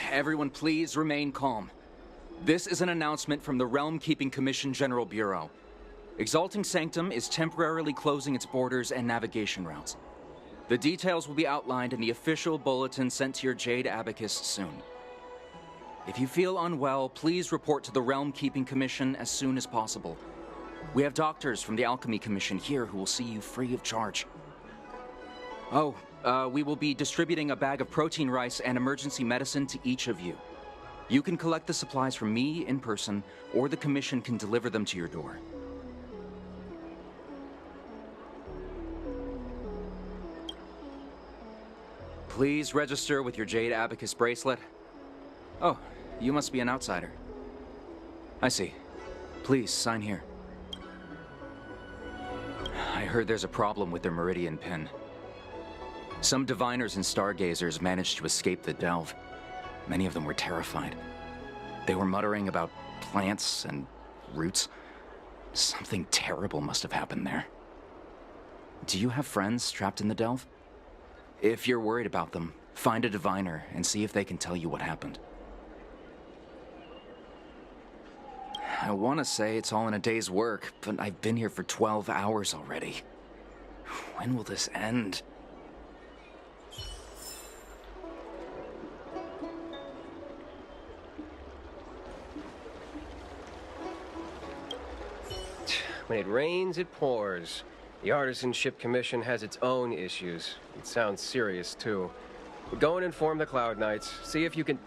Everyone, please remain calm. This is an announcement from the Realm Keeping Commission General Bureau. Exalting Sanctum is temporarily closing its borders and navigation routes. The details will be outlined in the official bulletin sent to your Jade Abacus soon. If you feel unwell, please report to the Realm Keeping Commission as soon as possible. We have doctors from the Alchemy Commission here who will see you free of charge. Oh, we will be distributing a bag of protein rice and emergency medicine to each of you. You can collect the supplies from me in person, or the Commission can deliver them to your door. Please register with your Jade Abacus bracelet. Oh, you must be an outsider. I see. Please, sign here. I heard there's a problem with their Meridian pin. Some diviners and stargazers managed to escape the delve. Many of them were terrified. They were muttering about plants and roots. Something terrible must have happened there. Do you have friends trapped in the delve? If you're worried about them, find a diviner and see if they can tell you what happened. I want to say it's all in a day's work, but I've been here for 12 hours already. When will this end? When it rains, it pours. The Artisanship Commission has its own issues. It sounds serious, too. Go and inform the Cloud Knights. See if you can...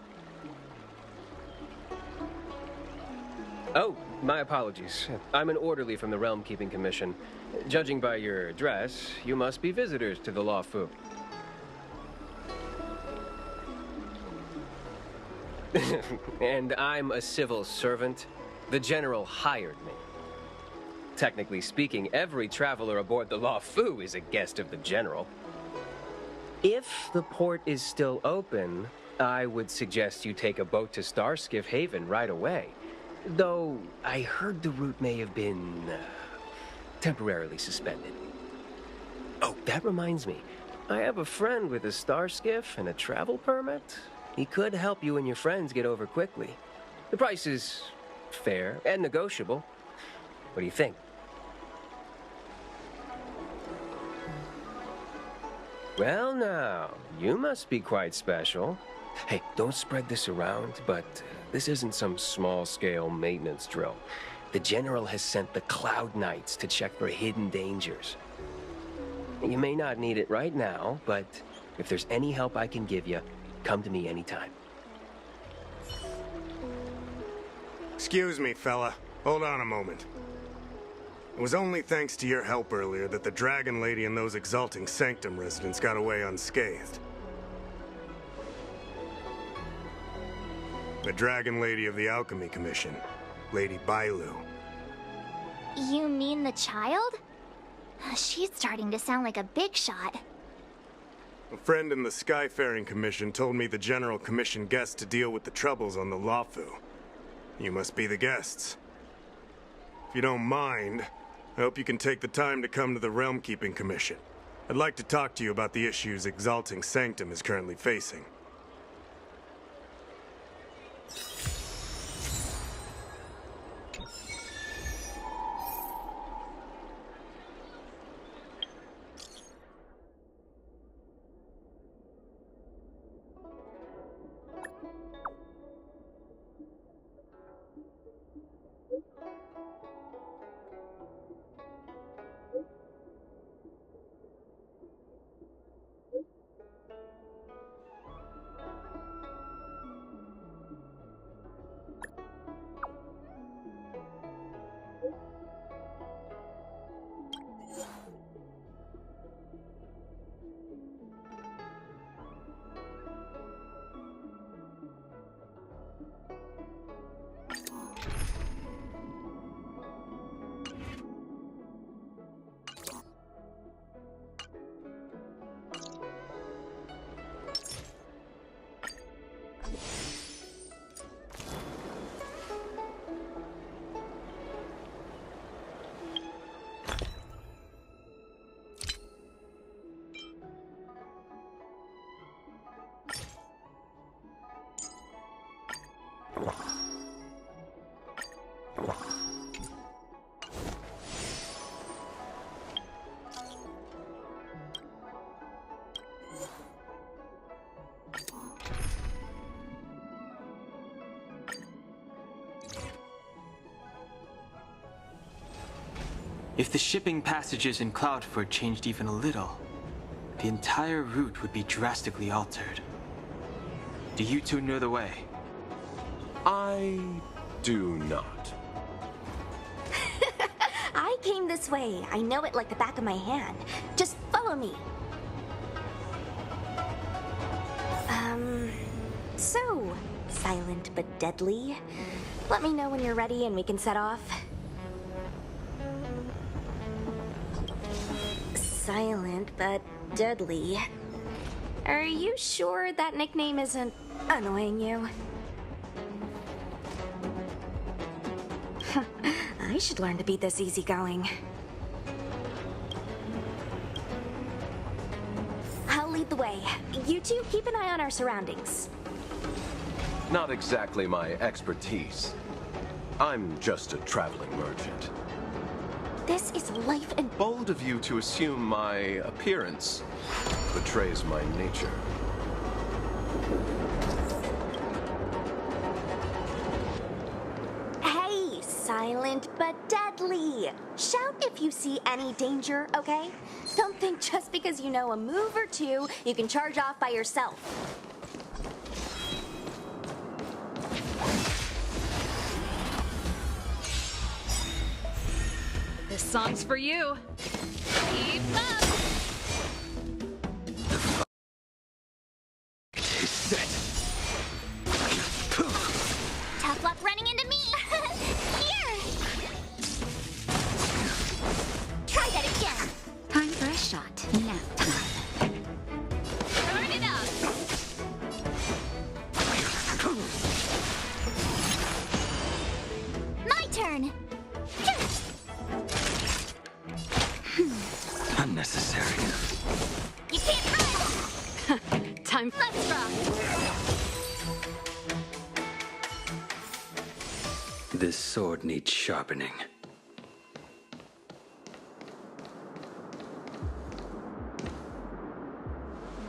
Oh, my apologies. I'm an orderly from the Realm Keeping Commission. Judging by your dress, you must be visitors to the Lawfu. And I'm a civil servant. The General hired me. Technically speaking, every traveler aboard the Lawfu is a guest of the General. If the port is still open, I would suggest you take a boat to Starskiff Haven right away. Though, I heard the route may have been temporarily suspended. Oh, that reminds me. I have a friend with a Starskiff and a travel permit. He could help you and your friends get over quickly. The price is fair and negotiable. What do you think? Well now, you must be quite special. Hey, don't spread this around, but this isn't some small-scale maintenance drill. The General has sent the Cloud Knights to check for hidden dangers. You may not need it right now, but if there's any help I can give you, come to me anytime. Excuse me, fella. Hold on a moment. It was only thanks to your help earlier that the Dragon Lady and those Exalting Sanctum residents got away unscathed. The Dragon Lady of the Alchemy Commission, Lady Bailu. You mean the child? She's starting to sound like a big shot. A friend in the Skyfaring Commission told me the General commissioned guests to deal with the troubles on the Lawfu. You must be the guests. If you don't mind, I hope you can take the time to come to the Realm Keeping Commission. I'd like to talk to you about the issues Exalting Sanctum is currently facing. If the shipping passages in Cloudford changed even a little, the entire route would be drastically altered. Do you two know the way? I do not. I came this way. I know it like the back of my hand. Just follow me. So, silent but deadly. Let me know when you're ready and we can set off. Silent but deadly. Are you sure that nickname isn't annoying you? I should learn to be this easygoing. I'll lead the way. You two keep an eye on our surroundings. Not exactly my expertise. I'm just a traveling merchant. This is life and... Bold of you to assume my appearance betrays my nature. Hey, silent but deadly. Shout if you see any danger, okay? Don't think just because you know a move or two, you can charge off by yourself. This song's for you. Keep up! Tough luck running into me. Here! Try that again. Time for a shot. Nap time. Turn it up! My turn. Unnecessary. You can't run. Time. Let's rock. This sword needs sharpening.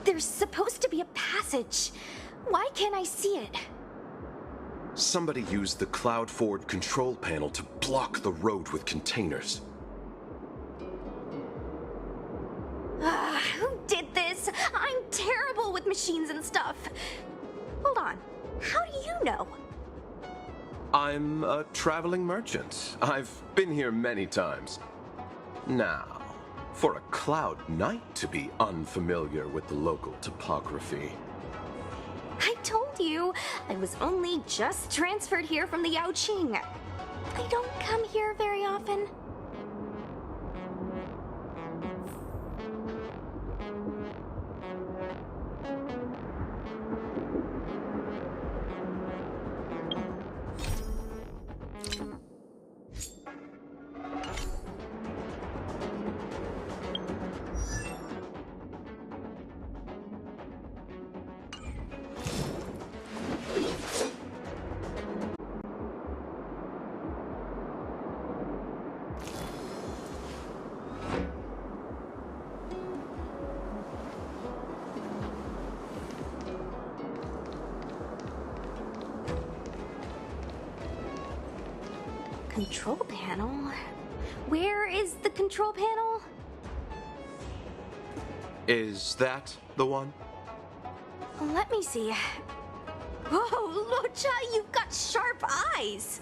There's supposed to be a passage. Why can't I see it? Somebody used the Cloudford control panel to block the road with containers. Who did this? I'm terrible with machines and stuff. Hold on. How do you know? I'm a traveling merchant. I've been here many times. Now, for a Cloud Knight to be unfamiliar with the local topography. I told you, I was only just transferred here from the Yaoqing. I don't come here very often. Control panel? Where is the control panel? Is that the one? Let me see. Oh, Lucha, you've got sharp eyes.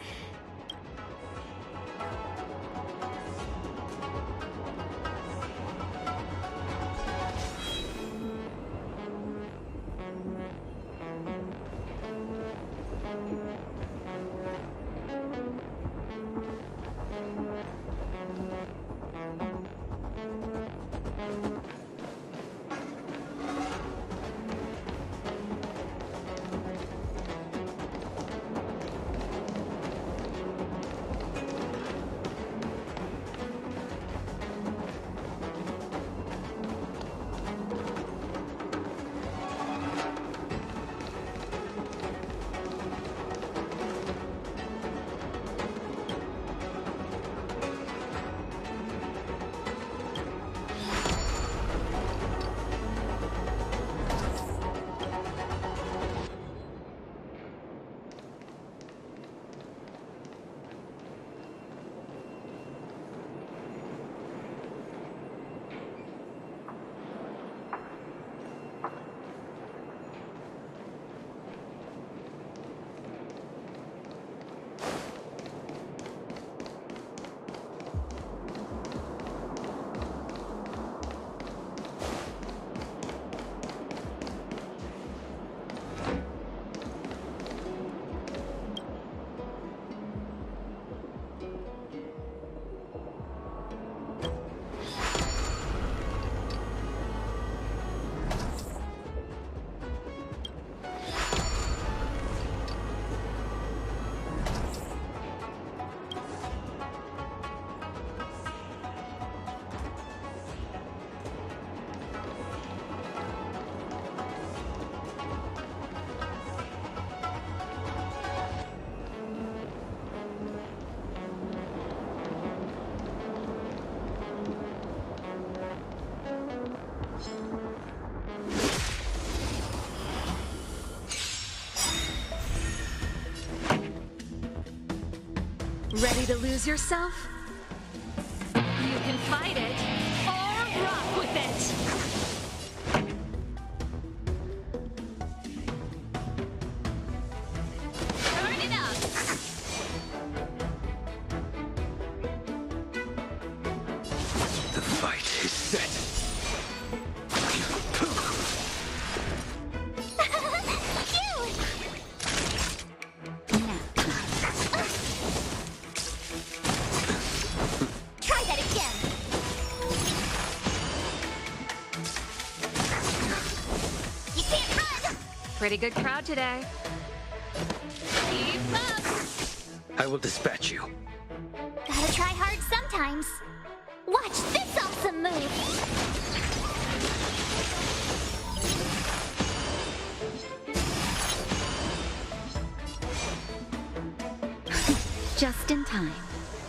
Ready to lose yourself? You can fight it or rock with it. Turn it up. The fight is set. Try that again. You can't run. Pretty good crowd today. Keep up. I will dispatch you. Gotta try hard sometimes. Watch this awesome move. Just in time.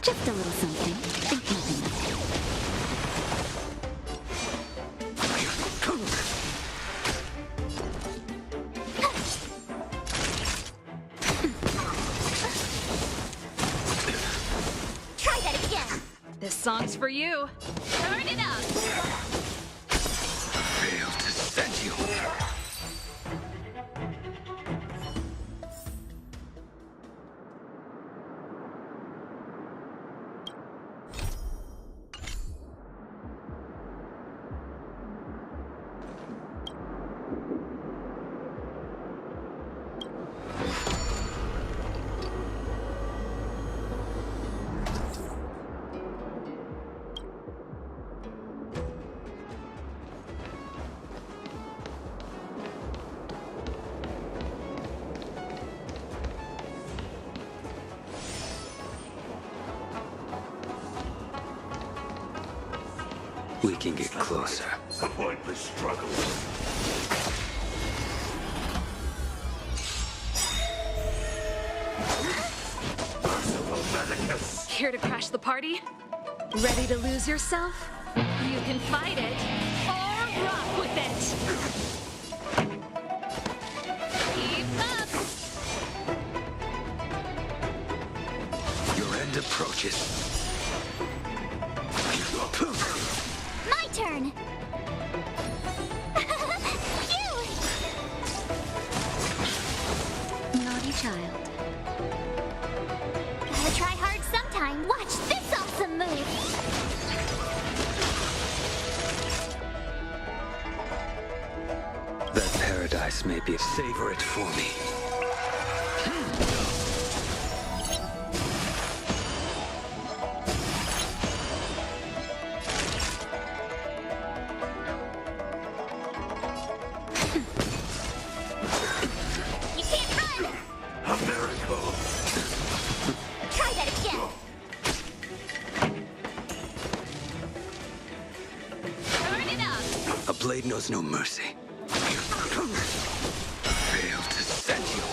Just a little something. Think nothing of it. Try that again. This song's for you. Turn it up. Failed to set you. We can get closer. A pointless struggle. Here to crash the party? Ready to lose yourself? You can fight it or rock with it. Keep up. Your end approaches. My turn. Naughty child. Gotta try hard sometime. Watch this awesome move. That paradise may be. Savor it for me. You can't run. A miracle. Try that again. Turn it up. A blade knows no mercy. Failed to set you.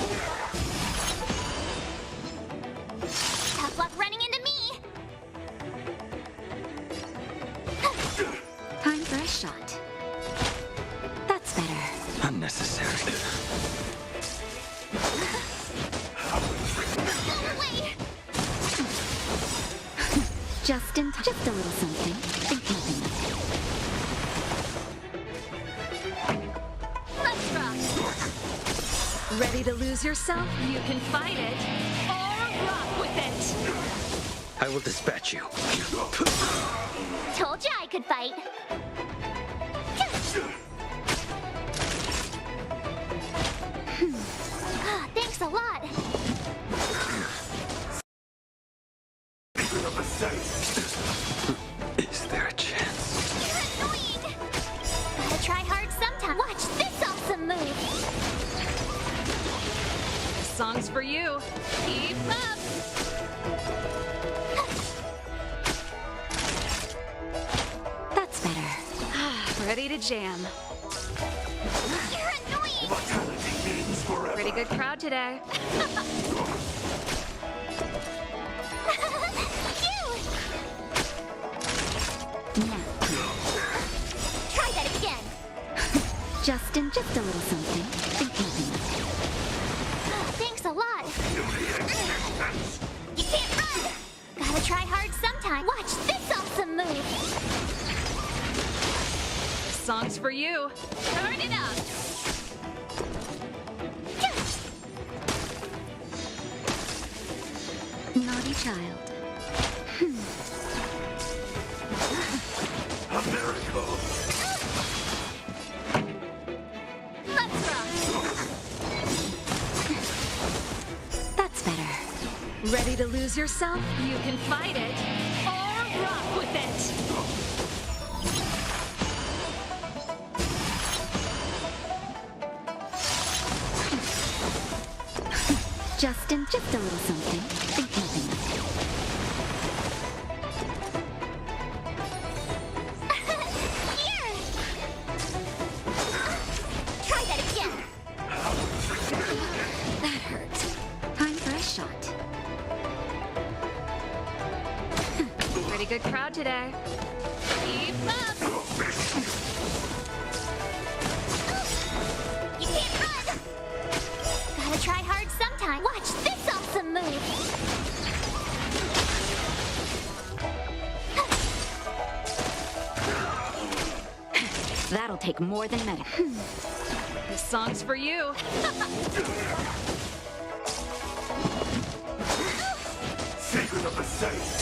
Tough luck running into me. Time for a shot. That's better. Unnecessary. Wait. Just in time. Just a little something. Think nothing of it. Let's rock. Ready to lose yourself? You can fight it or rock with it. I will dispatch you. Told you I could fight. Thanks a lot. Is there a chance? You're annoying. Gotta try hard sometime. Watch this awesome move. This song's for you. Keep up. That's better. Ready to jam. You're annoying. Pretty good crowd today. Try that again. Just a little something. Think nothing of it. Thanks a lot. You can't run. song's for you. Turn it up. Naughty child. America! Let's rock. That's better. Ready to lose yourself? You can fight it or rock with it. Justin, just a little something. Think nothing of Here! Try that again. That hurt. Time for a shot. Pretty good crowd today. Keep up. You can't run! Gotta try hard sometime. Watch this awesome move! That'll take more than medicine. This song's for you. Secret of the saint!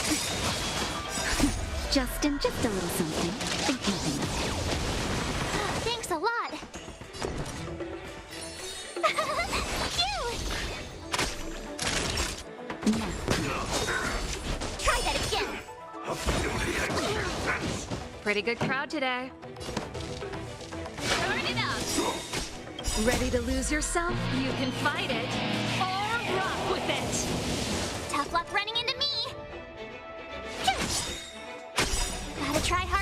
Justin, just a little something. Think nothing of Thanks a lot. Cute! Now, Try that again. Pretty good crowd today. Turn it up. Ready to lose yourself? You can fight it or rock with it. Tough luck running into me. Gotta try hard.